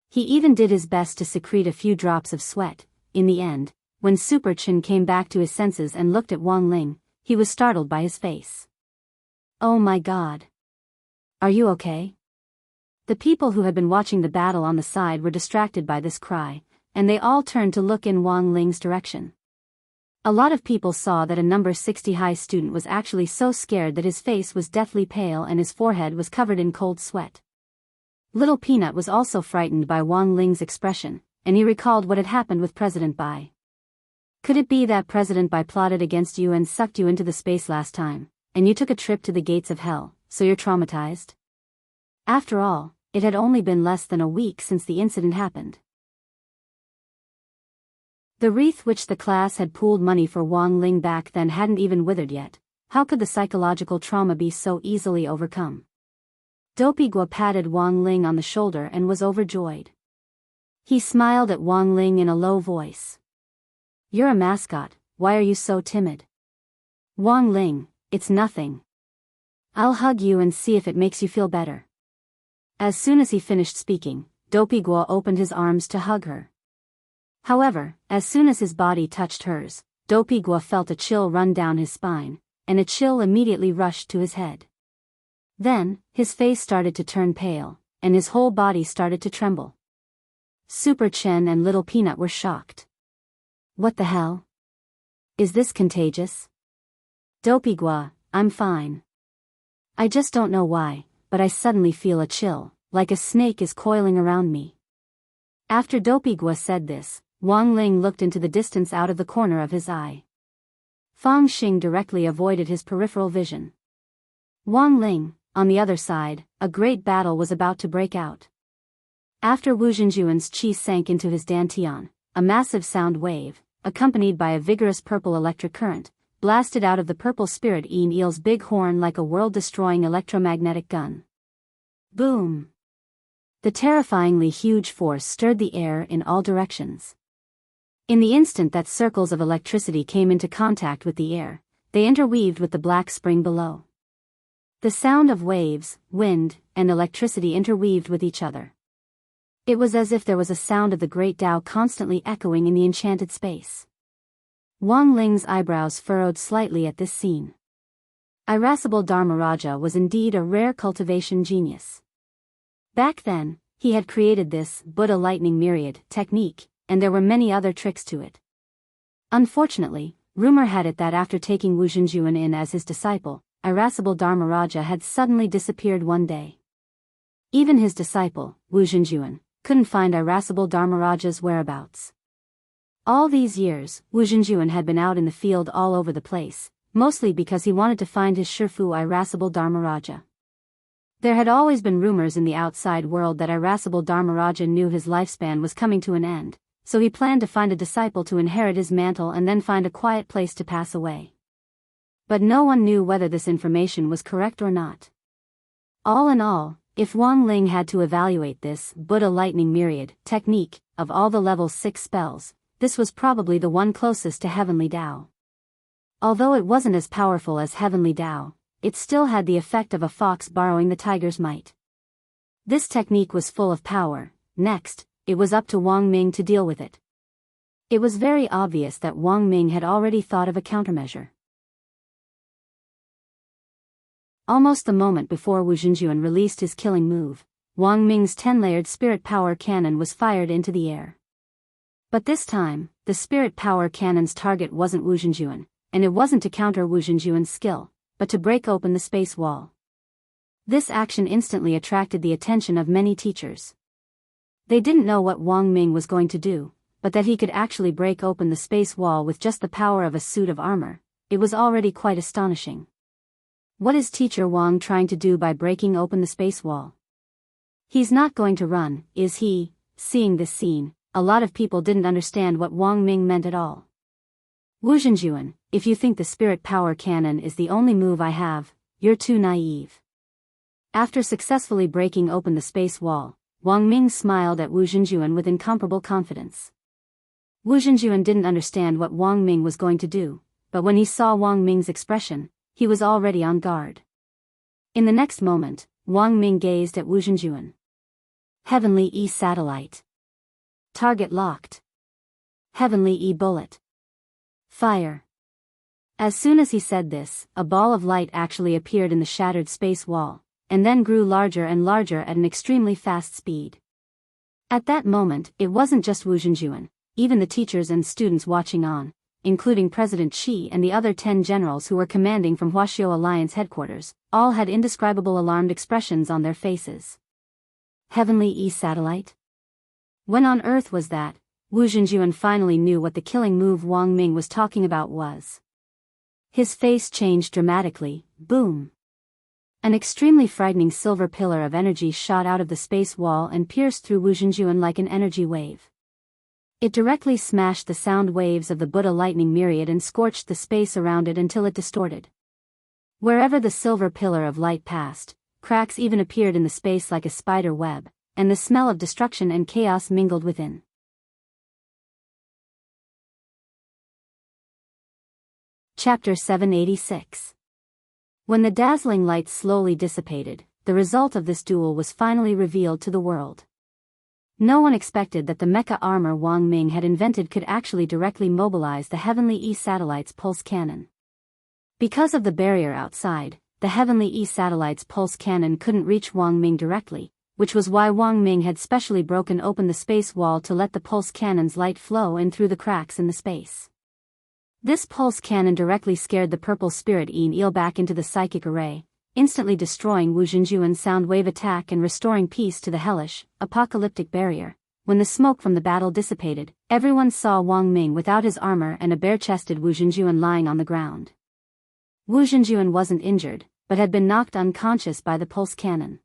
He even did his best to secrete a few drops of sweat. In the end, when Super Chen came back to his senses and looked at Wang Ling, he was startled by his face. Oh my God. Are you okay? The people who had been watching the battle on the side were distracted by this cry, and they all turned to look in Wang Ling's direction. A lot of people saw that a number 60 high student was actually so scared that his face was deathly pale and his forehead was covered in cold sweat. Little Peanut was also frightened by Wang Ling's expression, and he recalled what had happened with President Bai. Could it be that President Bai plotted against you and sucked you into the space last time, and you took a trip to the gates of hell, so you're traumatized? After all, it had only been less than a week since the incident happened. The wreath which the class had pooled money for Wang Ling back then hadn't even withered yet. How could the psychological trauma be so easily overcome? Dopey Guo patted Wang Ling on the shoulder and was overjoyed. He smiled at Wang Ling in a low voice. You're a mascot, why are you so timid? Wang Ling, it's nothing. I'll hug you and see if it makes you feel better. As soon as he finished speaking, Dopey Guo opened his arms to hug her. However, as soon as his body touched hers, Dopey Guo felt a chill run down his spine, and a chill immediately rushed to his head. Then, his face started to turn pale, and his whole body started to tremble. Super Chen and Little Peanut were shocked. What the hell? Is this contagious? Dopey Guo, I'm fine. I just don't know why, but I suddenly feel a chill, like a snake is coiling around me. After Dopey Guo said this, Wang Ling looked into the distance out of the corner of his eye. Fang Xing directly avoided his peripheral vision. Wang Ling, on the other side, a great battle was about to break out. After Wu Zhenjuan's qi sank into his dantian, a massive sound wave, accompanied by a vigorous purple electric current, blasted out of the purple spirit Enel's big horn like a world-destroying electromagnetic gun. Boom! The terrifyingly huge force stirred the air in all directions. In the instant that circles of electricity came into contact with the air, they interweaved with the black spring below. The sound of waves, wind, and electricity interweaved with each other. It was as if there was a sound of the great Tao constantly echoing in the enchanted space. Wang Ling's eyebrows furrowed slightly at this scene. Irascible Dharmaraja was indeed a rare cultivation genius. Back then, he had created this Buddha lightning myriad technique, and there were many other tricks to it. Unfortunately, rumor had it that after taking Wu Zhenjuan in as his disciple, Irascible Dharmaraja had suddenly disappeared one day. Even his disciple, Wu Zhenjuan, couldn't find Irascible Dharmaraja's whereabouts. All these years, Wu Zhenjuan had been out in the field all over the place, mostly because he wanted to find his Shifu Irascible Dharmaraja. There had always been rumors in the outside world that Irascible Dharmaraja knew his lifespan was coming to an end, so he planned to find a disciple to inherit his mantle and then find a quiet place to pass away. But no one knew whether this information was correct or not. All in all, if Wang Ling had to evaluate this Buddha lightning myriad technique, of all the level 6 spells, this was probably the one closest to Heavenly Tao. Although it wasn't as powerful as Heavenly Tao, it still had the effect of a fox borrowing the tiger's might. This technique was full of power. Next, it was up to Wang Ming to deal with it. It was very obvious that Wang Ming had already thought of a countermeasure. Almost the moment before Wu Zhenjuan released his killing move, Wang Ming's 10-layered spirit power cannon was fired into the air. But this time, the spirit power cannon's target wasn't Wu Zhenjuan, and it wasn't to counter Wu Zhenjuan's skill, but to break open the space wall. This action instantly attracted the attention of many teachers. They didn't know what Wang Ming was going to do, but that he could actually break open the space wall with just the power of a suit of armor. It was already quite astonishing. What is Teacher Wang trying to do by breaking open the space wall? He's not going to run, is he? Seeing this scene, a lot of people didn't understand what Wang Ming meant at all. Wu Zhenjuan, if you think the spirit power cannon is the only move I have, you're too naive. After successfully breaking open the space wall, Wang Ming smiled at Wu Zhenjuan with incomparable confidence. Wu Zhenjuan didn't understand what Wang Ming was going to do, but when he saw Wang Ming's expression, he was already on guard. In the next moment, Wang Ming gazed at Wu Zhenjuan. Heavenly E-satellite. Target locked. Heavenly E-bullet. Fire. As soon as he said this, a ball of light actually appeared in the shattered space wall, and then grew larger and larger at an extremely fast speed. At that moment, it wasn't just Wu Zhenjuan, even the teachers and students watching on, including President Xi and the other 10 generals who were commanding from Huaxiao Alliance headquarters, all had indescribable alarmed expressions on their faces. Heavenly E-satellite? When on Earth was that? Wu Zhenjuan finally knew what the killing move Wang Ming was talking about was. His face changed dramatically. Boom! An extremely frightening silver pillar of energy shot out of the space wall and pierced through Wu Zhenjuan like an energy wave. It directly smashed the sound waves of the Buddha lightning myriad and scorched the space around it until it distorted. Wherever the silver pillar of light passed, cracks even appeared in the space like a spider web, and the smell of destruction and chaos mingled within. Chapter 786. When the dazzling light slowly dissipated, the result of this duel was finally revealed to the world. No one expected that the mecha armor Wang Ming had invented could actually directly mobilize the Heavenly E-satellite's pulse cannon. Because of the barrier outside, the Heavenly E-satellite's pulse cannon couldn't reach Wang Ming directly, which was why Wang Ming had specially broken open the space wall to let the pulse cannon's light flow in through the cracks in the space. This pulse cannon directly scared the purple spirit eel back into the psychic array, instantly destroying Wu Zhenjuan's sound wave attack and restoring peace to the hellish, apocalyptic barrier. When the smoke from the battle dissipated, everyone saw Wang Ming without his armor and a bare-chested Wu Zhenjuan lying on the ground. Wu Zhenjuan wasn't injured, but had been knocked unconscious by the pulse cannon.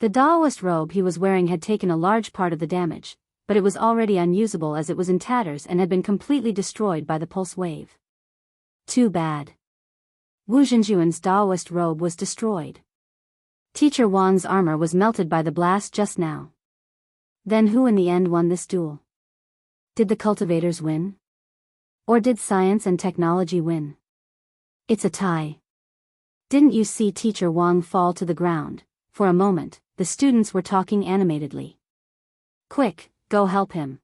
The Daoist robe he was wearing had taken a large part of the damage, but it was already unusable as it was in tatters and had been completely destroyed by the pulse wave. Too bad. Wu Zhenjuan's Daoist robe was destroyed. Teacher Wang's armor was melted by the blast just now. Then who in the end won this duel? Did the cultivators win? Or did science and technology win? It's a tie. Didn't you see Teacher Wang fall to the ground? For a moment, the students were talking animatedly. Quick, go help him.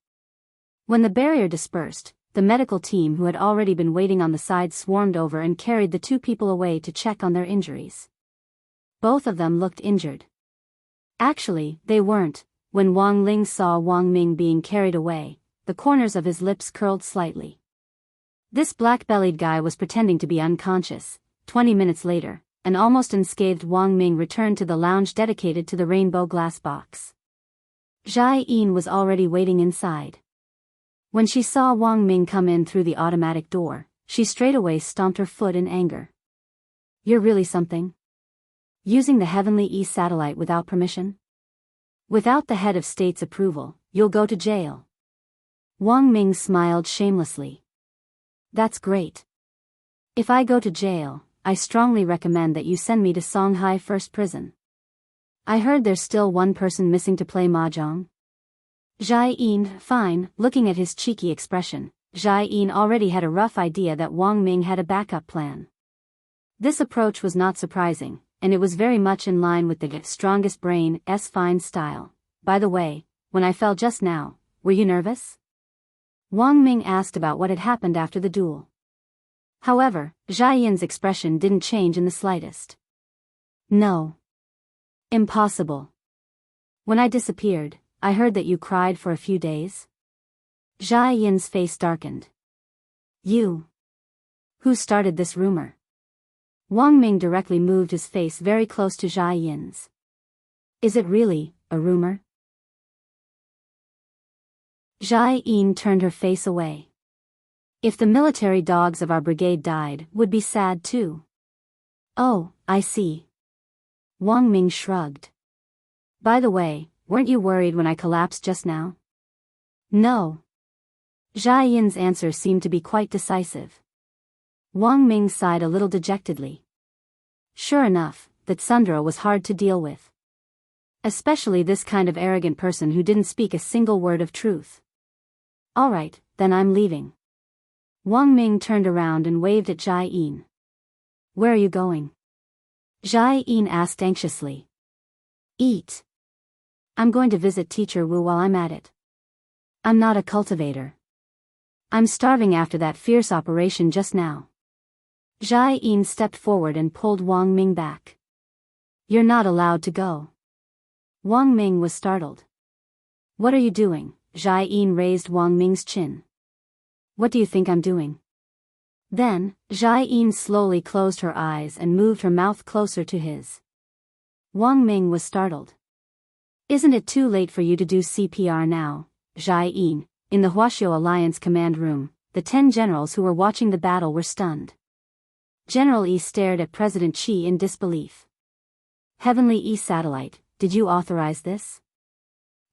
When the barrier dispersed, the medical team who had already been waiting on the side swarmed over and carried the two people away to check on their injuries. Both of them looked injured. Actually, they weren't. When Wang Ling saw Wang Ming being carried away, the corners of his lips curled slightly. This black-bellied guy was pretending to be unconscious. 20 minutes later, an almost unscathed Wang Ming returned to the lounge dedicated to the rainbow glass box. Jai Yin was already waiting inside. When she saw Wang Ming come in through the automatic door, she straightaway stomped her foot in anger. You're really something? Using the Heavenly East satellite without permission? Without the head of state's approval, you'll go to jail. Wang Ming smiled shamelessly. That's great. If I go to jail, I strongly recommend that you send me to Songhai First Prison. I heard there's still one person missing to play mahjong. Jai Yin, fine. Looking at his cheeky expression, Jai Yin already had a rough idea that Wang Ming had a backup plan. This approach was not surprising, and it was very much in line with the strongest brain's fine style. By the way, when I fell just now, were you nervous? Wang Ming asked about what had happened after the duel. However, Jai Yin's expression didn't change in the slightest. No. Impossible. When I disappeared, I heard that you cried for a few days. Jai Yin's face darkened. You. Who started this rumor? Wang Ming directly moved his face very close to Jai Yin's. Is it really a rumor? Jai Yin turned her face away. If the military dogs of our brigade died, would be sad too. Oh, I see. Wang Ming shrugged. By the way, weren't you worried when I collapsed just now? No. Jai Yin's answer seemed to be quite decisive. Wang Ming sighed a little dejectedly. Sure enough, that Sundra was hard to deal with. Especially this kind of arrogant person who didn't speak a single word of truth. All right, then I'm leaving. Wang Ming turned around and waved at Jai Yin. Where are you going? Jai Yin asked anxiously. Eat. I'm going to visit Teacher Wu while I'm at it. I'm not a cultivator. I'm starving after that fierce operation just now. Jai Yin stepped forward and pulled Wang Ming back. You're not allowed to go. Wang Ming was startled. What are you doing? Jai Yin raised Wang Ming's chin. What do you think I'm doing? Then, Jai Yin slowly closed her eyes and moved her mouth closer to his. Wang Ming was startled. Isn't it too late for you to do CPR now, Jai Yin? In the Huaxiao Alliance command room, the 10 generals who were watching the battle were stunned. General Yi stared at President Qi in disbelief. Heavenly Yi satellite, did you authorize this?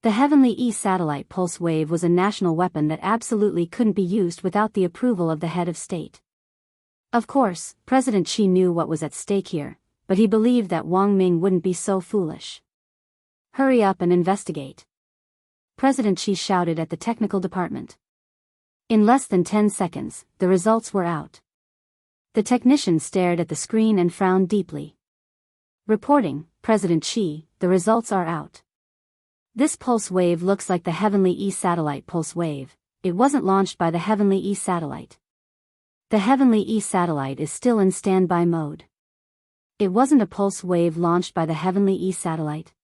The Heavenly Yi satellite pulse wave was a national weapon that absolutely couldn't be used without the approval of the head of state. Of course, President Qi knew what was at stake here, but he believed that Wang Ming wouldn't be so foolish. Hurry up and investigate. President Qi shouted at the technical department. In less than 10 seconds, the results were out. The technician stared at the screen and frowned deeply. Reporting, President Qi, the results are out. This pulse wave looks like the Heavenly Yi satellite pulse wave. It wasn't launched by the Heavenly Yi satellite. The Heavenly Yi satellite is still in standby mode. It wasn't a pulse wave launched by the Heavenly Yi satellite.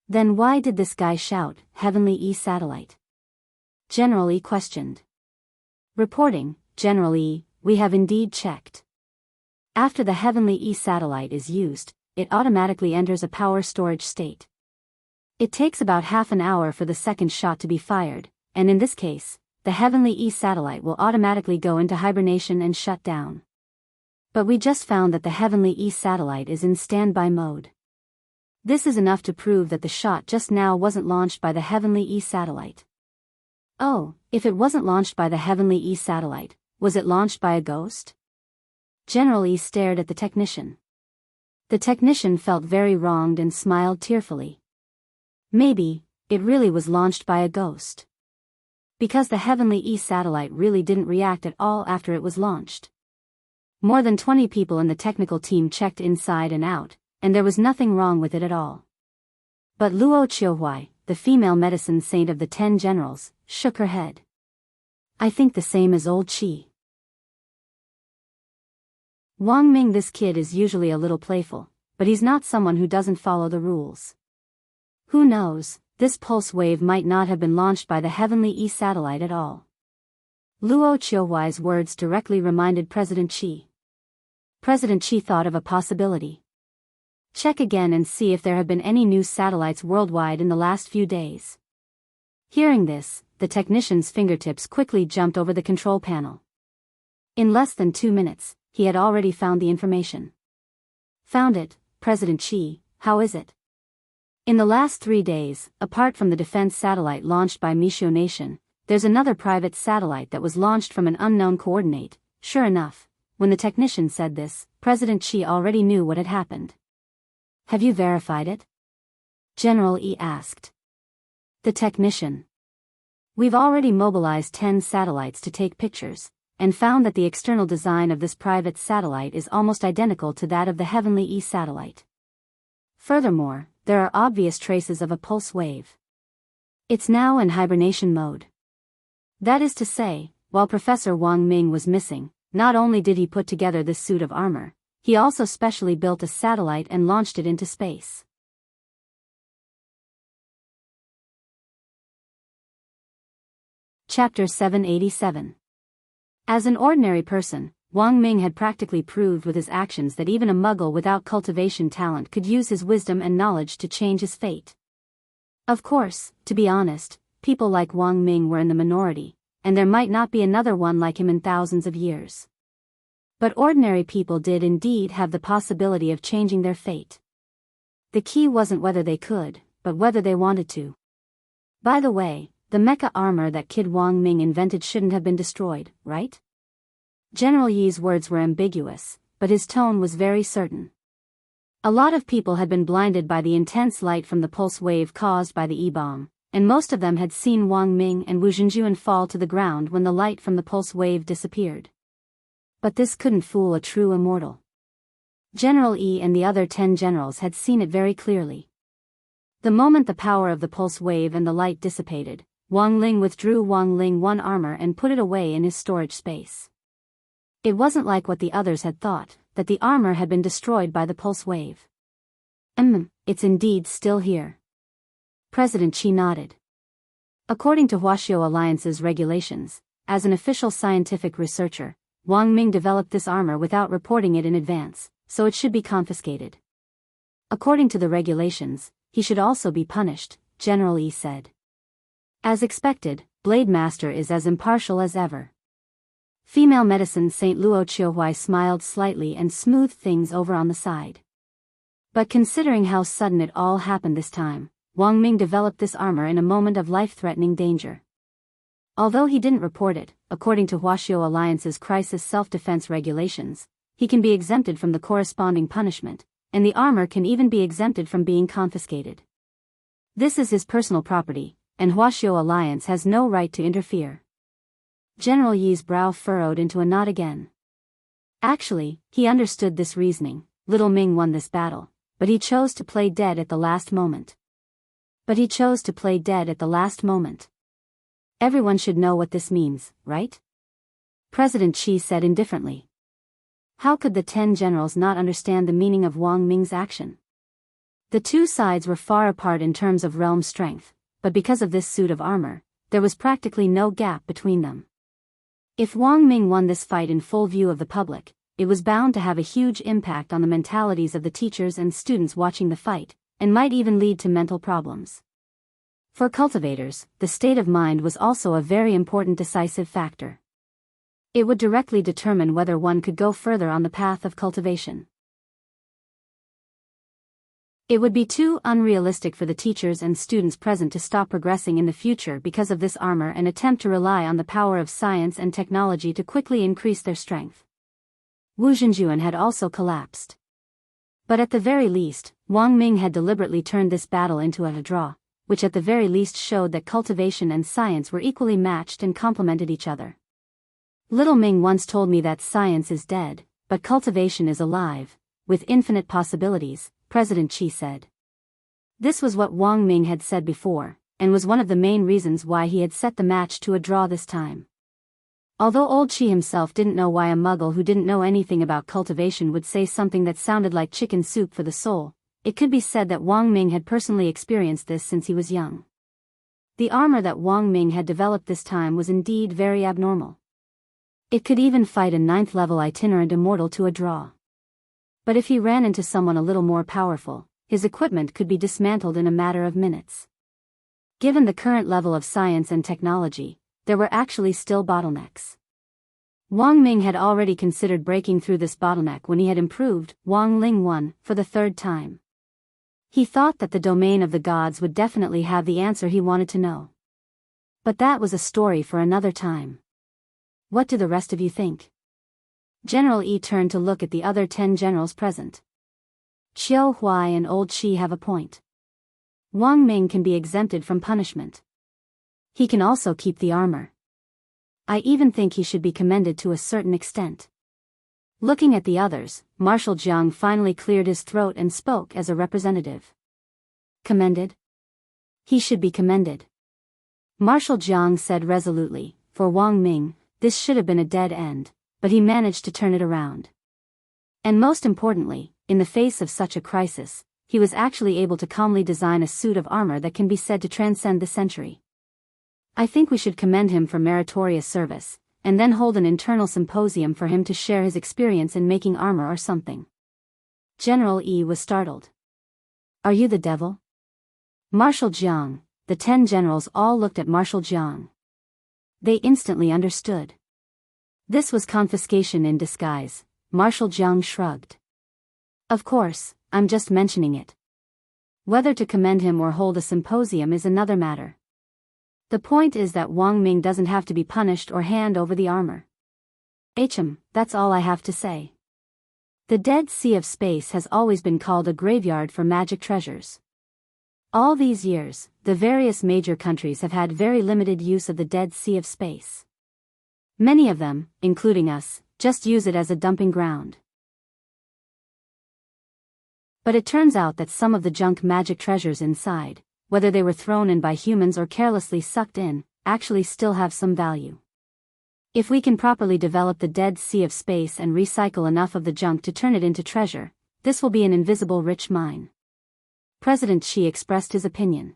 Then why did this guy shout, Heavenly Yi satellite? General Yi questioned. Reporting, General Yi, we have indeed checked. After the Heavenly Yi satellite is used, it automatically enters a power storage state. It takes about half an hour for the second shot to be fired, and in this case, the Heavenly Yi satellite will automatically go into hibernation and shut down. But we just found that the Heavenly Yi satellite is in standby mode. This is enough to prove that the shot just now wasn't launched by the Heavenly Yi satellite. Oh, if it wasn't launched by the Heavenly Yi satellite, was it launched by a ghost? General Yi stared at the technician. The technician felt very wronged and smiled tearfully. Maybe, it really was launched by a ghost. Because the Heavenly Yi satellite really didn't react at all after it was launched. More than 20 people in the technical team checked inside and out, and there was nothing wrong with it at all. But Luo Qiuhui, the female medicine saint of the 10 generals, shook her head. I think the same as old Qi. Wang Ming, this kid is usually a little playful, but he's not someone who doesn't follow the rules. Who knows, this pulse wave might not have been launched by the Heavenly E satellite at all. Luo Qiuhui's words directly reminded President Qi. President Qi thought of a possibility. Check again and see if there have been any new satellites worldwide in the last few days. Hearing this, the technician's fingertips quickly jumped over the control panel. In less than 2 minutes, he had already found the information. Found it, President Qi, how is it? In the last 3 days, apart from the defense satellite launched by Mixiu Nation, there's another private satellite that was launched from an unknown coordinate. Sure enough, when the technician said this, President Qi already knew what had happened. Have you verified it? General E asked. The technician. We've already mobilized 10 satellites to take pictures, and found that the external design of this private satellite is almost identical to that of the Heavenly E satellite. Furthermore, there are obvious traces of a pulse wave. It's now in hibernation mode. That is to say, while Professor Wang Ming was missing, not only did he put together this suit of armor, he also specially built a satellite and launched it into space. Chapter 787. As an ordinary person, Wang Ming had practically proved with his actions that even a muggle without cultivation talent could use his wisdom and knowledge to change his fate. Of course, to be honest, people like Wang Ming were in the minority, and there might not be another one like him in thousands of years. But ordinary people did indeed have the possibility of changing their fate. The key wasn't whether they could, but whether they wanted to. By the way, the mecha armor that Kid Wang Ming invented shouldn't have been destroyed, right? General Yi's words were ambiguous, but his tone was very certain. A lot of people had been blinded by the intense light from the pulse wave caused by the E-bomb, and most of them had seen Wang Ming and Wu Zhenjuan fall to the ground when the light from the pulse wave disappeared. But this couldn't fool a true immortal. General E and the other 10 generals had seen it very clearly. The moment the power of the pulse wave and the light dissipated, Wang Ling withdrew Wang Ling 1 armor and put it away in his storage space. It wasn't like what the others had thought, that the armor had been destroyed by the pulse wave. It's indeed still here. President Qi nodded. According to Huaxiao Alliance's regulations, as an official scientific researcher, Wang Ming developed this armor without reporting it in advance, so it should be confiscated. According to the regulations, he should also be punished, General E said. As expected, Blade Master is as impartial as ever. Female medicine Saint Luo Qiuhui smiled slightly and smoothed things over on the side. But considering how sudden it all happened this time, Wang Ming developed this armor in a moment of life-threatening danger. Although he didn't report it, according to Huaxiao Alliance's crisis self-defense regulations, he can be exempted from the corresponding punishment, and the armor can even be exempted from being confiscated. This is his personal property, and Huaxiao Alliance has no right to interfere. General Yi's brow furrowed into a knot again. Actually, he understood this reasoning. Little Ming won this battle, but he chose to play dead at the last moment. Everyone should know what this means, right? President Qi said indifferently. How could the 10 generals not understand the meaning of Wang Ming's action? The two sides were far apart in terms of realm strength, but because of this suit of armor, there was practically no gap between them. If Wang Ming won this fight in full view of the public, it was bound to have a huge impact on the mentalities of the teachers and students watching the fight, and might even lead to mental problems. For cultivators, the state of mind was also a very important decisive factor. It would directly determine whether one could go further on the path of cultivation. It would be too unrealistic for the teachers and students present to stop progressing in the future because of this armor and attempt to rely on the power of science and technology to quickly increase their strength. Wu Zhenjuan had also collapsed. But at the very least, Wang Ming had deliberately turned this battle into a draw, which at the very least showed that cultivation and science were equally matched and complemented each other. Little Ming once told me that science is dead, but cultivation is alive, with infinite possibilities, President Xi said. This was what Wang Ming had said before, and was one of the main reasons why he had set the match to a draw this time. Although old Xi himself didn't know why a muggle who didn't know anything about cultivation would say something that sounded like chicken soup for the soul, it could be said that Wang Ming had personally experienced this since he was young. The armor that Wang Ming had developed this time was indeed very abnormal. It could even fight a 9th level itinerant immortal to a draw. But if he ran into someone a little more powerful, his equipment could be dismantled in a matter of minutes. Given the current level of science and technology, there were actually still bottlenecks. Wang Ming had already considered breaking through this bottleneck when he had improved Wang Ling 1 for the 3rd time. He thought that the domain of the gods would definitely have the answer he wanted to know. But that was a story for another time. What do the rest of you think? General Yi turned to look at the other 10 generals present. Qiu Huai and Old Qi have a point. Wang Ming can be exempted from punishment. He can also keep the armor. I even think he should be commended to a certain extent. Looking at the others, Marshal Jiang finally cleared his throat and spoke as a representative. Commended? He should be commended. Marshal Jiang said resolutely, for Wang Ming, this should have been a dead end, but he managed to turn it around. And most importantly, in the face of such a crisis, he was actually able to calmly design a suit of armor that can be said to transcend the century. I think we should commend him for meritorious service, and then hold an internal symposium for him to share his experience in making armor or something. General Yi was startled. Are you the devil? Marshal Jiang, the 10 generals all looked at Marshal Jiang. They instantly understood. This was confiscation in disguise, Marshal Jiang shrugged. Of course, I'm just mentioning it. Whether to commend him or hold a symposium is another matter. The point is that Wang Ming doesn't have to be punished or hand over the armor. That's all I have to say. The Dead Sea of Space has always been called a graveyard for magic treasures. All these years, the various major countries have had very limited use of the Dead Sea of Space. Many of them, including us, just use it as a dumping ground. But it turns out that some of the junk magic treasures inside, whether they were thrown in by humans or carelessly sucked in, actually still have some value. If we can properly develop the Dead Sea of Space and recycle enough of the junk to turn it into treasure, this will be an invisible rich mine. President Xi expressed his opinion.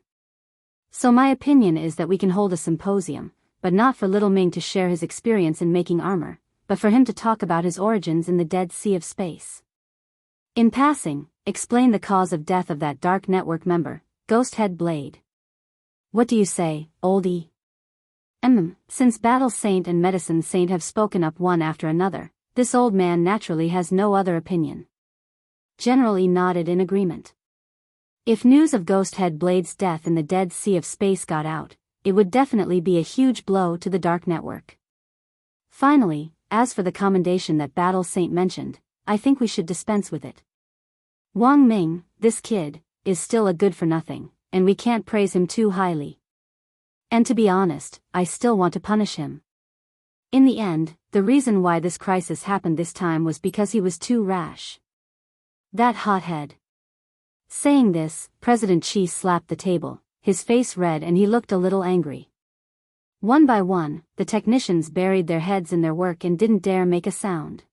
So my opinion is that we can hold a symposium, but not for little Ming to share his experience in making armor, but for him to talk about his origins in the Dead Sea of Space. In passing, explain the cause of death of that Dark Network member, Ghost Head Blade. What do you say, oldie? Since Battle Saint and Medicine Saint have spoken up one after another, this old man naturally has no other opinion. General Yi nodded in agreement. If news of Ghost Head Blade's death in the Dead Sea of Space got out, it would definitely be a huge blow to the Dark Network. Finally, as for the commendation that Battle Saint mentioned, I think we should dispense with it. Wang Ming, this kid, is still a good-for-nothing, and we can't praise him too highly. And to be honest, I still want to punish him. In the end, the reason why this crisis happened this time was because he was too rash. That hothead. Saying this, President Xi slapped the table, his face red and he looked a little angry. One by one, the technicians buried their heads in their work and didn't dare make a sound.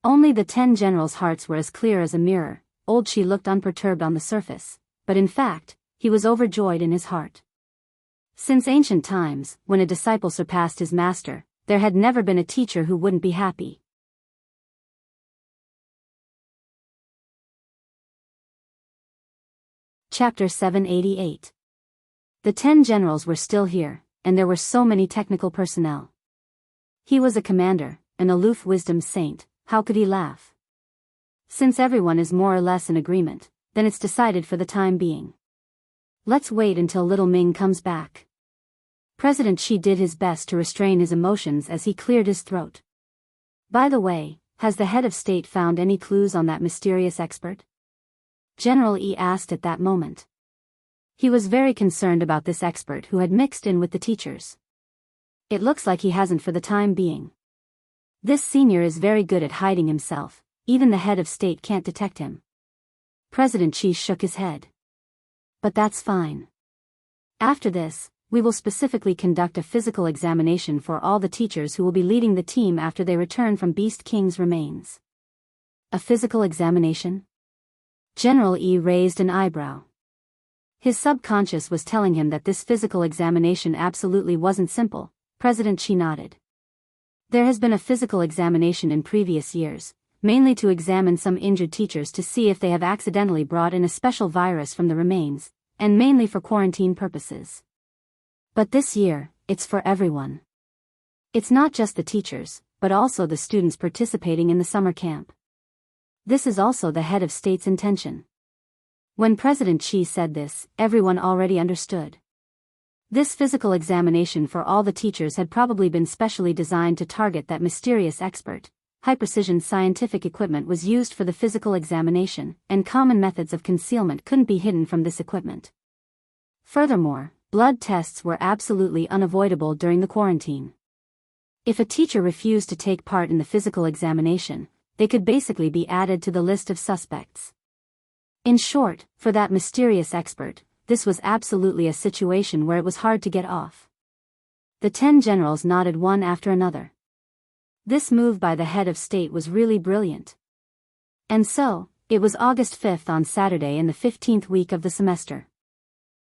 Only the 10 generals' hearts were as clear as a mirror. Old Xi looked unperturbed on the surface, but in fact, he was overjoyed in his heart. Since ancient times, when a disciple surpassed his master, there had never been a teacher who wouldn't be happy. Chapter 788. The 10 generals were still here, and there were so many technical personnel. He was a commander, an aloof wisdom saint, how could he laugh? Since everyone is more or less in agreement, then it's decided for the time being. Let's wait until little Ming comes back. President Xi did his best to restrain his emotions as he cleared his throat. By the way, has the head of state found any clues on that mysterious expert? General Yi asked at that moment. He was very concerned about this expert who had mixed in with the teachers. It looks like he hasn't for the time being. This senior is very good at hiding himself, even the head of state can't detect him. President Xi shook his head. But that's fine. After this, we will specifically conduct a physical examination for all the teachers who will be leading the team after they return from Beast King's remains. A physical examination? General Yi raised an eyebrow. His subconscious was telling him that this physical examination absolutely wasn't simple. President Xi nodded. There has been a physical examination in previous years, mainly to examine some injured teachers to see if they have accidentally brought in a special virus from the remains, and mainly for quarantine purposes. But this year, it's for everyone. It's not just the teachers, but also the students participating in the summer camp. This is also the head of state's intention. When President Xi said this, everyone already understood. This physical examination for all the teachers had probably been specially designed to target that mysterious expert. High-precision scientific equipment was used for the physical examination, and common methods of concealment couldn't be hidden from this equipment. Furthermore, blood tests were absolutely unavoidable during the quarantine. If a teacher refused to take part in the physical examination, they could basically be added to the list of suspects. In short, for that mysterious expert, this was absolutely a situation where it was hard to get off. The 10 generals nodded one after another. This move by the head of state was really brilliant. And so, it was August 5th on Saturday in the 15th week of the semester.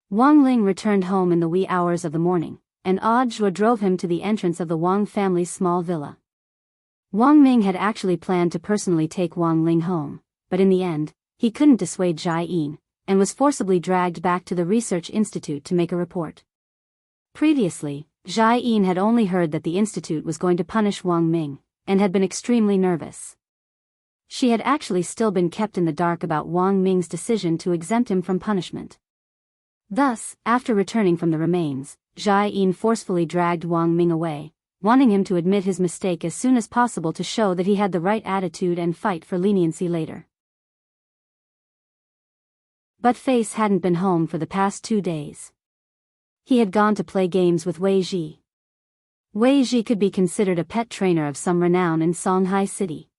Wang Ling returned home in the wee hours of the morning, and Audiobook drove him to the entrance of the Wang family's small villa. Wang Ming had actually planned to personally take Wang Ling home, but in the end, he couldn't dissuade Jai Yin, and was forcibly dragged back to the research institute to make a report. Previously, Jai Yin had only heard that the institute was going to punish Wang Ming, and had been extremely nervous. She had actually still been kept in the dark about Wang Ming's decision to exempt him from punishment. Thus, after returning from the remains, Jai Yin forcefully dragged Wang Ming away, wanting him to admit his mistake as soon as possible to show that he had the right attitude and fight for leniency later. But Face hadn't been home for the past 2 days. He had gone to play games with Wei Ji. Wei Ji could be considered a pet trainer of some renown in Shanghai City.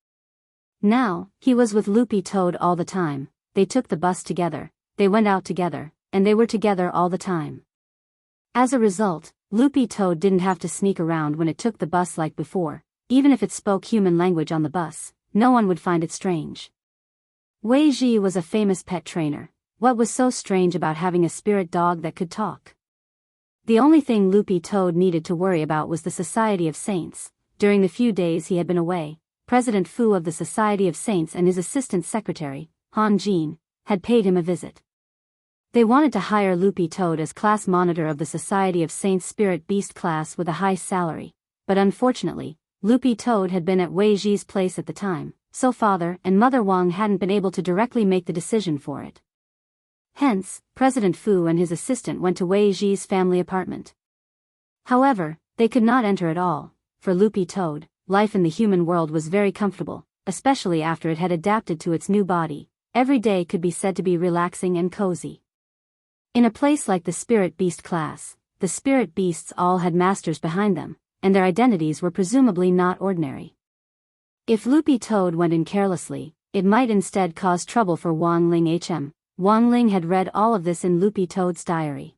Now, he was with Loopy Toad all the time. They took the bus together, they went out together, and they were together all the time. As a result, Loopy Toad didn't have to sneak around when it took the bus like before. Even if it spoke human language on the bus, no one would find it strange. Wei Ji was a famous pet trainer. What was so strange about having a spirit dog that could talk? The only thing Loopy Toad needed to worry about was the Society of Saints. During the few days he had been away, President Fu of the Society of Saints and his assistant secretary, Han Jin, had paid him a visit. They wanted to hire Loopy Toad as class monitor of the Society of Saints Spirit Beast class with a high salary, but unfortunately, Loopy Toad had been at Wei Ji's place at the time, so Father and Mother Wang hadn't been able to directly make the decision for it. Hence, President Fu and his assistant went to Wei Ji's family apartment. However, they could not enter at all. For Loopy Toad, life in the human world was very comfortable, especially after it had adapted to its new body. Every day could be said to be relaxing and cozy. In a place like the Spirit Beast class, the Spirit Beasts all had masters behind them, and their identities were presumably not ordinary. If Loopy Toad went in carelessly, it might instead cause trouble for Wang Ling hm. Wang Ling had read all of this in Loopy Toad's diary.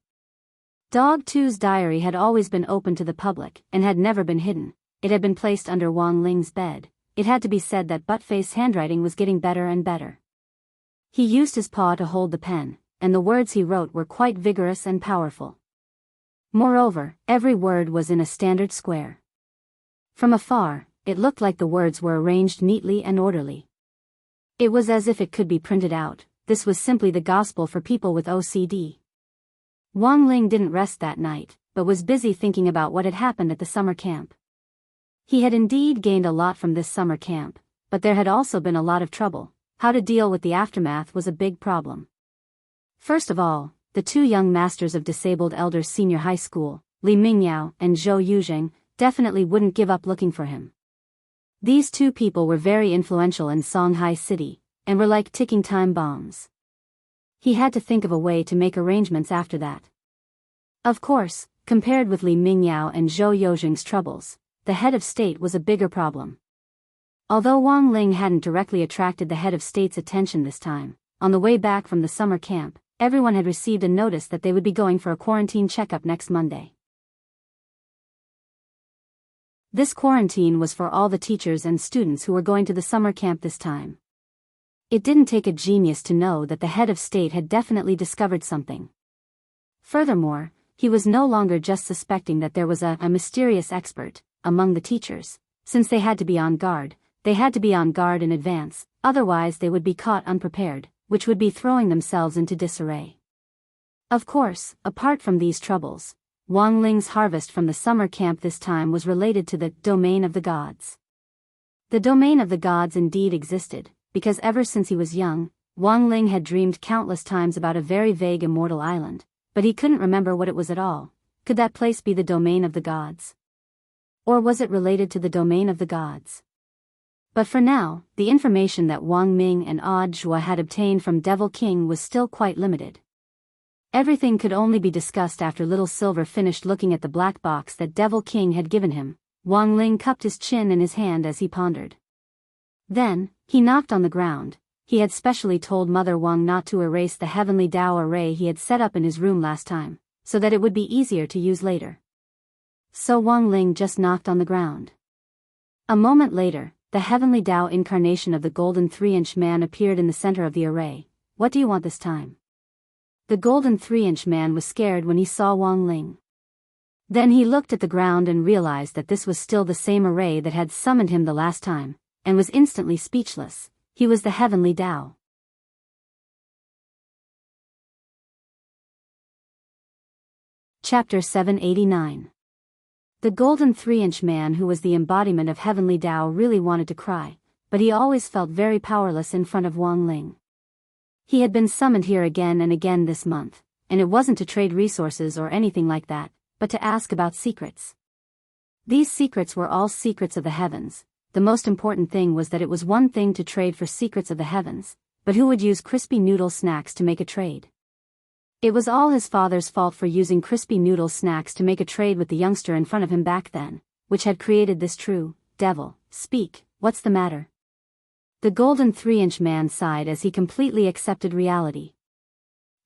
Dog 2's diary had always been open to the public and had never been hidden. It had been placed under Wang Ling's bed. It had to be said that Buttface's handwriting was getting better and better. He used his paw to hold the pen, and the words he wrote were quite vigorous and powerful. Moreover, every word was in a standard square. From afar, it looked like the words were arranged neatly and orderly. It was as if it could be printed out. This was simply the gospel for people with OCD. Wang Ling didn't rest that night, but was busy thinking about what had happened at the summer camp. He had indeed gained a lot from this summer camp, but there had also been a lot of trouble. How to deal with the aftermath was a big problem. First of all, the 2 young masters of disabled elders senior high school, Li Mingyao and Zhou Yuzheng, definitely wouldn't give up looking for him. These 2 people were very influential in Shanghai City, and were like ticking time bombs. He had to think of a way to make arrangements after that. Of course, compared with Li Mingyao and Zhou Yuzheng's troubles, the head of state was a bigger problem. Although Wang Ling hadn't directly attracted the head of state's attention this time, on the way back from the summer camp, everyone had received a notice that they would be going for a quarantine checkup next Monday. This quarantine was for all the teachers and students who were going to the summer camp this time. It didn't take a genius to know that the head of state had definitely discovered something. Furthermore, he was no longer just suspecting that there was a mysterious expert among the teachers. Since they had to be on guard, they had to be on guard in advance, otherwise they would be caught unprepared, which would be throwing themselves into disarray. Of course, apart from these troubles, Wang Ling's harvest from the summer camp this time was related to the domain of the gods. The domain of the gods indeed existed, because ever since he was young, Wang Ling had dreamed countless times about a very vague immortal island, but he couldn't remember what it was at all. Could that place be the domain of the gods? Or was it related to the domain of the gods? But for now, the information that Wang Ming and Audiobook had obtained from Devil King was still quite limited. Everything could only be discussed after Little Silver finished looking at the black box that Devil King had given him. Wang Ling cupped his chin in his hand as he pondered. Then, he knocked on the ground. He had specially told Mother Wang not to erase the heavenly Tao array he had set up in his room last time, so that it would be easier to use later. So Wang Ling just knocked on the ground. A moment later, the heavenly Tao incarnation of the golden 3-inch man appeared in the center of the array. What do you want this time? The golden 3-inch man was scared when he saw Wang Ling. Then he looked at the ground and realized that this was still the same array that had summoned him the last time, and was instantly speechless. He was the heavenly Tao. Chapter 789. The golden 3-inch man, who was the embodiment of heavenly Tao, really wanted to cry, but he always felt very powerless in front of Wang Ling. He had been summoned here again and again this month, and it wasn't to trade resources or anything like that, but to ask about secrets. These secrets were all secrets of the heavens. The most important thing was that it was one thing to trade for secrets of the heavens, but who would use crispy noodle snacks to make a trade? It was all his father's fault for using crispy noodle snacks to make a trade with the youngster in front of him back then, which had created this true devil. Speak, what's the matter? The golden 3-inch man sighed as he completely accepted reality.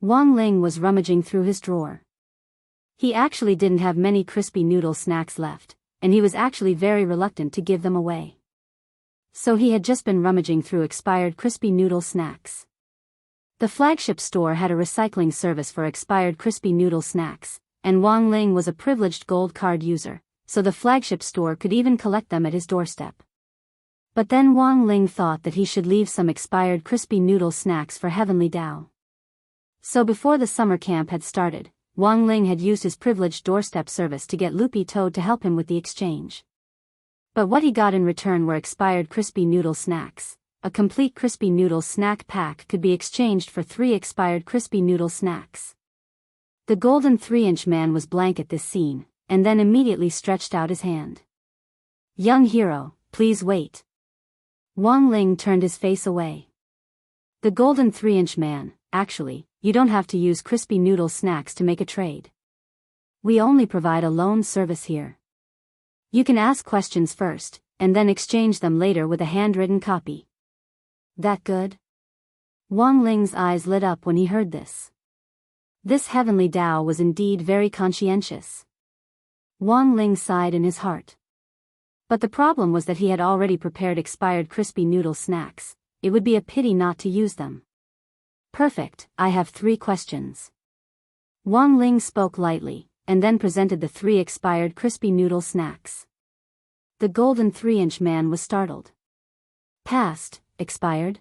Wang Ling was rummaging through his drawer. He actually didn't have many crispy noodle snacks left, and he was actually very reluctant to give them away. So he had just been rummaging through expired crispy noodle snacks. The flagship store had a recycling service for expired crispy noodle snacks, and Wang Ling was a privileged gold card user, so the flagship store could even collect them at his doorstep. But then Wang Ling thought that he should leave some expired crispy noodle snacks for heavenly Tao. So before the summer camp had started, Wang Ling had used his privileged doorstep service to get Loopy Toad to help him with the exchange. But what he got in return were expired crispy noodle snacks. A complete crispy noodle snack pack could be exchanged for 3 expired crispy noodle snacks. The golden 3-inch man was blank at this scene, and then immediately stretched out his hand. Young hero, please wait. Wang Ling turned his face away. The golden 3-inch man, actually, you don't have to use crispy noodle snacks to make a trade. We only provide a loan service here. You can ask questions first, and then exchange them later with a handwritten copy. That good? Wang Ling's eyes lit up when he heard this. This heavenly Tao was indeed very conscientious. Wang Ling sighed in his heart. But the problem was that he had already prepared expired crispy noodle snacks. It would be a pity not to use them. Perfect, I have 3 questions. Wang Ling spoke lightly, and then presented the 3 expired crispy noodle snacks. The golden 3-inch man was startled. Past, expired?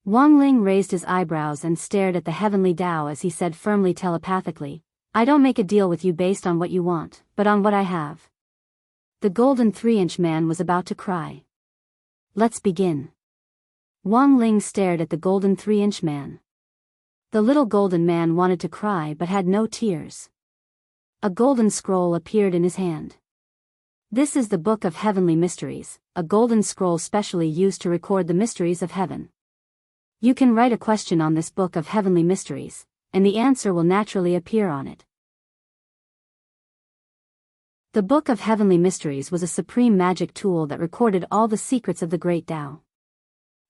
Wang Ling raised his eyebrows and stared at the heavenly Tao as he said firmly telepathically, I don't make a deal with you based on what you want, but on what I have. The golden 3-inch man was about to cry. Let's begin. Wang Ling stared at the golden 3-inch man. The little golden man wanted to cry but had no tears. A golden scroll appeared in his hand. This is the Book of Heavenly Mysteries, a golden scroll specially used to record the mysteries of heaven. You can write a question on this Book of Heavenly Mysteries, and the answer will naturally appear on it. The Book of Heavenly Mysteries was a supreme magic tool that recorded all the secrets of the Great Tao.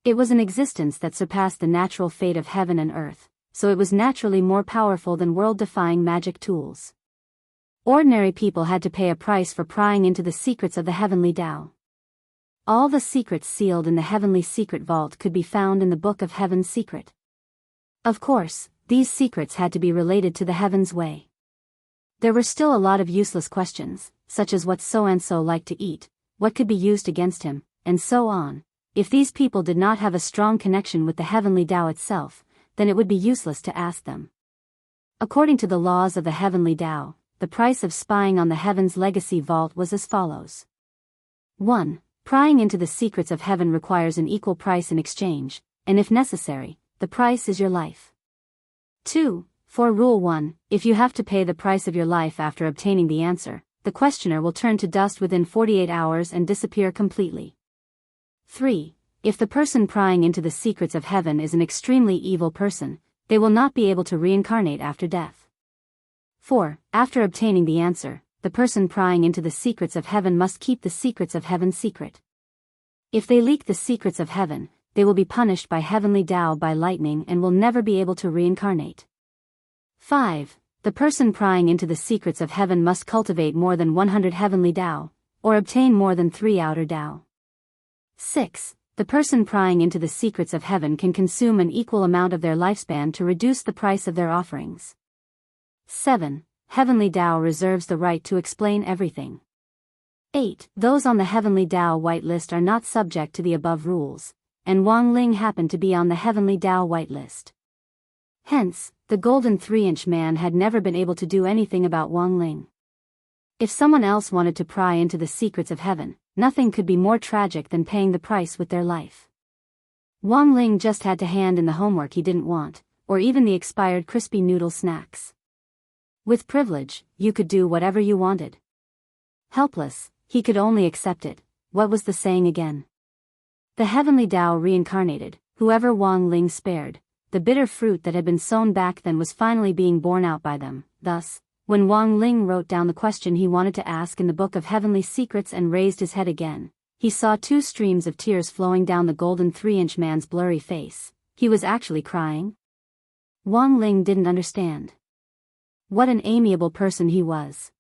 It was an existence that surpassed the natural fate of heaven and earth, so it was naturally more powerful than world-defying magic tools. Ordinary people had to pay a price for prying into the secrets of the Heavenly Tao. All the secrets sealed in the Heavenly Secret Vault could be found in the Book of Heaven's Secret. Of course, these secrets had to be related to the Heaven's Way. There were still a lot of useless questions, such as what so-and-so liked to eat, what could be used against him, and so on. If these people did not have a strong connection with the Heavenly Tao itself, then it would be useless to ask them. According to the laws of the Heavenly Tao, the price of spying on the Heaven's Legacy Vault was as follows. 1. Prying into the secrets of heaven requires an equal price in exchange, and if necessary, the price is your life. 2. For Rule 1, if you have to pay the price of your life after obtaining the answer, the questioner will turn to dust within 48 hours and disappear completely. 3. If the person prying into the secrets of heaven is an extremely evil person, they will not be able to reincarnate after death. 4. After obtaining the answer, the person prying into the secrets of heaven must keep the secrets of heaven secret. If they leak the secrets of heaven, they will be punished by Heavenly Tao by lightning and will never be able to reincarnate. 5. The person prying into the secrets of heaven must cultivate more than 100 Heavenly Tao, or obtain more than 3 outer Tao. 6. The person prying into the secrets of heaven can consume an equal amount of their lifespan to reduce the price of their offerings. 7. Heavenly Tao reserves the right to explain everything. 8. Those on the Heavenly Tao whitelist are not subject to the above rules, and Wang Ling happened to be on the Heavenly Tao whitelist. Hence, the golden 3-inch man had never been able to do anything about Wang Ling. If someone else wanted to pry into the secrets of heaven, nothing could be more tragic than paying the price with their life. Wang Ling just had to hand in the homework he didn't want, or even the expired crispy noodle snacks. With privilege, you could do whatever you wanted. Helpless, he could only accept it. What was the saying again? The Heavenly Tao reincarnated, whoever Wang Ling spared. The bitter fruit that had been sown back then was finally being borne out by them. Thus, when Wang Ling wrote down the question he wanted to ask in the Book of Heavenly Secrets and raised his head again, he saw 2 streams of tears flowing down the golden 3-inch man's blurry face. He was actually crying. Wang Ling didn't understand. What an amiable person he was.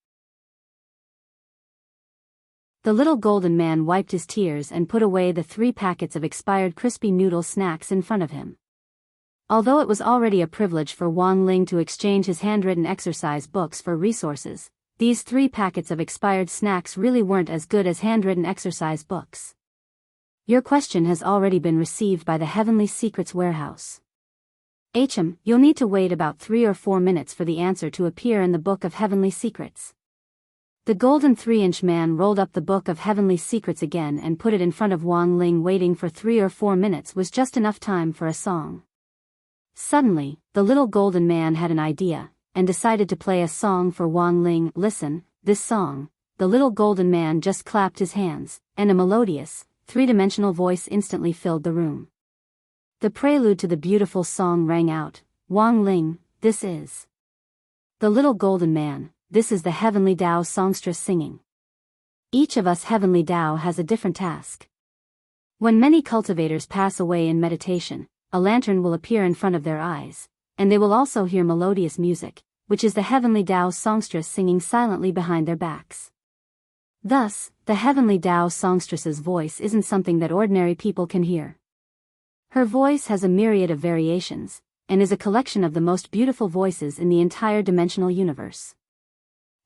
The little golden man wiped his tears and put away the 3 packets of expired crispy noodle snacks in front of him. Although it was already a privilege for Wang Ling to exchange his handwritten exercise books for resources, these 3 packets of expired snacks really weren't as good as handwritten exercise books. Your question has already been received by the Heavenly Secrets Warehouse. You'll need to wait about 3 or 4 minutes for the answer to appear in the Book of Heavenly Secrets. The golden 3-inch man rolled up the Book of Heavenly Secrets again and put it in front of Wang Ling. Waiting for 3 or 4 minutes was just enough time for a song. Suddenly, the little golden man had an idea, and decided to play a song for Wang Ling. Listen, this song. The little golden man just clapped his hands, and a melodious, 3-dimensional voice instantly filled the room. The prelude to the beautiful song rang out. Wang Ling, this is. The little golden man, this is the Heavenly Tao songstress singing. Each of us Heavenly Tao has a different task. When many cultivators pass away in meditation, a lantern will appear in front of their eyes, and they will also hear melodious music, which is the Heavenly Tao songstress singing silently behind their backs. Thus, the Heavenly Tao songstress's voice isn't something that ordinary people can hear. Her voice has a myriad of variations, and is a collection of the most beautiful voices in the entire dimensional universe.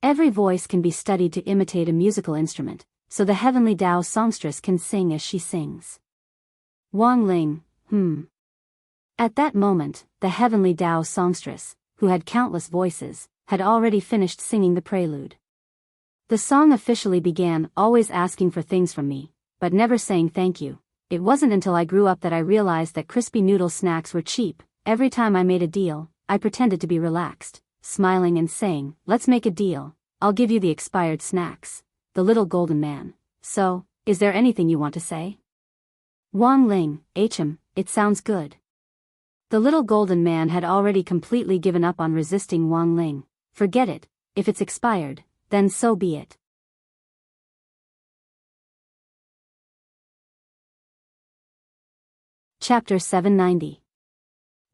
Every voice can be studied to imitate a musical instrument, so the Heavenly Tao songstress can sing as she sings. Wang Ling, At that moment, the Heavenly Tao songstress, who had countless voices, had already finished singing the prelude. The song officially began, always asking for things from me, but never saying thank you. It wasn't until I grew up that I realized that crispy noodle snacks were cheap. Every time I made a deal, I pretended to be relaxed, smiling and saying, let's make a deal, I'll give you the expired snacks. The little golden man. So, is there anything you want to say? Wang Ling, it sounds good. The little golden man had already completely given up on resisting Wang Ling. Forget it, if it's expired, then so be it. Chapter 790.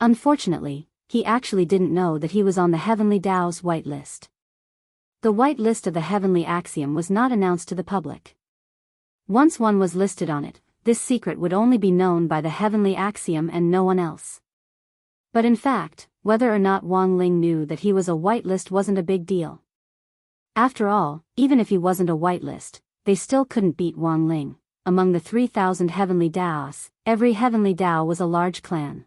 Unfortunately, he actually didn't know that he was on the Heavenly Tao's white list. The white list of the Heavenly Axiom was not announced to the public. Once one was listed on it, this secret would only be known by the Heavenly Axiom and no one else. But in fact, whether or not Wang Ling knew that he was a whitelist wasn't a big deal. After all, even if he wasn't a whitelist, they still couldn't beat Wang Ling. Among the 3,000 Heavenly Taos, every Heavenly Tao was a large clan.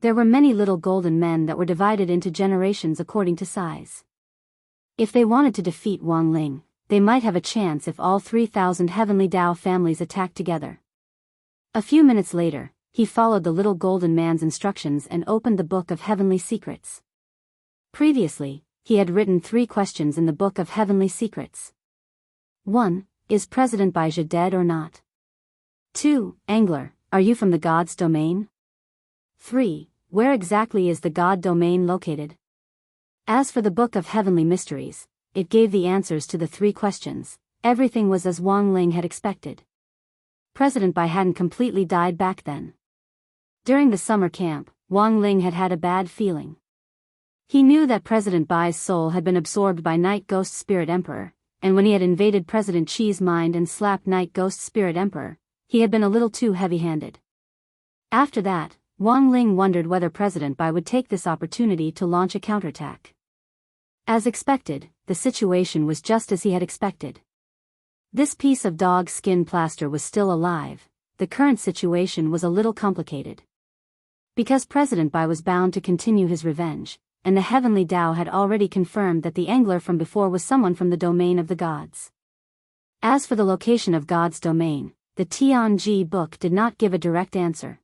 There were many little golden men that were divided into generations according to size. If they wanted to defeat Wang Ling, they might have a chance if all 3,000 Heavenly Tao families attacked together. A few minutes later, he followed the little golden man's instructions and opened the Book of Heavenly Secrets. Previously, he had written 3 questions in the Book of Heavenly Secrets. 1. Is President Baizha dead or not? 2. Angler, are you from the God's domain? 3. Where exactly is the God domain located? As for the Book of Heavenly Mysteries, it gave the answers to the 3 questions. Everything was as Wang Ling had expected. President Bai hadn't completely died back then. During the summer camp, Wang Ling had had a bad feeling. He knew that President Bai's soul had been absorbed by Night Ghost Spirit Emperor, and when he had invaded President Chi's mind and slapped Night Ghost Spirit Emperor, he had been a little too heavy-handed. After that, Wang Ling wondered whether President Bai would take this opportunity to launch a counterattack. As expected, the situation was just as he had expected. This piece of dog skin plaster was still alive. The current situation was a little complicated. Because President Bai was bound to continue his revenge, and the Heavenly Tao had already confirmed that the angler from before was someone from the domain of the gods. As for the location of God's domain, the Tianji book did not give a direct answer.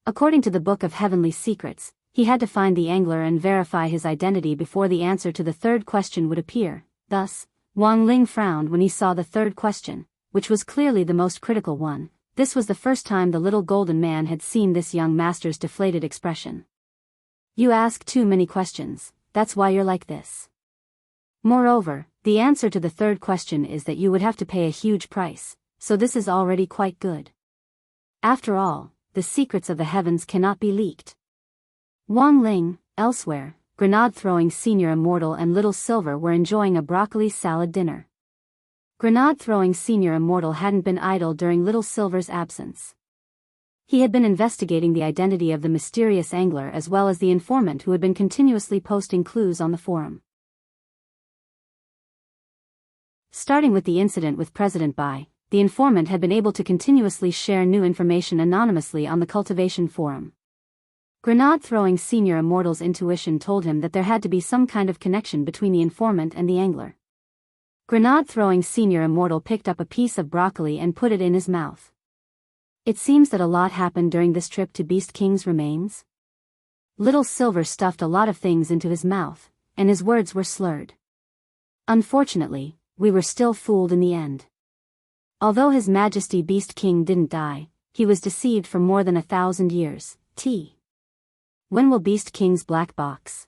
According to the Book of Heavenly Secrets, he had to find the angler and verify his identity before the answer to the 3rd question would appear. Thus, Wang Ling frowned when he saw the 3rd question, which was clearly the most critical one. This was the first time the little golden man had seen this young master's deflated expression. You ask too many questions, that's why you're like this. Moreover, the answer to the 3rd question is that you would have to pay a huge price, so this is already quite good. After all, the secrets of the heavens cannot be leaked. Wang Ling, elsewhere, Grenade-throwing Senior Immortal and Little Silver were enjoying a broccoli salad dinner. Grenade-throwing Senior Immortal hadn't been idle during Little Silver's absence. He had been investigating the identity of the mysterious angler as well as the informant who had been continuously posting clues on the forum. Starting with the incident with President Bai, the informant had been able to continuously share new information anonymously on the cultivation forum. Grenade-throwing Senior Immortal's intuition told him that there had to be some kind of connection between the informant and the angler. Grenade-throwing Senior Immortal picked up a piece of broccoli and put it in his mouth. It seems that a lot happened during this trip to Beast King's remains. Little Silver stuffed a lot of things into his mouth, and his words were slurred. Unfortunately, we were still fooled in the end. Although His Majesty Beast King didn't die, he was deceived for more than 1,000 years. When will Beast King's black box?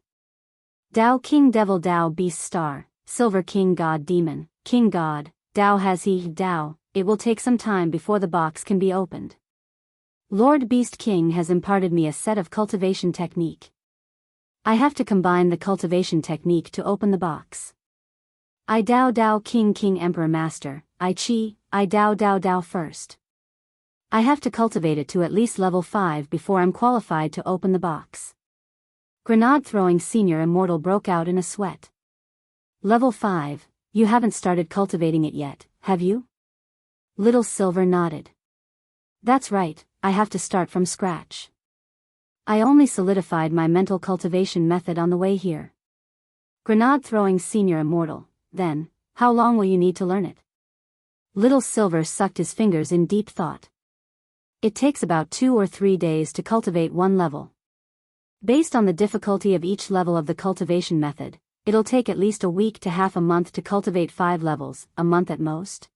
Tao King Devil Tao Beast Star, Silver King God Demon, King God, Tao has he Tao, it will take some time before the box can be opened. Lord Beast King has imparted me a set of cultivation technique. I have to combine the cultivation technique to open the box. I Tao Tao King King Emperor Master, I Tao Tao Tao first. I have to cultivate it to at least level 5 before I'm qualified to open the box. Grenade-throwing Senior Immortal broke out in a sweat. Level 5, you haven't started cultivating it yet, have you? Little Silver nodded. That's right, I have to start from scratch. I only solidified my mental cultivation method on the way here. Grenade-throwing Senior Immortal, then, how long will you need to learn it? Little Silver sucked his fingers in deep thought. It takes about 2 or 3 days to cultivate one level. Based on the difficulty of each level of the cultivation method, it'll take at least a week to half a month to cultivate 5 levels, a month at most.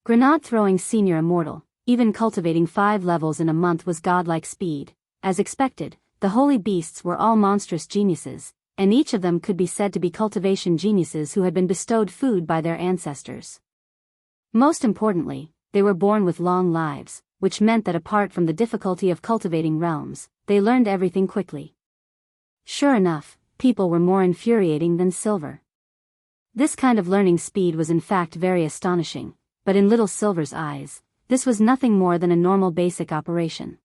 Grenade-throwing Senior Immortal, even cultivating 5 levels in a month was godlike speed. As expected, the holy beasts were all monstrous geniuses, and each of them could be said to be cultivation geniuses who had been bestowed food by their ancestors. Most importantly, they were born with long lives, which meant that apart from the difficulty of cultivating realms, they learned everything quickly. Sure enough, people were more infuriating than Silver. This kind of learning speed was in fact very astonishing, but in little Silver's eyes, this was nothing more than a normal basic operation.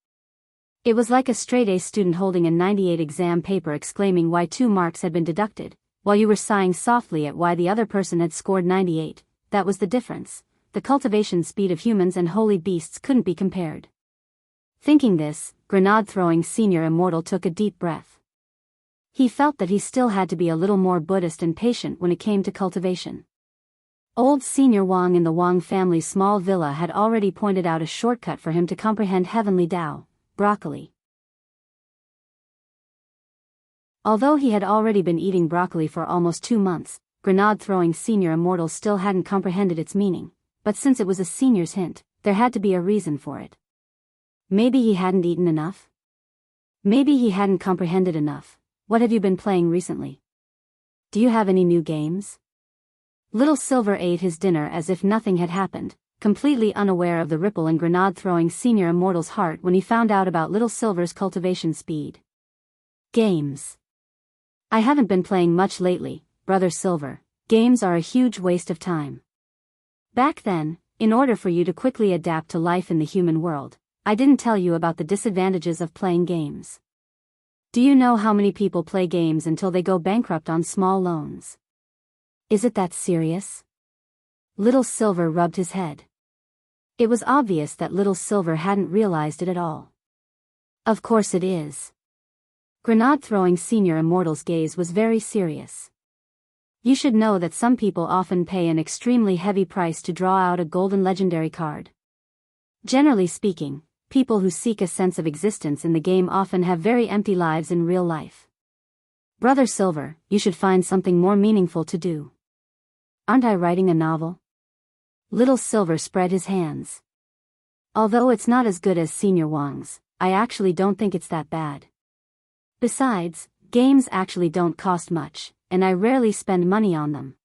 It was like a straight-A student holding a 98 exam paper exclaiming why 2 marks had been deducted, while you were sighing softly at why the other person had scored 98. That was the difference. The cultivation speed of humans and holy beasts couldn't be compared. Thinking this, grenade-throwing Senior Immortal took a deep breath. He felt that he still had to be a little more Buddhist and patient when it came to cultivation. Old Senior Wang in the Wang family's small villa had already pointed out a shortcut for him to comprehend heavenly Tao, broccoli. Although he had already been eating broccoli for almost 2 months, grenade-throwing Senior Immortal still hadn't comprehended its meaning, but since it was a senior's hint, there had to be a reason for it. Maybe he hadn't eaten enough? Maybe he hadn't comprehended enough. What have you been playing recently? Do you have any new games? Little Silver ate his dinner as if nothing had happened, completely unaware of the ripple in grenade-throwing Senior Immortal's heart when he found out about Little Silver's cultivation speed. Games. I haven't been playing much lately, Brother Silver. Games are a huge waste of time. Back then, in order for you to quickly adapt to life in the human world, I didn't tell you about the disadvantages of playing games. Do you know how many people play games until they go bankrupt on small loans? Is it that serious? Little Silver rubbed his head. It was obvious that Little Silver hadn't realized it at all. Of course it is. Grenade-throwing Senior Immortal's gaze was very serious. You should know that some people often pay an extremely heavy price to draw out a golden legendary card. Generally speaking, people who seek a sense of existence in the game often have very empty lives in real life. Brother Silver, you should find something more meaningful to do. Aren't I writing a novel? Little Silver spread his hands. Although it's not as good as Senior Wang's, I actually don't think it's that bad. Besides, games actually don't cost much, and I rarely spend money on them.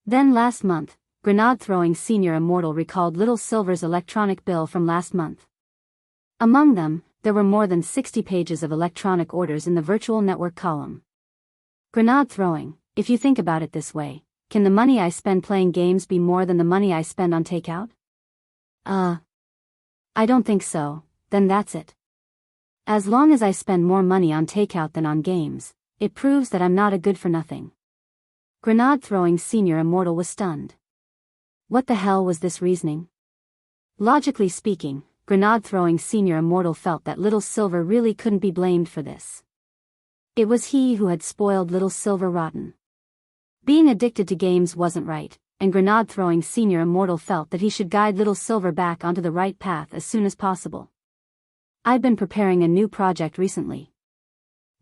Then last month, grenade-throwing Senior Immortal recalled Little Silver's electronic bill from last month. Among them, there were more than 60 pages of electronic orders in the virtual network column. Grenade-throwing, if you think about it this way, can the money I spend playing games be more than the money I spend on takeout? I don't think so, then that's it. As long as I spend more money on takeout than on games, it proves that I'm not a good-for-nothing. Grenade-throwing Senior Immortal was stunned. What the hell was this reasoning? Logically speaking, grenade-throwing Senior Immortal felt that Little Silver really couldn't be blamed for this. It was he who had spoiled Little Silver rotten. Being addicted to games wasn't right, and grenade-throwing Senior Immortal felt that he should guide Little Silver back onto the right path as soon as possible. I've been preparing a new project recently.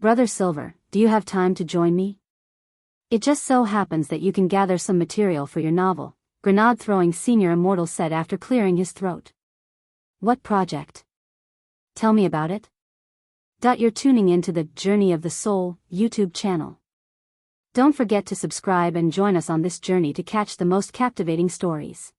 Brother Silver, do you have time to join me? It just so happens that you can gather some material for your novel, grenade-throwing Senior Immortal said after clearing his throat. What project? Tell me about it. You're tuning into the Journey of the Soul YouTube channel. Don't forget to subscribe and join us on this journey to catch the most captivating stories.